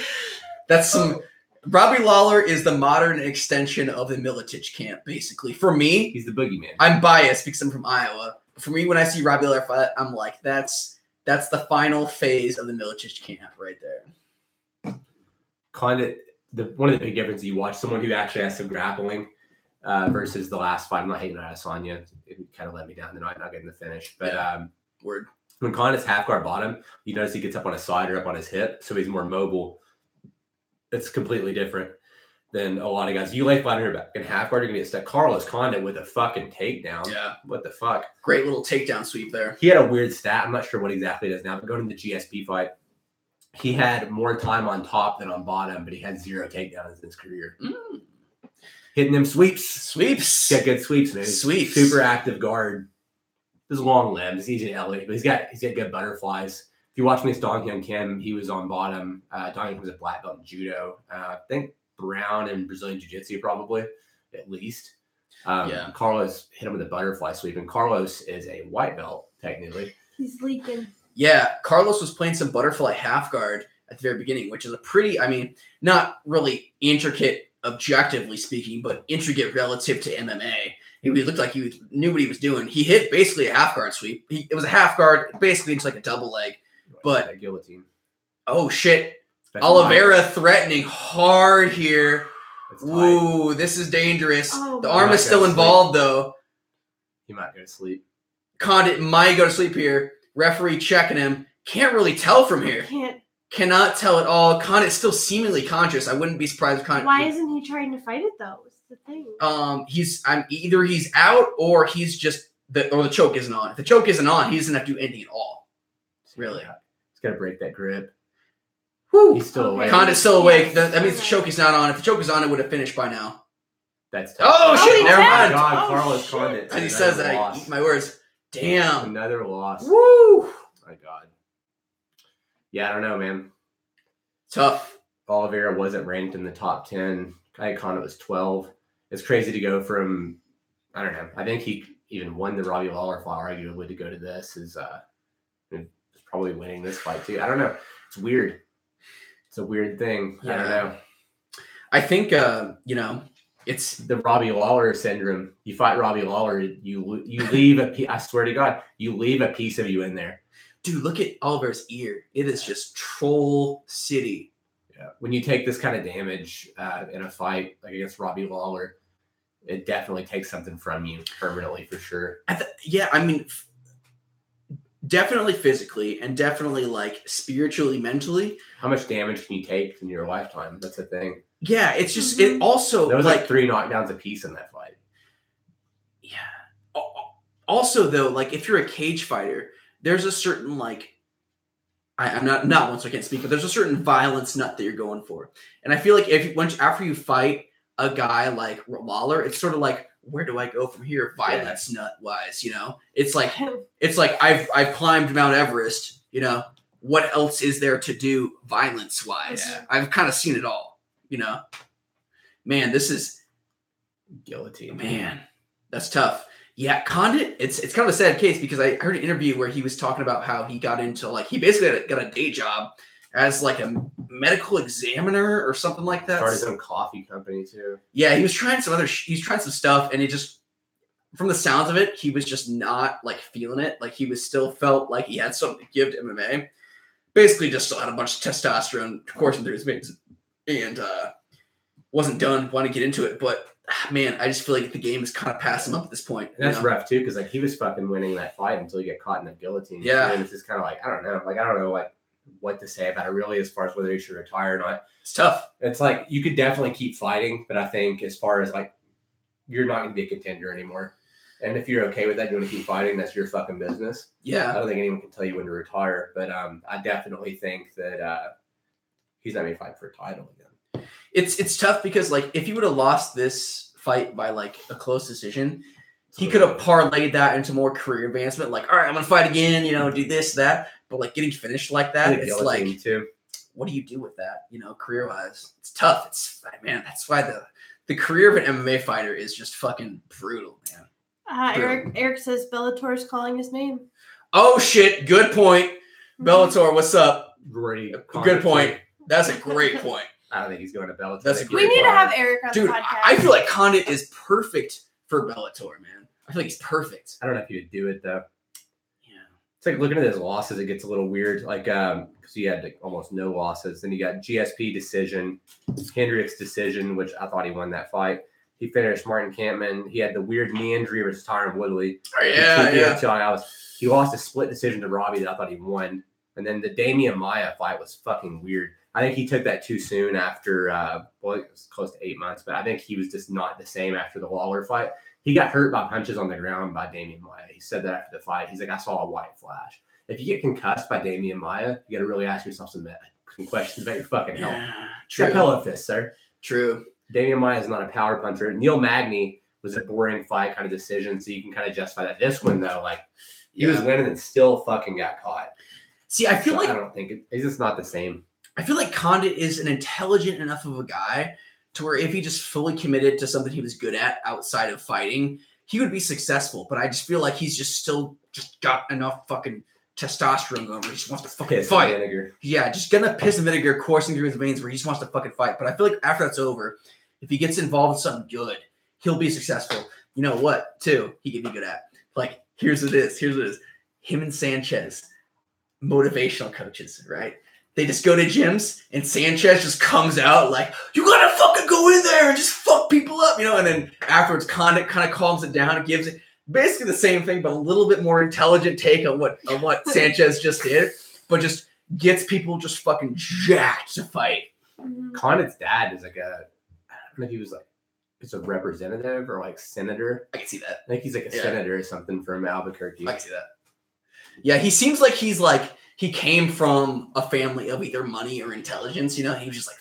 That's some... Robbie Lawler is the modern extension of the Miletich camp, basically. For me... He's the boogeyman. I'm biased because I'm from Iowa. For me, when I see Robbie Lawler fight, I'm like, that's the final phase of the Miletich camp right there. Condit, one of the big differences, you watch someone who actually has some grappling versus the last fight. I'm not hating on Adesanya. It kind of let me down the night, not getting the finish. But word. When Condit's half guard bottom, you notice he gets up on his side or up on his hip, so he's more mobile. It's completely different. than a lot of guys. You lay flat on your back and half guard, you're gonna get stuck. Carlos Condit with a fucking takedown. Yeah. What the fuck? Great little takedown sweep there. He had a weird stat. I'm not sure what exactly it is now, but going to the GSP fight, he had more time on top than on bottom, but he had 0 takedowns in his career. Hitting them sweeps. Got good sweeps, man. Sweeps. Super active guard. His long limbs. He's easy to elevate, but he's got good butterflies. If you watch me, Dong Hyun Kim, he was on bottom. Dong Hyun Kim was a black belt in judo. I think brown in Brazilian jiu-jitsu probably, at least. Carlos hit him with a butterfly sweep, and Carlos is a white belt, technically. He's leaking. Yeah, Carlos was playing some butterfly half guard at the very beginning, which is a pretty, not really intricate objectively speaking, but intricate relative to MMA. He looked like he knew what he was doing. He hit basically a half guard sweep. It was a half guard, basically just like a double leg. But guillotine. Oh shit. Oliveira threatening hard here. Ooh, this is dangerous. The arm is still involved though. He might go to sleep. Condit might go to sleep here. Referee checking him. Can't really tell from here. Cannot tell at all. Condit's still seemingly conscious. I wouldn't be surprised if Condit. Why isn't he trying to fight it though? What's the thing? Either he's out or he's just the choke isn't on. If the choke isn't on, he doesn't have to do anything at all. Really. He's gotta break that grip. Woo. He's still awake. Condit's still awake. That means the choke is not on. If the choke is on, it would have finished by now. That's tough. Oh shit! Never mind. God, Carlos Condit. As he says that, I eat my words. Damn. Another loss. Woo! My God. Yeah, I don't know, man. Tough. Oliveira wasn't ranked in the top 10. Condit was 12. It's crazy to go from, I don't know. I think he even won the Robbie Lawler fight, arguably, to go to this. Is probably winning this fight, too. I don't know. It's weird. It's a weird thing. Yeah. I don't know. I think, it's the Robbie Lawler syndrome. You fight Robbie Lawler, you leave I swear to God, you leave a piece of you in there. Dude, look at Oliver's ear. It is just troll city. Yeah. When you take this kind of damage in a fight like against Robbie Lawler, it definitely takes something from you permanently for sure. Definitely physically and definitely like spiritually, mentally. How much damage can you take in your lifetime? That's the thing. Yeah, it's just it also there was like 3 knockdowns apiece in that fight. Yeah. Also though, like if you're a cage fighter, there's a certain like I'm not one, so I can't speak, but there's a certain violence nut that you're going for. And I feel like after you fight a guy like Lawler, it's sort of like, where do I go from here violence nut wise, It's like I've climbed Mount Everest, what else is there to do violence wise? Yeah. I've kind of seen it all. Man, this is guillotine. Man, that's tough. Yeah, Condit, it's kind of a sad case because I heard an interview where he was talking about how he got into he basically got a day job as like a medical examiner or something like that. Started his own coffee company too. Yeah, he was trying some stuff and he just, from the sounds of it, he was just not like feeling it. Like he was still felt like he had something to give to MMA. Basically just still had a bunch of testosterone, of course, through his veins. And wasn't done, want to get into it, but man, I just feel like the game has kind of passed him up at this point. And that's rough too, because he was fucking winning that fight until he got caught in that guillotine. Yeah, and it's just kind of I don't know, what to say about it really, as far as whether he should retire or not. It's tough. It's you could definitely keep fighting, but I think as far as you're not going to be a contender anymore. And if you're okay with that, you want to keep fighting, that's your fucking business. Yeah, I don't think anyone can tell you when to retire, but I definitely think that he's not going to fight for a title again. It's tough because if he would have lost this fight by a close decision, he could have parlayed that into more career advancement. All right, I'm gonna fight again, do this, that. But getting finished like that, it's too. What do you do with that? Career wise, it's tough. That's why the career of an MMA fighter is just fucking brutal, man. Eric says Bellator's calling his name. Oh shit! Good point, Bellator. What's up? Great. Good point. That's a great point. I don't think he's going to Bellator. We need to have Eric on the podcast. I feel like Condit is perfect for Bellator, man. I feel like he's perfect. I don't know if he would do it though. Yeah. It's looking at his losses, it gets a little weird. Because he had almost no losses. Then you got GSP decision, Hendricks decision, which I thought he won that fight. He finished Martin Kampman. He had the weird knee injury versus Tyron Woodley. Oh, yeah. He lost a split decision to Robbie that I thought he won. And then the Damian Maia fight was fucking weird. I think he took that too soon after, it was close to 8 months, but I think he was just not the same after the Lawler fight. He got hurt by punches on the ground by Damian Maia. He said that after the fight. He's like, I saw a white flash. If you get concussed by Damian Maia, you got to really ask yourself some questions about your fucking health. True. Pillow fist, sir. True. Damian Maia is not a power puncher. Neil Magny was a boring fight kind of decision, so you can kind of justify that. This one, though, like, he was winning and still fucking got caught. See, I feel like I don't think it's just not the same. I feel like Condit is an intelligent enough of a guy to where if he just fully committed to something he was good at outside of fighting, he would be successful. But I just feel like he's just still got enough fucking testosterone going where he just wants to fucking fight. Vinegar. Yeah, just got enough piss and vinegar coursing through his veins where he just wants to fucking fight. But I feel like after that's over, if he gets involved in something good, he'll be successful. You know what, too, he can be good at? Like, here's what it is. Him and Sanchez, motivational coaches, right? They just go to gyms and Sanchez just comes out like, you gotta fucking go in there and just fuck people up, and then afterwards Condit kind of calms it down and gives it basically the same thing, but a little bit more intelligent take on what Sanchez just did, but just gets people just fucking jacked to fight. Condit's dad is like I don't know if he was like, it's a representative or like senator. I can see that. I think he's like a senator or something from Albuquerque. I can see that. Yeah, he seems like he came from a family of either money or intelligence, He was just like,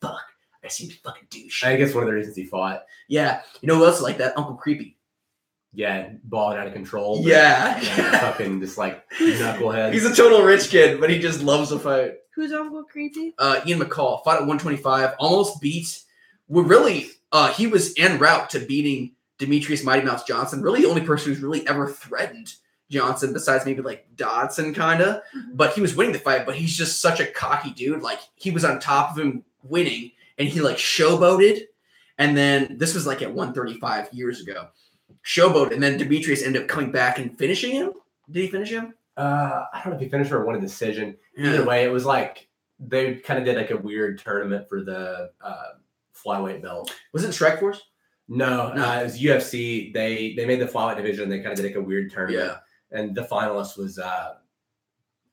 fuck, I seem to fucking douche. I guess one of the reasons he fought. Yeah. You know who else is like that? Uncle Creepy. Yeah, balling out of control. Yeah. Fucking just like knucklehead. He's a total rich kid, but he just loves to fight. Who's Uncle Creepy? Ian McCall fought at 125, almost beat. He was en route to beating Demetrius Mighty Mouse Johnson. Really, the only person who's really ever threatened Johnson besides maybe like Dodson, kind of. But he was winning the fight. But he's just such a cocky dude. Like he was on top of him winning, and he like showboated. And then this was like at 135 years ago. Showboat, and then Demetrius ended up coming back and finishing him. Did he finish him? I don't know if he finished or won a decision. Either way, it was like they kind of did like a weird tournament for the flyweight belt. Was it Strikeforce? No, it was UFC. They made the flyweight division. They kind of did like a weird tournament. Yeah. And the finalist was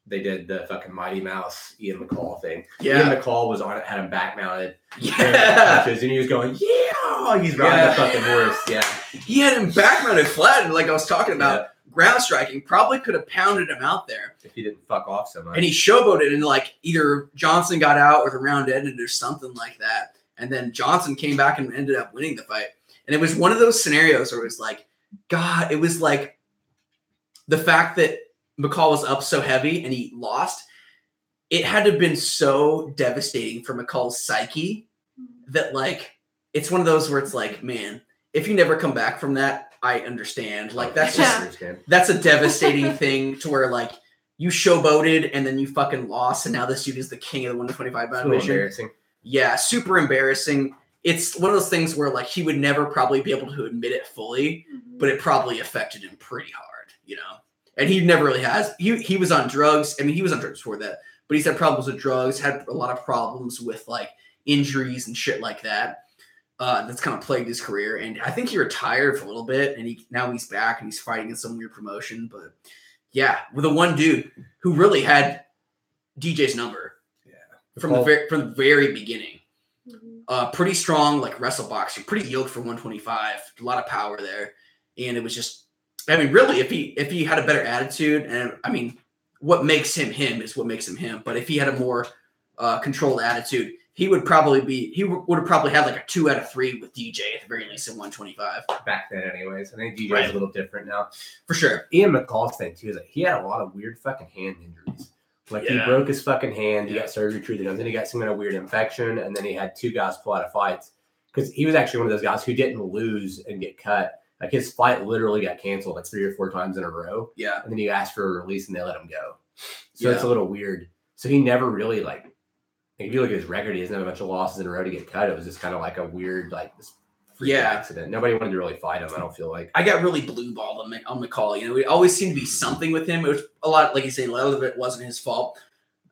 they did the fucking Mighty Mouse Ian McCall thing. Yeah. Ian McCall was on it, had him back mounted. Yeah. And he was going, yeah. He's riding the fucking horse. Yeah. He had him back mounted flat, and like I was talking about. Yeah. Ground striking, probably could have pounded him out there if he didn't fuck off so much. And he showboated, and like either Johnson got out or the round ended or something like that. And then Johnson came back and ended up winning the fight. And it was one of those scenarios where it was like, God, it was like the fact that McCall was up so heavy and he lost. It had to have been so devastating for McCall's psyche that like it's one of those where it's like, man, if you never come back from that, I understand. Like that's a devastating thing to where like you showboated and then you fucking lost and now this dude is the king of the 125 pound division. Embarrassing. Yeah, super embarrassing. It's one of those things where like he would never probably be able to admit it fully, but it probably affected him pretty hard, And he never really has. He was on drugs. I mean, he was on drugs before that, but he's had problems with drugs, had a lot of problems with like injuries and shit like that. That's kind of plagued his career, and I think he retired for a little bit, and now he's back and he's fighting in some weird promotion. But yeah, with the one dude who really had DJ's number, from the very beginning. Pretty strong, like wrestle boxing, pretty yoked for 125, a lot of power there, and it was just, I mean, really, if he had a better attitude, and I mean, what makes him him is what makes him him. But if he had a more controlled attitude. He would have probably had like a 2 out of 3 with DJ at the very least at 125. Back then anyways. I think DJ is a little different now. For sure. Ian McCall's thing too is like he had a lot of weird fucking hand injuries. Like he broke his fucking hand, he got surgery treated him, then he got some kind of weird infection, and then he had 2 guys pull out of fights. Because he was actually one of those guys who didn't lose and get cut. Like his fight literally got canceled like 3 or 4 times in a row. Yeah. And then he asked for a release and they let him go. So it's a little weird. So he never really like if you look at his record, he doesn't have a bunch of losses in a row to get cut. It was just kind of like a weird, like, this freak accident. Nobody wanted to really fight him, I don't feel like. I got really blue-balled on McCall. It always seemed to be something with him. It was a lot, like you say, a lot of it wasn't his fault.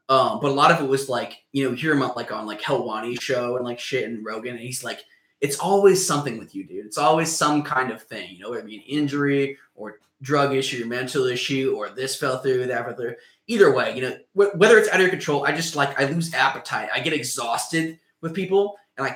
But a lot of it was like, you hear him like on like Helwani's show and like shit and Rogan, and he's like, it's always something with you, dude. It's always some kind of thing, whether it be an injury or drug issue or mental issue or this fell through, that fell through. either way, whether it's out of your control, I lose appetite. I get exhausted with people, and I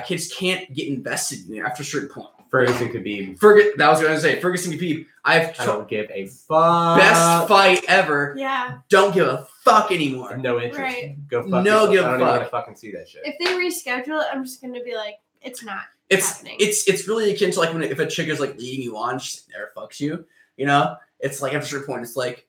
just can't get invested in it after a certain point. Ferguson Khabib. That was what I was going to say. Ferguson Khabib. I don't give a fuck. Best fight ever. Yeah. Don't give a fuck anymore. No interest. Right. Go fuck yourself. Give a I don't fuck. even want to fucking see that shit. If they reschedule it, I'm just going to be like, it's not happening. It's really akin to like if a chick is like leading you on, she never fucks you. It's like at a certain point, it's like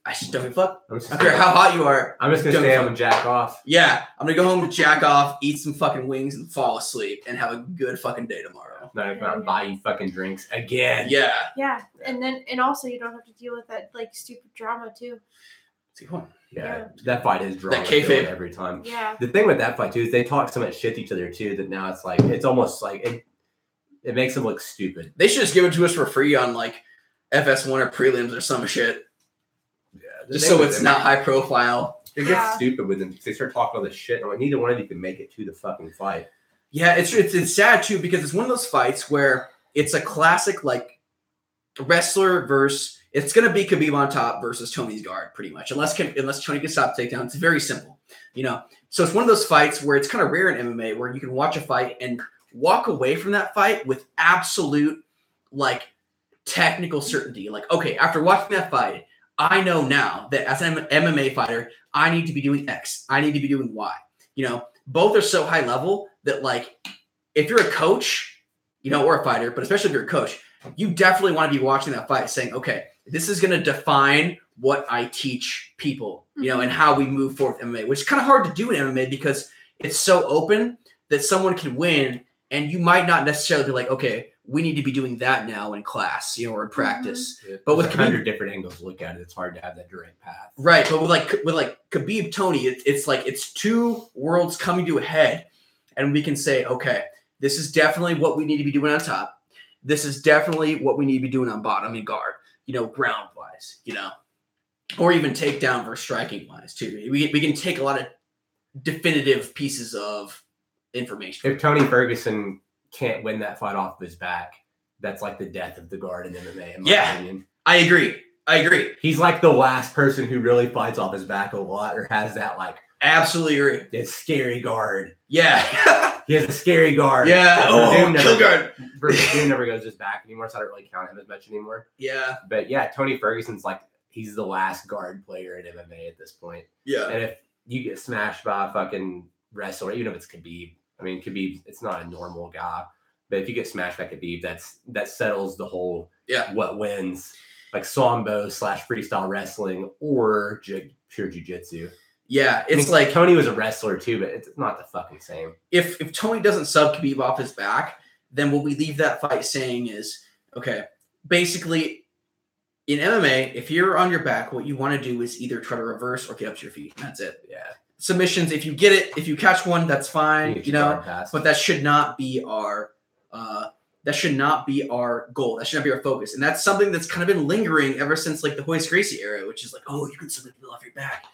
I just don't give a fuck. I don't care how hot you are. I'm just gonna stay home and jack off. Yeah, I'm gonna go home and jack off, eat some fucking wings, and fall asleep, and have a good fucking day tomorrow. Not gonna buy you fucking drinks again. Yeah. Yeah, and also you don't have to deal with that like stupid drama too. That's a good point. Yeah, that fight is drama that kayfabe every time. Yeah. The thing with that fight too is they talk so much shit to each other too that now it's like it's almost like it makes them look stupid. They should just give it to us for free on like FS1 or prelims or some shit. Yeah, just so it's not high profile. It gets stupid with them. They start talking all this shit. And like, neither one of you can make it to the fucking fight. Yeah, it's sad too because it's one of those fights where it's a classic like wrestler versus. It's gonna be Khabib on top versus Tony's guard pretty much, unless Tony can stop takedown. It's very simple, So it's one of those fights where it's kind of rare in MMA where you can watch a fight and walk away from that fight with absolute like technical certainty. Like, okay, after watching that fight, I know now that as an MMA fighter, I need to be doing X. I need to be doing Y. Both are so high level that like, if you're a coach, or a fighter, but especially if you're a coach, you definitely want to be watching that fight saying, okay, this is going to define what I teach people, and how we move forward with MMA, which is kind of hard to do in MMA because it's so open that someone can win and you might not necessarily be like, okay, we need to be doing that now in class, or in practice. Yeah, but with 100 different angles to look at it, it's hard to have that direct path. Right, but with Khabib Tony, it's like it's two worlds coming to a head, and we can say, okay, this is definitely what we need to be doing on top. This is definitely what we need to be doing on bottom and guard, ground wise, or even takedown versus striking wise too. We can take a lot of definitive pieces of information. If Tony Ferguson can't win that fight off of his back, that's like the death of the guard in MMA, in my opinion. I agree. He's like the last person who really fights off his back a lot or has that like absolutely agree. It's scary guard. Yeah. He has a scary guard. Yeah. Kill guard. Doom never goes his back anymore, so I don't really count him as much anymore. Yeah. But yeah, Tony Ferguson's like he's the last guard player in MMA at this point. Yeah. And if you get smashed by a fucking wrestler, even if it's Khabib, Khabib, it's not a normal guy. But if you get smashed by Khabib, that settles the whole what wins. Like Sambo / freestyle wrestling or pure jiu-jitsu. Yeah, it's like Tony was a wrestler too, but it's not the fucking same. If Tony doesn't sub Khabib off his back, then what we leave that fight saying is, okay, basically in MMA, if you're on your back, what you want to do is either try to reverse or get up to your feet. That's it. Yeah. Submissions, if you get it, if you catch one, that's fine, but that should not be our goal. That should not be our focus. And that's something that's kind of been lingering ever since like the Royce Gracie era, which is like, oh, you can submit people off your back.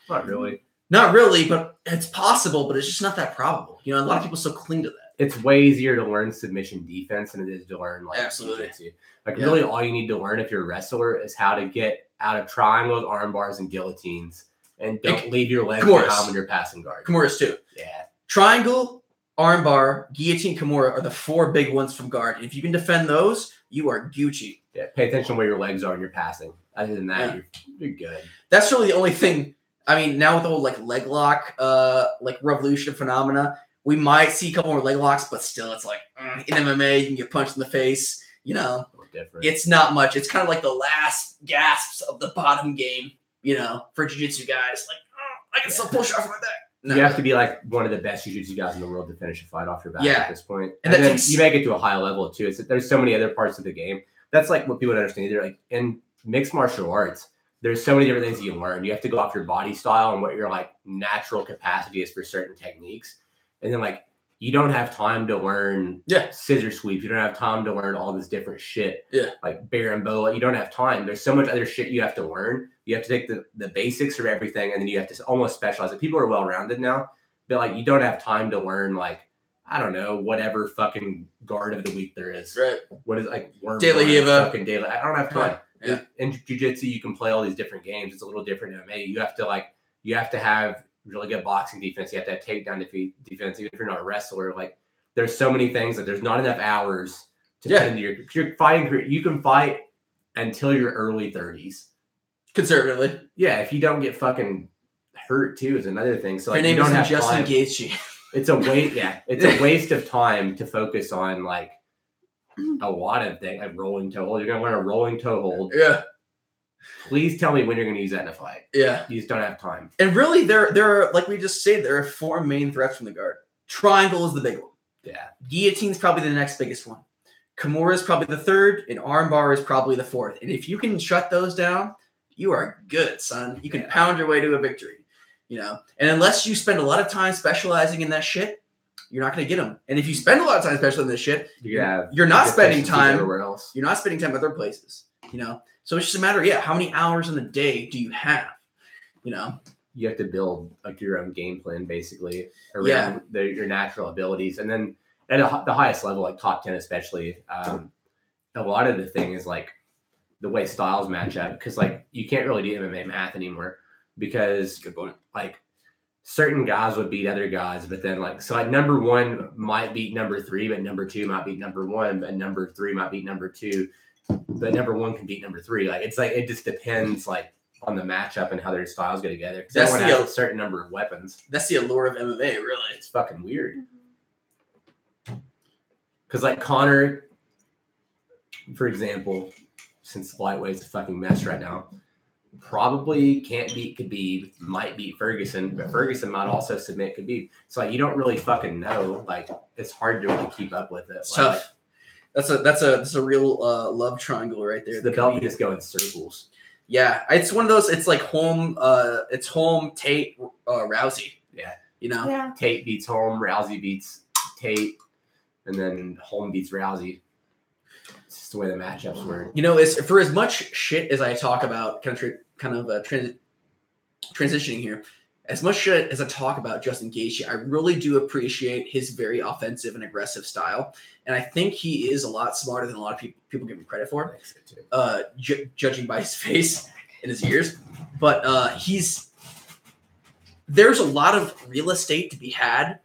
Not really, but it's possible, but it's just not that probable. A lot of people still cling to that. It's way easier to learn submission defense than it is to learn like jiu-jitsu. Really all you need to learn if you're a wrestler is how to get out of triangles, arm bars, and guillotines. And don't leave your legs behind when you're passing guard. Kimuras too. Yeah. Triangle, armbar, guillotine, Kimura are the four big ones from guard. And if you can defend those, you are Gucci. Yeah. Pay attention where your legs are when you're passing. Other than that, you're good. That's really the only thing. Now with the whole like leg lock, like revolution phenomena, we might see a couple more leg locks, but still, it's like in MMA, you can get punched in the face. It's not much. It's kind of like the last gasps of the bottom game. For jiu-jitsu guys, like, I can still pull shots from my back. No. You have to be like one of the best jiu-jitsu guys in the world to finish a fight off your back at this point. And then you make it to a high level too. There's so many other parts of the game. That's like what people don't understand either. Like in mixed martial arts, there's so many different things you can learn. You have to go off your body style and what your like natural capacity is for certain techniques. And then like you don't have time to learn scissor sweeps. You don't have time to learn all this different shit. Yeah. Like berimbolo. You don't have time. There's so much other shit you have to learn. You have to take the basics of everything, and then you have to almost specialize it. People are well-rounded now, but like you don't have time to learn like, I don't know, whatever fucking guard of the week there is. Right. What is like De La Riva. fucking De La. I don't have time. Yeah. In jiu-jitsu, you can play all these different games. It's a little different in MMA. You have to have really good boxing defense. You have to have takedown defense, even if you're not a wrestler. Like, there's so many things that there's not enough hours to put into your fighting career. You can fight until your early 30s. Conservatively. Yeah, if you don't get fucking hurt too is another thing. So like, your name you don't have Justin time. Gaethje. It's a waste. Yeah, it's a waste of time to focus on like a lot of things, like rolling toe hold. You're gonna learn a rolling toe hold. Yeah. Please tell me when you're gonna use that in a fight. Yeah. You just don't have time. And really, there are, like we just said, there are 4 main threats from the guard. Triangle is the big one. Yeah. Guillotine's probably the next biggest one. Kimura is probably the third, and armbar is probably the fourth. And if you can shut those down, you are good, son. You can pound your way to a victory, you know. And unless you spend a lot of time specializing in that shit, you're not going to get them. And if you spend a lot of time specializing in this shit, you're not spending time everywhere else. You're not spending time other places, you know. So it's just a matter of how many hours in the day do you have, you know? You have to build like your own game plan basically around your natural abilities, and then at the highest level, like top 10 especially, a lot of the thing is like the way styles match up, because like you can't really do MMA math anymore, because like certain guys would beat other guys, but then like, so like number 1 might beat number 3, but number 2 might beat number 1, but number 3 might beat number 2, but number 1 can beat number 3. Like it's like it just depends like on the matchup and how their styles go together. Because everyone has a certain number of weapons. That's the allure of MMA, really. It's fucking weird. Because like Connor, for example, since lightweight's a fucking mess right now, probably can't beat Khabib, might beat Ferguson, but Ferguson might also submit Khabib. So like you don't really fucking know. Like it's hard to really keep up with it. It's tough. That's a real love triangle right there. The belt can just go in circles. Yeah, it's one of those. It's like home Tate, Rousey. Yeah, you know. Yeah. Tate beats Holm, Rousey beats Tate, and then Holm beats Rousey. It's just the way the matchups were. You know, it's for as much shit as I talk about, transitioning here. As much shit as I talk about Justin Gaethje, I really do appreciate his very offensive and aggressive style, and I think he is a lot smarter than a lot of people give him credit for. Judging by his face and his ears, but there's a lot of real estate to be had,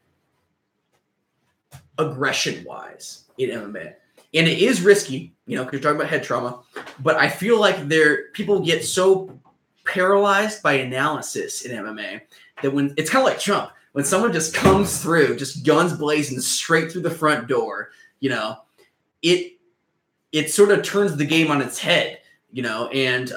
aggression-wise, in MMA, and it is risky, you know, because you're talking about head trauma. But I feel like people get so paralyzed by analysis in MMA that when it's kind of like Trump, when someone just comes through, just guns blazing straight through the front door, you know, it sort of turns the game on its head, you know, and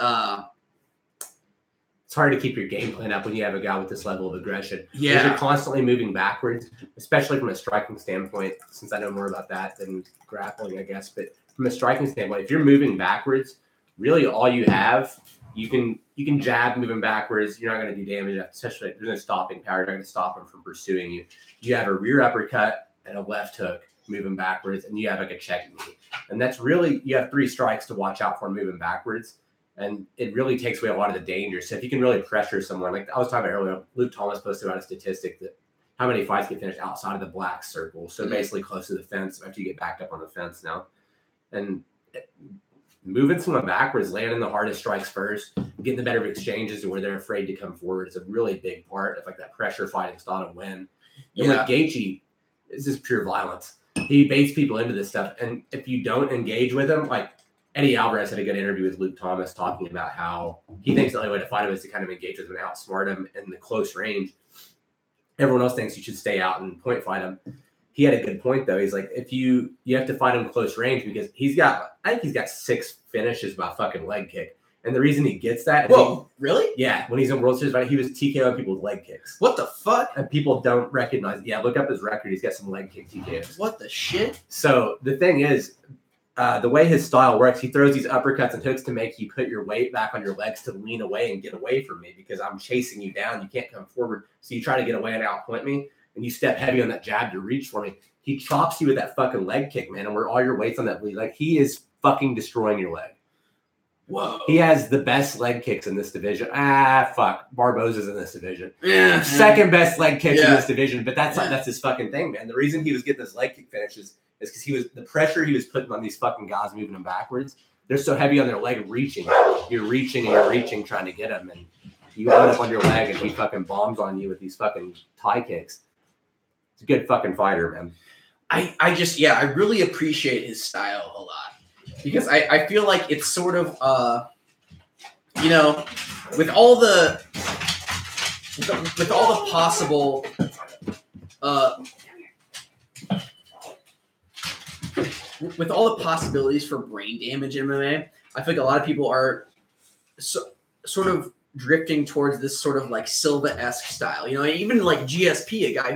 it's hard to keep your game plan up when you have a guy with this level of aggression. Yeah, you're constantly moving backwards, especially from a striking standpoint, since I know more about that than grappling, I guess. But from a striking standpoint, if you're moving backwards, really all you have, you can jab moving backwards. You're not going to do damage, especially if there's no stopping power. You're not going to stop him from pursuing you. You have a rear uppercut and a left hook moving backwards, and you have like a check knee. And that's really, you have 3 strikes to watch out for moving backwards. And it really takes away a lot of the danger. So if you can really pressure someone, like I was talking about earlier, Luke Thomas posted about a statistic that how many fights get finished outside of the black circle. So basically close to the fence after you get backed up on the fence now. And moving someone backwards, landing the hardest strikes first, getting the better exchanges to where they're afraid to come forward is a really big part of like that pressure fighting style to win. And with Gaethje, it's just pure violence. He baits people into this stuff. And if you don't engage with him, like Eddie Alvarez had a good interview with Luke Thomas talking about how he thinks the only way to fight him is to kind of engage with him and outsmart him in the close range. Everyone else thinks you should stay out and point fight him. He had a good point though. He's like, if you have to fight him close range because I think he's got 6 finishes by fucking leg kick. And the reason he gets that is really? Yeah, when he's in World Series fight, he was TKOing people with leg kicks. What the fuck? And people don't recognize it. Yeah, look up his record. He's got some leg kick TKOs. What the shit? So the thing is, the way his style works, he throws these uppercuts and hooks to make you put your weight back on your legs to lean away and get away from me because I'm chasing you down. You can't come forward. So you try to get away and outpoint me, and you step heavy on that jab to reach for me. He chops you with that fucking leg kick, man, and where all your weight's on that lead. Like, he is fucking destroying your leg. Whoa. He has the best leg kicks in this division. Fuck. Barboza's in this division. Yeah. Second best leg kicks in this division, but that's his fucking thing, man. The reason he was getting his leg kick finishes is because the pressure he was putting on these fucking guys moving them backwards they're so heavy on their leg reaching. You're reaching and you're reaching trying to get him, and you end up on your leg and he fucking bombs on you with these fucking tie kicks. He's a good fucking fighter, man. I really appreciate his style a lot because I feel like it's sort of with all the possible with all the possibilities for brain damage in MMA, I feel like a lot of people are sort of drifting towards this sort of like Silva-esque style. Even like GSP, a guy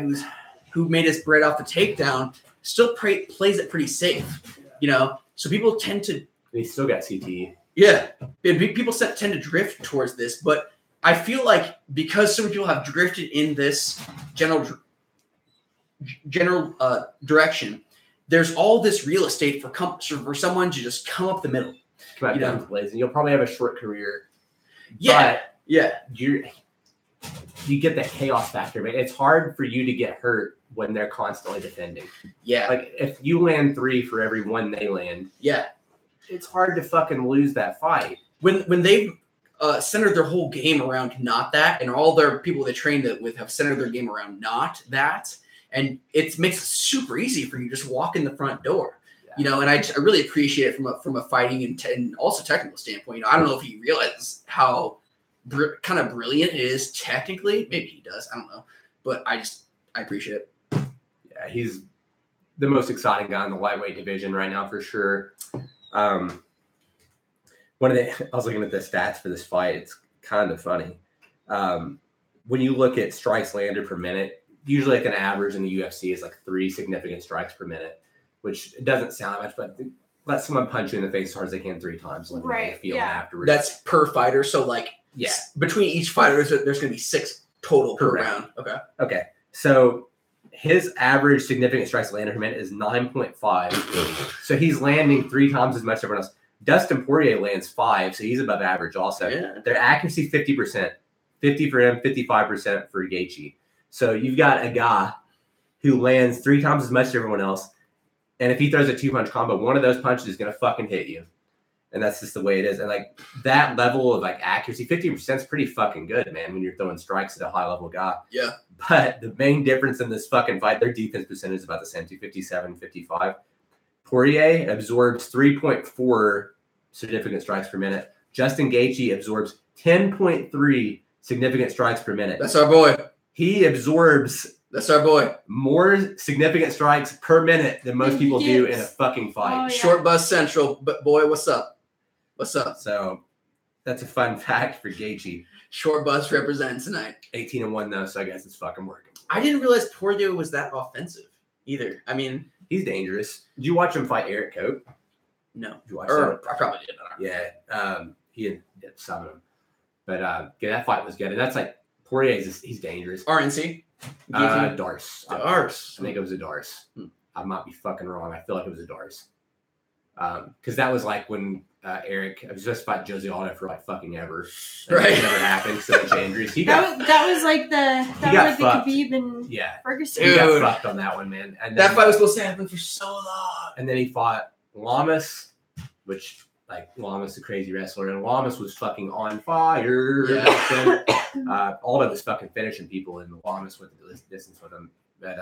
who made his bread off the takedown, still plays it pretty safe. So people tend to. He still got CTE. Yeah, people tend to drift towards this, but I feel like because so many people have drifted in this general direction, there's all this real estate for someone to just come up the middle. Come out guns blazing. You'll probably have a short career. Yeah, but yeah. You get the chaos factor, man. It's hard for you to get hurt when they're constantly defending. Yeah. Like if you land 3 for every 1 they land. Yeah. It's hard to fucking lose that fight. When they've centered their whole game around not that, and all their people they trained with have centered their game around not that, and it makes it super easy for you to just walk in the front door. Yeah. And I really appreciate it from a fighting and also technical standpoint. I don't know if he realizes how kind of brilliant it is technically. Maybe he does. I don't know. But I appreciate it. Yeah, he's the most exciting guy in the lightweight division right now for sure. I was looking at the stats for this fight. It's kind of funny. When you look at strikes landed per minute, usually like an average in the UFC is like 3 significant strikes per minute, which doesn't sound much, but let someone punch you in the face as hard as they can 3 times. Right. Feeling afterwards. That's per fighter. So like, yeah, between each fighter, there's going to be 6 total per round. Okay. So his average significant strikes landed per minute is 9.5. So he's landing 3 times as much as everyone else. Dustin Porier lands 5, so he's above average also. Yeah. Their accuracy 50%, 50 for him, 55% for Gaethje. So you've got a guy who lands 3 times as much as everyone else, and if he throws a 2-punch combo, one of those punches is going to fucking hit you. And that's just the way it is. And like that level of like accuracy, 50% is pretty fucking good, man, when you're throwing strikes at a high level guy. Yeah. But the main difference in this fucking fight, their defense percentage is about the same, 57, 55. Porier absorbs 3.4 significant strikes per minute. Justin Gaethje absorbs 10.3 significant strikes per minute. That's our boy. He absorbs more significant strikes per minute than most people do in a fucking fight. Oh, yeah. Short Bus Central, but boy, what's up? What's up? So that's a fun fact for Gaethje. Short Bus representing tonight. 18-1 though, so I guess it's fucking working. I didn't realize Porier was that offensive either. I mean, he's dangerous. Did you watch him fight Eric Koch? No. Did you watch that? I probably did. Yeah. He had some of them. But yeah, that fight was good. And that's like Poirier he's dangerous. RNC? Darce. Darce. I think it was a Darce. I might be fucking wrong. I feel like it was a Darce. Because that was like when Eric was just fight Josie Aldo for like fucking ever. Right. It never happened. So much injuries. That was like the Khabib and Ferguson. He got fucked on that one, man. And that fight was supposed to happen for so long. And then he fought Lamas, which like Lamas, the crazy wrestler, and Lamas was fucking on fire. Yeah. Aldo was fucking finishing people, and Lamas went the distance with him. But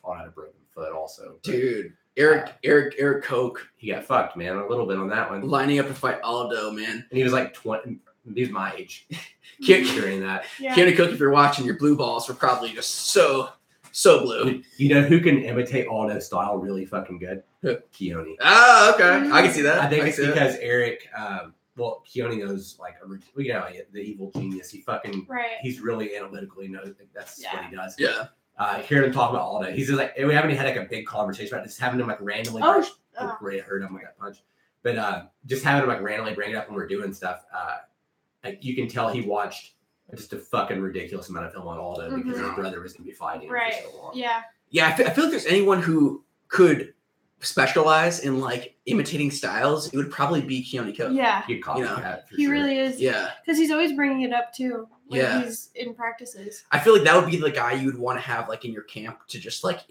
Aldo had a broken foot also. Dude. Eric Koch. He got fucked, man, a little bit on that one. Lining up to fight Aldo, man. And he was like 20. He was my age during that. Kenny Cook, if you're watching, your blue balls were probably just so blue. You know who can imitate Aldo's style really fucking good? Keone. Ah, okay. I can see that. I think it's because Eric, Keone knows like, the evil genius. He's really analytical. He knows that's what he does. Yeah. Hearing him talk about Aldo, he's just like, we haven't had like a big conversation about this, having him like randomly. It hurt him. I got punched. But just having him like randomly bring it up when we're doing stuff, like you can tell he watched just a fucking ridiculous amount of film on Aldo because his brother was going to be fighting for so long. Yeah. Yeah, I feel like there's anyone who could specialize in like imitating styles, it would probably be Keone Cook. Yeah. He really is. Yeah. Because he's always bringing it up too. When he's in practices. I feel like that would be the guy you would want to have like in your camp to just like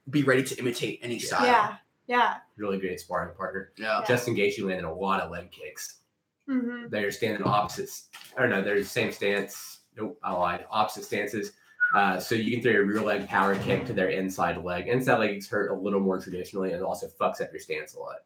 be ready to imitate any style. Yeah. Yeah. Really great sparring partner. Yeah. Justin Gaethje landed a lot of leg kicks. Mm-hmm. They're standing opposites. Or no, they're the same stance. Nope, I lied. Opposite stances. So you can throw your rear leg power kick to their inside leg. Inside leg gets hurt a little more traditionally, and it also fucks up your stance a lot.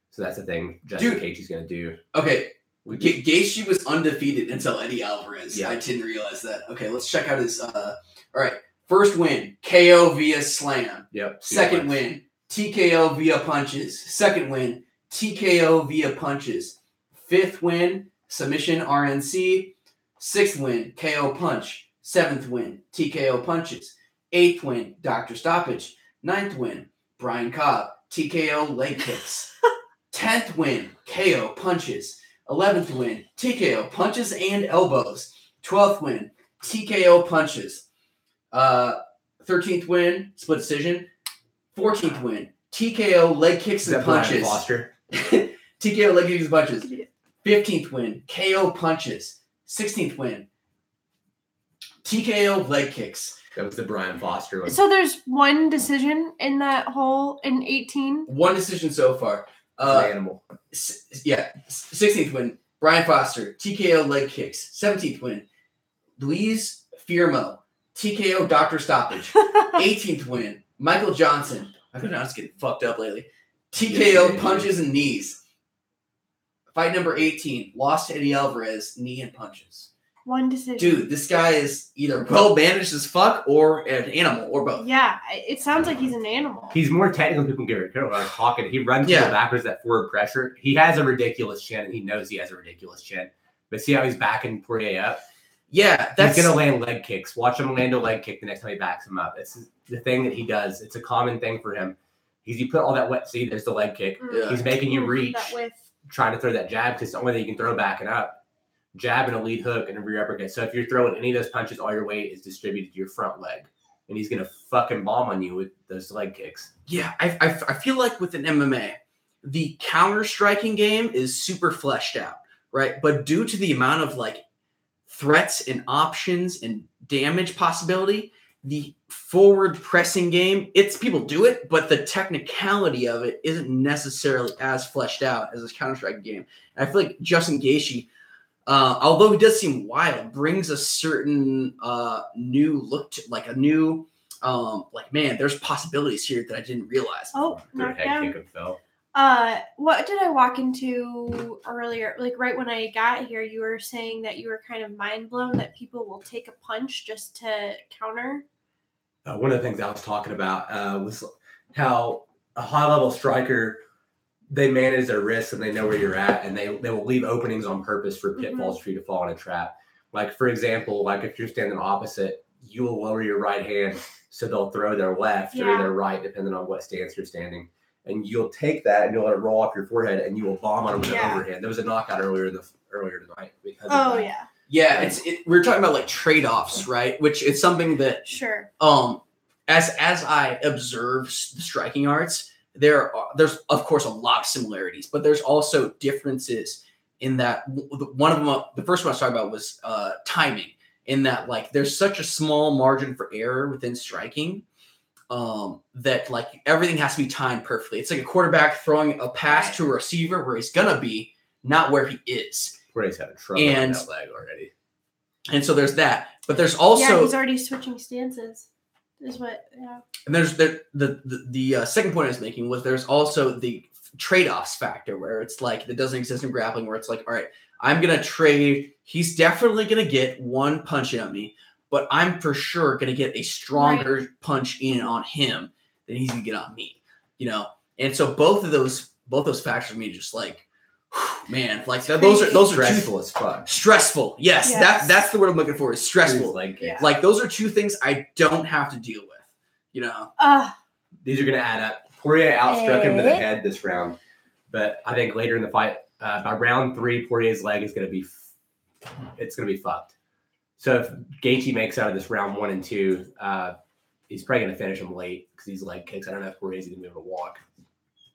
So that's the thing Justin Gaethje's going to do. Okay. Gaethje was undefeated until Eddie Alvarez. Yeah. I didn't realize that. Okay, let's check out his. All right. First win, KO via slam. Yep. Second win, TKO via punches. Second win, TKO via punches. Fifth win, submission RNC. Sixth win, KO punch. Seventh win, TKO punches. Eighth win, doctor stoppage. Ninth win, Brian Cobb, TKO leg kicks. 10th win, KO punches. 11th win, TKO punches and elbows. 12th win, TKO punches. 13th win, split decision. 14th win, TKO leg kicks and punches. TKO leg kicks and punches. 15th win, KO punches. 16th win, TKO leg kicks. That was the Brian Foster one. So there's one decision in that whole in 18. One decision so far. Animal. 16th win, Brian Foster, TKO leg kicks. 17th win, Luis Firmo, TKO doctor stoppage. 18th win, Michael Johnson. I think I'm just getting fucked up lately. TKO punches and knees. Fight number 18, lost to Eddie Alvarez, knee and punches. One decision. Dude, this guy is either well managed as fuck or an animal or both. Yeah, it sounds like he's an animal. He's more technical than people give it credit. Talking, he runs people backwards, that forward pressure. He has a ridiculous chin, and he knows he has a ridiculous chin. But see how he's backing Porier up? Yeah, he's gonna land leg kicks. Watch him land a leg kick the next time he backs him up. It's the thing that he does. It's a common thing for him. You put all that wet. See, there's the leg kick. Yeah. He's making you reach, trying to throw that jab because it's the only thing you can throw backing up. Jab and a lead hook and a rear uppercut. So if you're throwing any of those punches, all your weight is distributed to your front leg. And he's going to fucking bomb on you with those leg kicks. Yeah, I feel like with an MMA, the counter-striking game is super fleshed out, right? But due to the amount of, like, threats and options and damage possibility, the forward pressing game, people do it, but the technicality of it isn't necessarily as fleshed out as this counter-striking game. And I feel like Justin Gaethje, although he does seem wild, brings a certain new look to, like a new, man, there's possibilities here that I didn't realize. Oh, knocked down. Kick fell. What did I walk into earlier? Like right when I got here, you were saying that you were kind of mind blown that people will take a punch just to counter. One of the things I was talking about was how a high-level striker, they manage their risks and they know where you're at, and they will leave openings on purpose for pitfalls for you to fall in a trap. Like, for example, like if you're standing opposite, you will lower your right hand so they'll throw their left or their right, depending on what stance you're standing. And you'll take that and you'll let it roll off your forehead and you will bomb on them with an overhand. There was a knockout earlier tonight because of that. Yeah, we're talking about like trade-offs, right? Which is something that as I observe the striking arts, there's of course a lot of similarities, but there's also differences in that one of them, the first one I was talking about was timing, in that like there's such a small margin for error within striking that like everything has to be timed perfectly. It's like a quarterback throwing a pass to a receiver where he's gonna be, not where he is. Where he's having trouble on that leg already. And so there's that, but there's also he's already switching stances. Is what And there's the second point I was making was there's also the trade-offs factor where it's like that doesn't exist in grappling, where it's like, all right, I'm gonna trade. He's definitely gonna get one punch in on me, but I'm for sure gonna get a stronger punch in on him than he's gonna get on me. You know, and so both those factors for me just like, man, like those are stressful as fuck. Stressful, yes. That's the word I'm looking for. Is stressful. Like those are two things I don't have to deal with. You know, these are going to add up. Porier outstruck him to the head this round, but I think later in the fight, by round 3, Porier's leg is going to be, fucked. So if Gaethje makes out of this round 1 and 2, he's probably going to finish him late because these leg kicks. I don't know if Porier's going to be able to walk.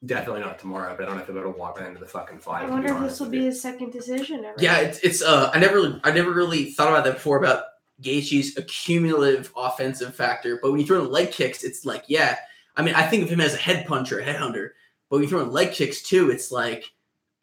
Definitely not tomorrow, but I don't have to be able to walk right into the fucking fight. I wonder if this will be his second decision ever. Yeah, it's I never really thought about that before about Gaethje's accumulative offensive factor, but when you throw in leg kicks, it's like, I mean, I think of him as a head puncher, a headhunter, But when you throw in leg kicks too, it's like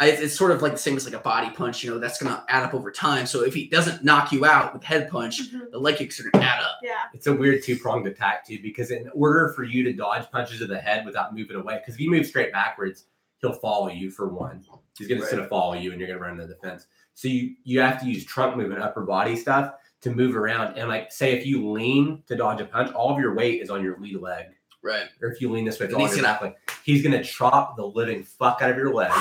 it's sort of like the same as like a body punch. That's going to add up over time. So if he doesn't knock you out with head punch, the leg kicks are going to add up. Yeah. It's a weird two-pronged attack too, because in order for you to dodge punches to the head without moving away, because if you move straight backwards, he'll follow you for one. He's going to sort of follow you, and you're going to run to the defense. So you have to use trunk movement, upper body stuff to move around. And like, say if you lean to dodge a punch, all of your weight is on your lead leg. Right. Or if you lean this way, it's all your back leg. He's going to chop the living fuck out of your leg,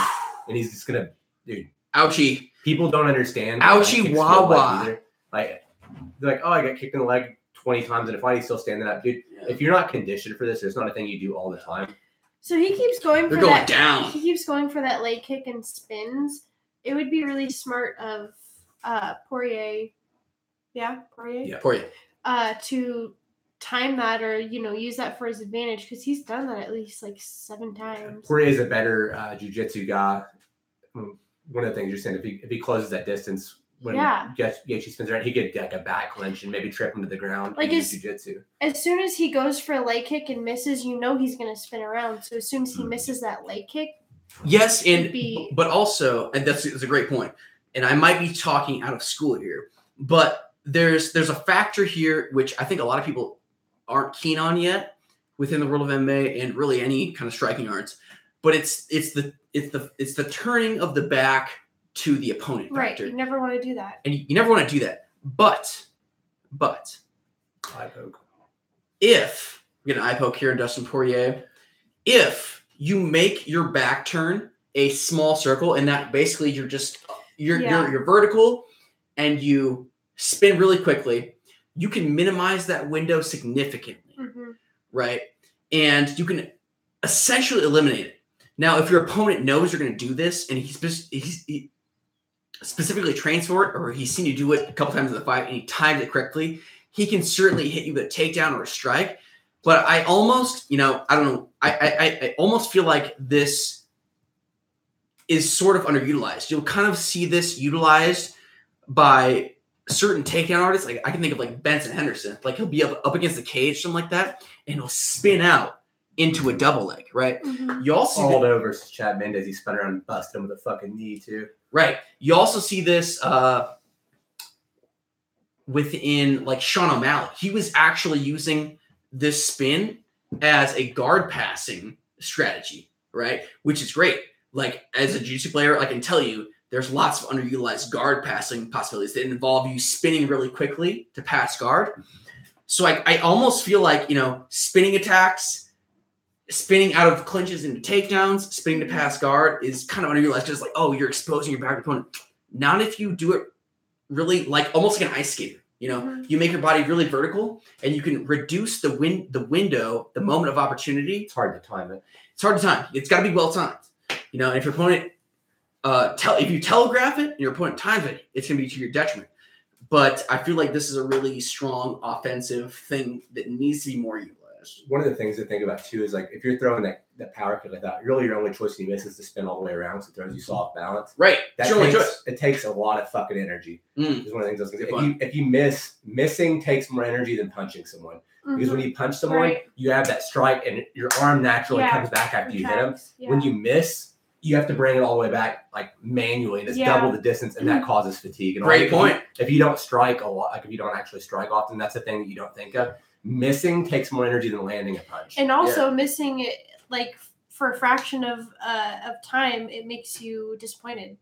and he's just going to, dude. Ouchie. People don't understand. Ouchie wawa. Like, they're like, oh, I got kicked in the leg 20 times in a fight. He's still standing up. Dude, if you're not conditioned for this, it's not a thing you do all the time. So he keeps going They're for going that. down. He keeps going for that leg kick and spins. It would be really smart of Porier. Yeah, Porier. Yeah, Porier. To time that or use that for his advantage, because he's done that at least like 7 times. Porier is a better jiu-jitsu guy. One of the things you're saying, if he closes that distance, when Gaethje spins around, he could like a back clinch and maybe trip him to the ground. Like jiu-jitsu. As soon as he goes for a leg kick and misses, he's going to spin around. So as soon as he misses that leg kick, yes, but also, and that's a great point. And I might be talking out of school here, but there's a factor here which I think a lot of people aren't keen on yet within the world of MMA and really any kind of striking arts. But it's the turning of the back to the opponent factor. Right, you never want to do that. And you never want to do that. But eye poke. If we get an eye poke here in Dustin Porier, if you make your back turn a small circle and that basically you're vertical and you spin really quickly, you can minimize that window significantly, right? And you can essentially eliminate it. Now, if your opponent knows you're going to do this and he specifically trains for it, or he's seen you do it a couple times in the fight and he timed it correctly, he can certainly hit you with a takedown or a strike. But I almost, I almost feel like this is sort of underutilized. You'll kind of see this utilized by certain takedown artists. Like I can think of like Benson Henderson. Like he'll be up against the cage, something like that, and he'll spin out into a double leg, right? You also Aldo versus Chad Mendes, he spun around and busted him with a fucking knee too. Right. You also see this within like Sean O'Malley. He was actually using this spin as a guard passing strategy, right? Which is great. Like as a jiu-jitsu player, I can tell you there's lots of underutilized guard passing possibilities that involve you spinning really quickly to pass guard. So I almost feel like, spinning attacks, spinning out of clinches into takedowns, spinning to pass guard is kind of underutilized. Just like, oh, you're exposing your back opponent. Not if you do it really like almost like an ice skater. You make your body really vertical and you can reduce the window, the moment of opportunity. It's hard to time it. It's hard to time. It's got to be well timed. And if your opponent if you telegraph it and your opponent times it, it's going to be to your detriment. But I feel like this is a really strong offensive thing that needs to be more utilized. One of the things to think about too is like if you're throwing that power kick like that, really your only choice you miss is to spin all the way around, so it throws you soft balance. Right. That's your only choice. It takes a lot of fucking energy. Is one of the things I was going to say. If you missing takes more energy than punching someone. Because when you punch someone, you have that strike and your arm naturally comes back after you hit them. Yeah. When you miss, you have to bring it all the way back like manually, and it's double the distance, and that causes fatigue. And great point. If you don't strike a lot, like if you don't actually strike often, that's the thing that you don't think of. Missing takes more energy than landing a punch. And also missing it like for a fraction of time, it makes you disappointed.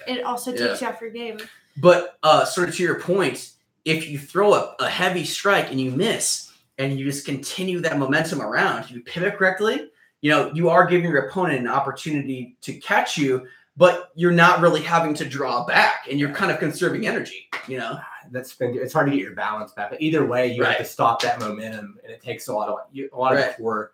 It also takes you off your game. But sort of to your point, if you throw a heavy strike and you miss, and you just continue that momentum around, you pivot correctly, you are giving your opponent an opportunity to catch you, but you're not really having to draw back, and you're kind of conserving energy, It's hard to get your balance back. But either way, you have to stop that momentum, and it takes a lot of core.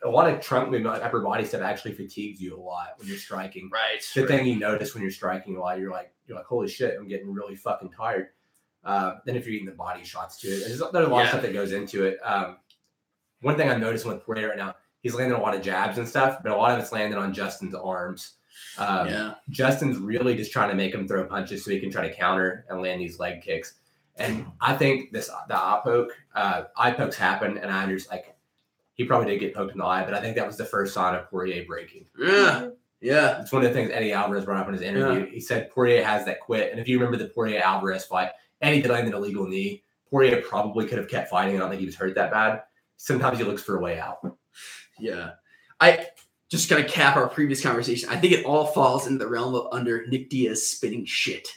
A lot of trunk movement, upper body stuff actually fatigues you a lot when you're striking. Right. The thing you notice when you're striking a lot, you're like, holy shit, I'm getting really fucking tired. Then if you're eating the body shots too, there's a lot of stuff that goes into it. One thing I'm noticing with Porier right now, he's landing a lot of jabs and stuff, but a lot of it's landing on Justin's arms. Justin's really just trying to make him throw punches so he can try to counter and land these leg kicks. And I think the eye pokes happen, and I understand, like, he probably did get poked in the eye, but I think that was the first sign of Porier breaking. Yeah. Yeah. It's one of the things Eddie Alvarez brought up in his interview. He said Porier has that quit. And if you remember the Porier-Alvarez fight, Eddie did land an illegal knee. Porier probably could have kept fighting. I don't think he was hurt that bad. Sometimes he looks for a way out. Yeah. I just going to cap our previous conversation. I think it all falls in the realm of under Nick Diaz's spinning shit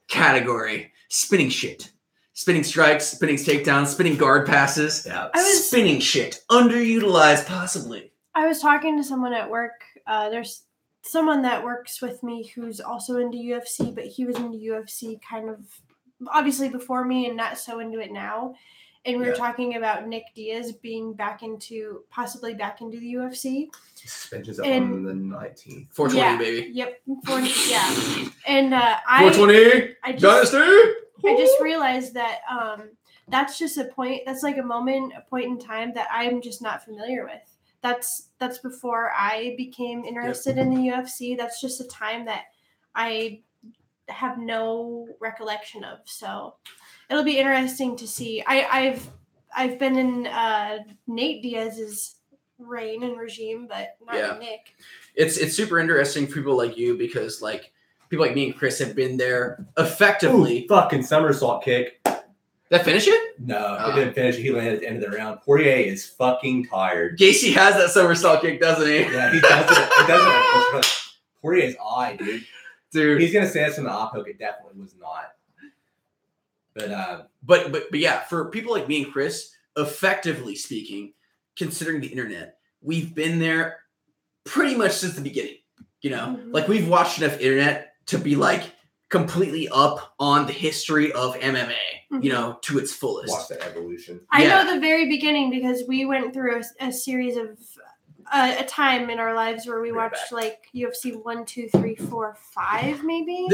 category. Spinning shit. Spinning strikes, spinning takedowns, spinning guard passes. Yeah. Spinning shit. Underutilized, possibly. I was talking to someone at work. There's someone that works with me who's also into UFC, but he was into UFC kind of obviously before me and not so into it now. And we were talking about Nick Diaz being possibly back into the UFC. Suspension's up on the 19th. 420, baby. Yep. 420, yeah. And 420, Dynasty. I just realized that that's just a point. That's like a point in time that I'm just not familiar with. That's before I became interested in the UFC. That's just a time that I have no recollection of. So it'll be interesting to see. I've been in Nate Diaz's reign and regime, but not Nick. It's super interesting for people like you because like people like me and Chris have been there effectively. Ooh, fucking somersault kick. That finish it? No, he didn't finish it. He landed at the end of the round. Poirier is fucking tired. Gaethje has that somersault kick, doesn't he? Yeah, he does it. It doesn't. Poirier's eye, dude. He's gonna say that's from the op hook. It definitely was not. But yeah, for people like me and Chris, effectively speaking, considering the internet, we've been there pretty much since the beginning. You know, like we've watched enough internet to be like completely up on the history of MMA, you know, to its fullest. Watch that evolution. I know the very beginning because we went through a series of a time in our lives where we watched like UFC 1, 2, 3, 4, 5, maybe.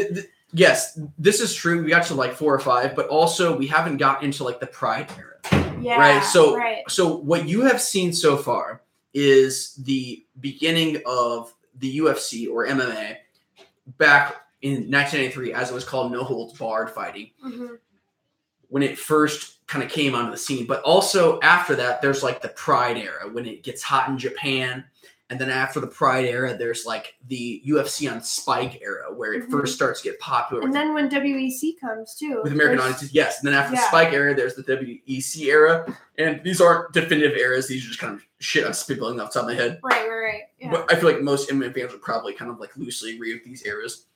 Yes, this is true. We got to like 4 or 5, but also we haven't gotten into like the Pride era. Yeah. Right. So what you have seen so far is the beginning of the UFC or MMA back in 1993, as it was called, no holds barred fighting, when it first kind of came onto the scene. But also after that, there's like the Pride era when it gets hot in Japan. And then after the Pride era, there's like the UFC on Spike era where it first starts to get popular. And then when WEC comes too. With American audiences, yes. And then after the Spike era, there's the WEC era. And these aren't definitive eras. These are just kind of shit I'm spitballing off the top of my head. Right. Yeah. But I feel like most MMA fans would probably kind of like loosely agree with these eras.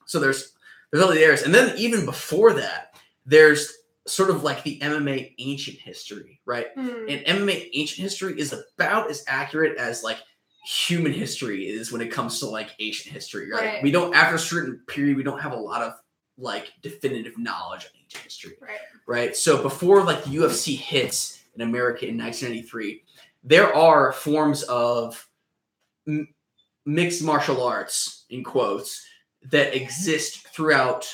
So there's all the eras. And then even before that, there's sort of like the MMA ancient history, right? And MMA ancient history is about as accurate as like human history is when it comes to like ancient history, right? We don't, after a certain period, we don't have a lot of like definitive knowledge of ancient history, right? So before like the UFC hits in America in 1993, there are forms of mixed martial arts, in quotes, that exist throughout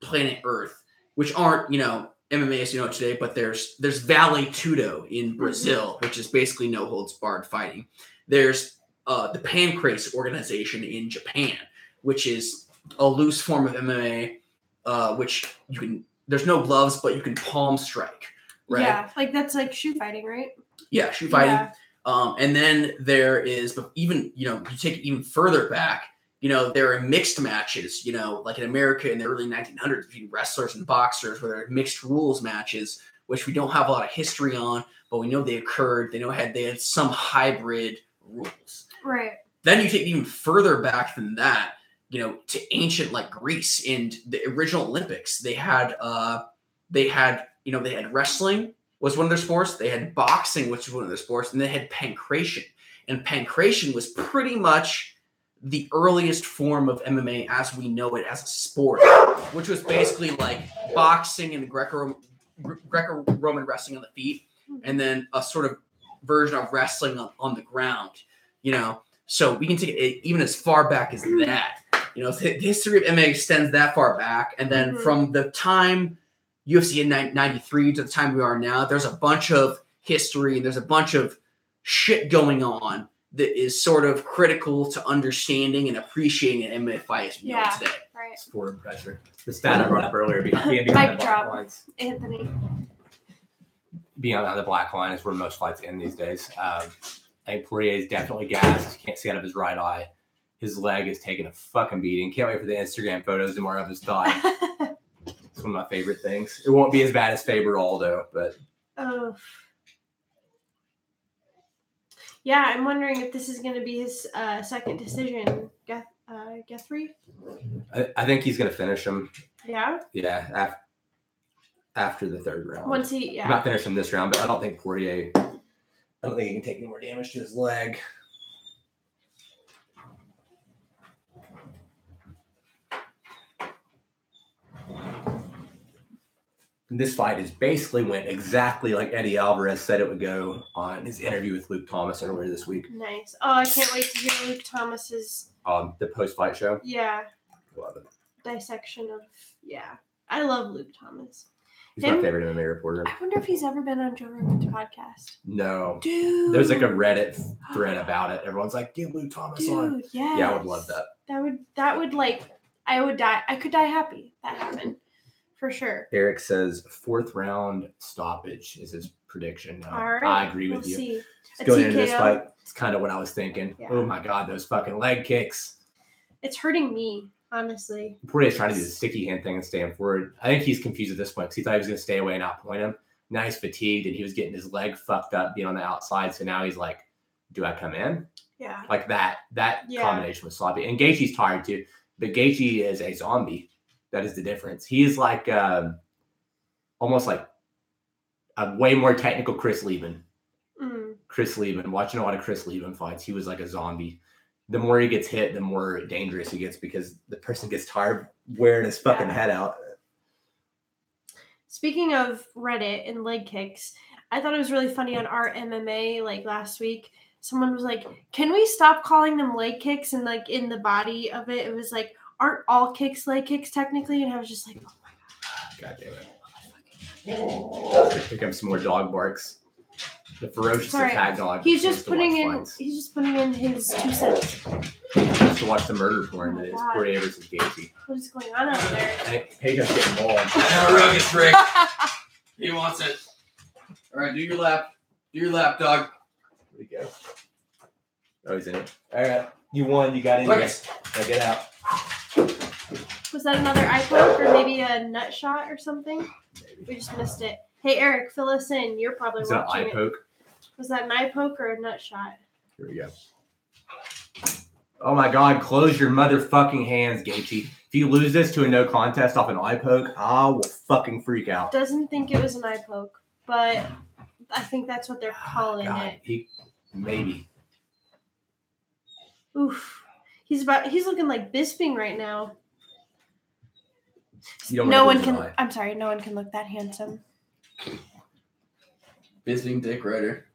planet Earth, which aren't, you know, MMA as you know it today, but there's Vale Tudo in Brazil, which is basically no holds barred fighting. There's the Pancrase organization in Japan, which is a loose form of MMA, which you can, there's no gloves, but you can palm strike, right? Yeah, like that's like shoe fighting, right? Yeah, shoe fighting. And then there is, but even, you know, you take it even further back, you know, there are mixed matches, you know, like in America in the early 1900s between wrestlers and boxers, where there are mixed rules matches, which we don't have a lot of history on, but we know they occurred. They had some hybrid rules. Right. Then you take it even further back than that, you know, to ancient like Greece and the original Olympics. They had wrestling was one of their sports. They had boxing, which was one of their sports, and they had pancration. And pancration was pretty much the earliest form of MMA as we know it as a sport, which was basically like boxing and Greco-Roman wrestling on the feet, and then a sort of version of wrestling on the ground, you know. So we can take it even as far back as that. You know, the history of MMA extends that far back, and then from the time UFC in 93 to the time we are now, there's a bunch of history and there's a bunch of shit going on that is sort of critical to understanding and appreciating an MMA fight as we know it today. Right. Sport pressure. The stat I brought up earlier being behind Mic the drop. lines. Anthony. being on the black line is where most fights end these days. I think Porier is definitely gassed. Can't see out of his right eye. His leg is taking a fucking beating. Can't wait for the Instagram photos tomorrow of his thigh. It's one of my favorite things. It won't be as bad as Faber-Aldo, but. Oh. Yeah, I'm wondering if this is going to be his second decision. Gaethje? I think he's going to finish him. Yeah? Yeah, after the third round. Once he, yeah. Not finish him this round, but I don't think Porier, I don't think he can take any more damage to his leg. This fight is basically went exactly like Eddie Alvarez said it would go on his interview with Luke Thomas earlier this week. Nice. Oh, I can't wait to hear Luke Thomas's The post-fight show. Yeah. Love it. Dissection of I love Luke Thomas. He's my favorite MMA reporter. I wonder if he's ever been on Joe Rogan's podcast. No. Dude. There's like a Reddit thread about it. Everyone's like, get Luke Thomas on. Yes. Yeah, I would love that. That would like I would die. I could die happy that happened. For sure. Eric says 4th round stoppage is his prediction. No, all right. I agree with you. See. Going into this fight, it's kind of what I was thinking. Yeah. Oh my God, those fucking leg kicks. It's hurting me, honestly. Porier's trying to do the sticky hand thing and stand forward. I think he's confused at this point because he thought he was going to stay away and outpoint him. Now he's fatigued and he was getting his leg fucked up being on the outside. So now he's like, do I come in? Yeah. Like that combination was sloppy. And Gaethje's tired too. But Gaethje is a zombie. That is the difference. He is like almost like a way more technical Chris Lieben. Chris Lieben, watching a lot of Chris Lieben fights, he was like a zombie. The more he gets hit, the more dangerous he gets because the person gets tired wearing his fucking head out. Speaking of Reddit and leg kicks, I thought it was really funny on our MMA like last week. Someone was like, can we stop calling them leg kicks? And like in the body of it, it was like, aren't all kicks leg kicks technically? And I was just like, oh my God. God damn it. Here comes some more dog barks. The ferocious attack dog. He's just putting in his 2 cents. Just to watch the murder porn that is Porier versus Gaethje. What is going on out there? I think Pacham's getting mauled. Now rug is Rick. He wants it. All right, do your lap. Do your lap, dog. There we go. Oh, he's in it. All right. You won. You got in there. Now get out. Was that another eye poke or maybe a nut shot or something? Maybe. We just missed it. Hey, Eric, fill us in. You're probably watching it. Was that an eye poke? Was that an eye poke or a nut shot? Here we go. Oh, my God. Close your motherfucking hands, Gaethje. If you lose this to a no contest off an eye poke, I will fucking freak out. Doesn't think it was an eye poke, but I think that's what they're calling it. Maybe. Oof. He's looking like Bisping right now. No one can look that handsome. Bisping Dick Rider.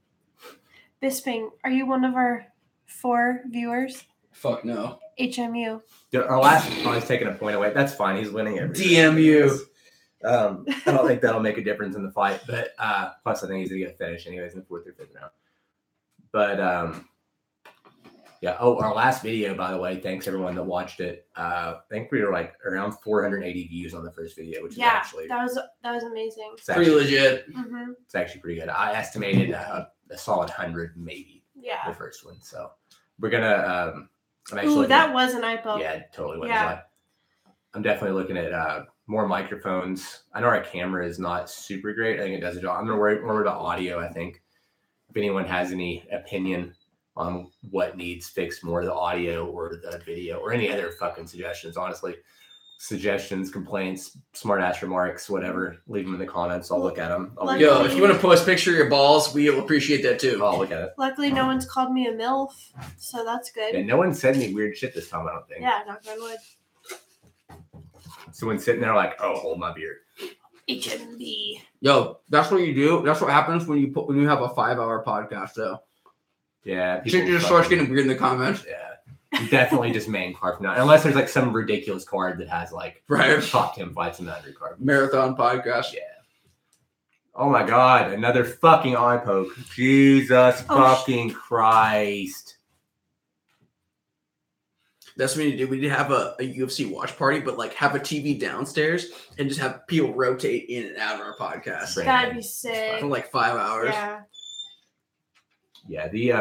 Bisping, are you one of our 4 viewers? Fuck no. HMU. Our last one is taking a point away. That's fine. He's winning everything. DMU. I don't think that'll make a difference in the fight, but plus I think he's gonna get a finish anyways in the 4th or 5th round. But yeah. Oh, our last video, by the way, thanks everyone that watched it. I think we were like around 480 views on the first video, which is actually that was amazing. Pretty legit. Mm-hmm. It's actually pretty good. I estimated a solid 100 maybe. Yeah. The first one. So we're gonna. That was an eye poke. Yeah, totally was. Yeah. I'm definitely looking at more microphones. I know our camera is not super great. I think it does a job. I'm gonna worry more about audio. I think if anyone has any opinion on what needs fixed more, the audio or the video or any other fucking suggestions, honestly. Suggestions, complaints, smart ass remarks, whatever, leave them in the comments. I'll look at them. Yo, if you want to post a picture of your balls, we will appreciate that too. I'll look at it. Luckily, no one's called me a MILF, so that's good. Yeah, no one said any weird shit this time, I don't think. Yeah, knock on wood. Someone's sitting there like, oh, hold my beer. HMB. Yo, that's what you do. That's what happens when you have a 5-hour podcast, though. Yeah. Shit just starts getting weird in the comments. Yeah. Definitely just main card from now. Unless there's like some ridiculous card that has like top 10 fights in the undercard. Marathon podcast. Yeah. Oh my God. Another fucking eye poke. Jesus fucking Christ. That's what we need to do. We need to have a UFC watch party, but like have a TV downstairs and just have people rotate in and out of our podcast. That'd be sick. For like 5 hours. Yeah. Yeah, the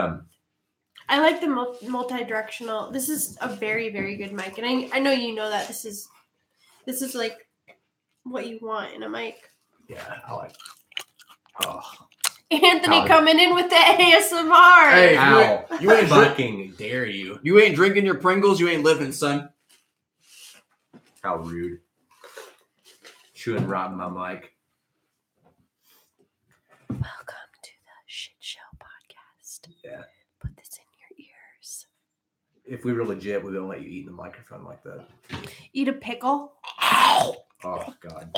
I like the multi-directional. This is a very, very good mic, and I know you know that this is like what you want in a mic. Yeah, I like. Oh, Anthony coming in with the ASMR. Hey, how you ain't fucking dare you? You ain't drinking your Pringles. You ain't living, son. How rude! Chewing rotten my mic. Welcome to the Shit Show podcast. Yeah. Put this in your ears. If we were legit, we wouldn't let you eat in the microphone like that. Eat a pickle. Oh God.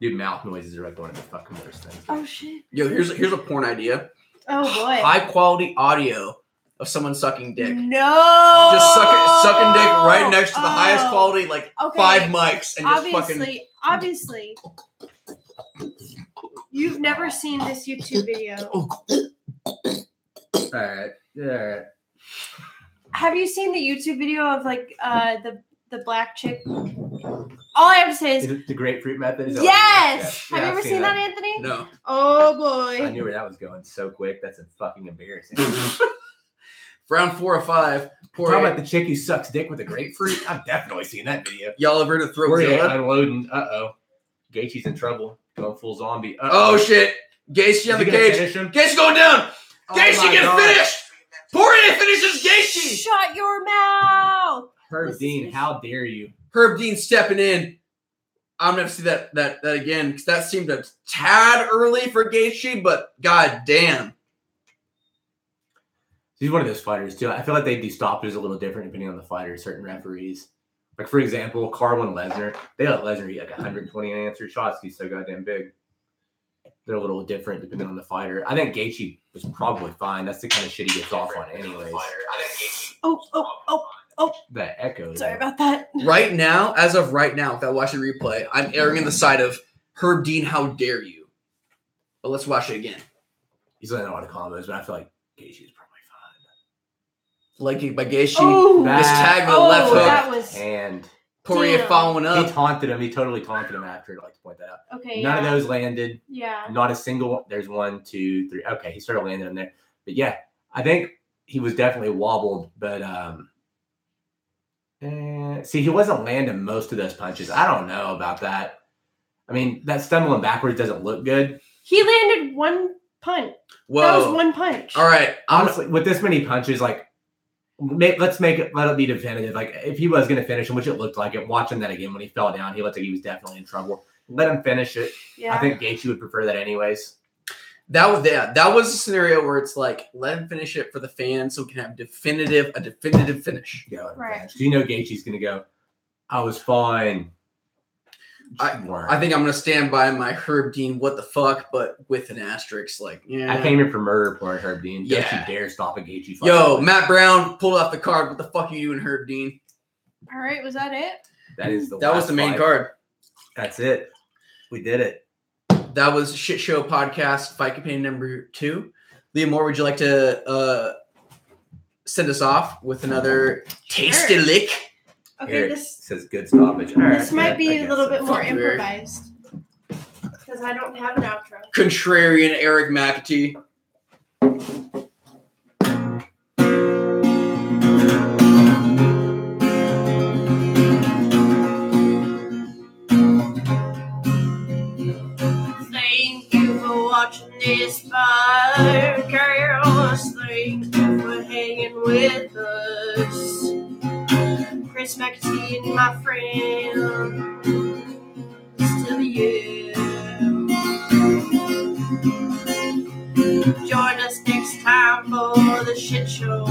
Dude, mouth noises are like one of the fucking worst things. Oh shit. Yo, here's a porn idea. Oh boy. High quality audio of someone sucking dick. No. Just sucking dick right next to the highest quality, like 5 mics, and just Obviously. You've never seen this YouTube video. All right. Have you seen the YouTube video of like the black chick? All I have to say is the grapefruit method. Is yes. Yeah, Have you ever seen that, Anthony? No. Oh boy. I knew where that was going so quick. That's fucking embarrassing. Round 4 or 5. Talking about the chick who sucks dick with a grapefruit. I've definitely seen that video. Y'all ever heard of Porier Throatzilla? unloading. Gaethje's in trouble. Going full zombie. Oh shit. Gaethje on the cage. Gaethje going down. Gaethje getting finished. Porier finishes Gaethje. Shut your mouth. Herb Dean, how dare you? Herb Dean stepping in. I'm gonna have to see that again because that seemed a tad early for Gaethje, but god damn. He's one of those fighters too. I feel like they do stoppers a little different depending on the fighter. Certain referees, like for example, Carl and Lesnar, they let Lesnar eat like 120 unanswered shots. He's so goddamn big. They're a little different depending on the fighter. I think Gaethje was probably fine. That's the kind of shit he gets off on, anyways. Oh. That echo. Sorry about that. Right now, as of right now, without watching the replay, I'm erring on the side of Herb Dean. How dare you? But let's watch it again. He's letting a lot of combos, but I feel like Gaethje is probably fine. Like by Gaethje, That- this tag with the left hook. That was And Porier Damn. following he up. taunted him. He totally taunted him after. I'd like to point that out. okay. None of those landed. Yeah. Not a single. There's 1, 2, 3. Okay, he started landing in there. But yeah, I think he was definitely wobbled. But see, he wasn't landing most of those punches. I don't know about that. I mean, that stumbling backwards doesn't look good. He landed one punch. Whoa. That was one punch. All right. Honestly, with this many punches, like, let's let it be definitive. Like, if he was going to finish him, which it looked like it, watching that again when he fell down, he looked like he was definitely in trouble. Let him finish it. Yeah. I think Gaethje would prefer that anyways. That was a scenario where it's like, let him finish it for the fans so we can have a definitive finish. Yeah, Right. because you know Gaethje's going to go, I was fine. I think I'm going to stand by my Herb Dean what the fuck, but with an asterisk. Like, yeah. I came here for murder point, Herb Dean. Don't Yeah. you dare stop a Gaethje fight. Yo, Matt Brown pulled off the card. What the fuck are you doing, Herb Dean? All right. Was that it? That is the That was last the main fight. card. That's it. We did it. That was Shit Show Podcast, Fight Campaign number 2. Leah Moore, would you like to send us off with another tasty lick? Okay. Here, it This says good stoppage. All right, this might be I a little guess bit so. more Fuck you, Eric. improvised because I don't have an outro. Contrarian Eric McAtee. Thank you for watching this podcast. Thank you for hanging with us. Chris McAtee and my friends till the end. Join us next time for the Shit Show.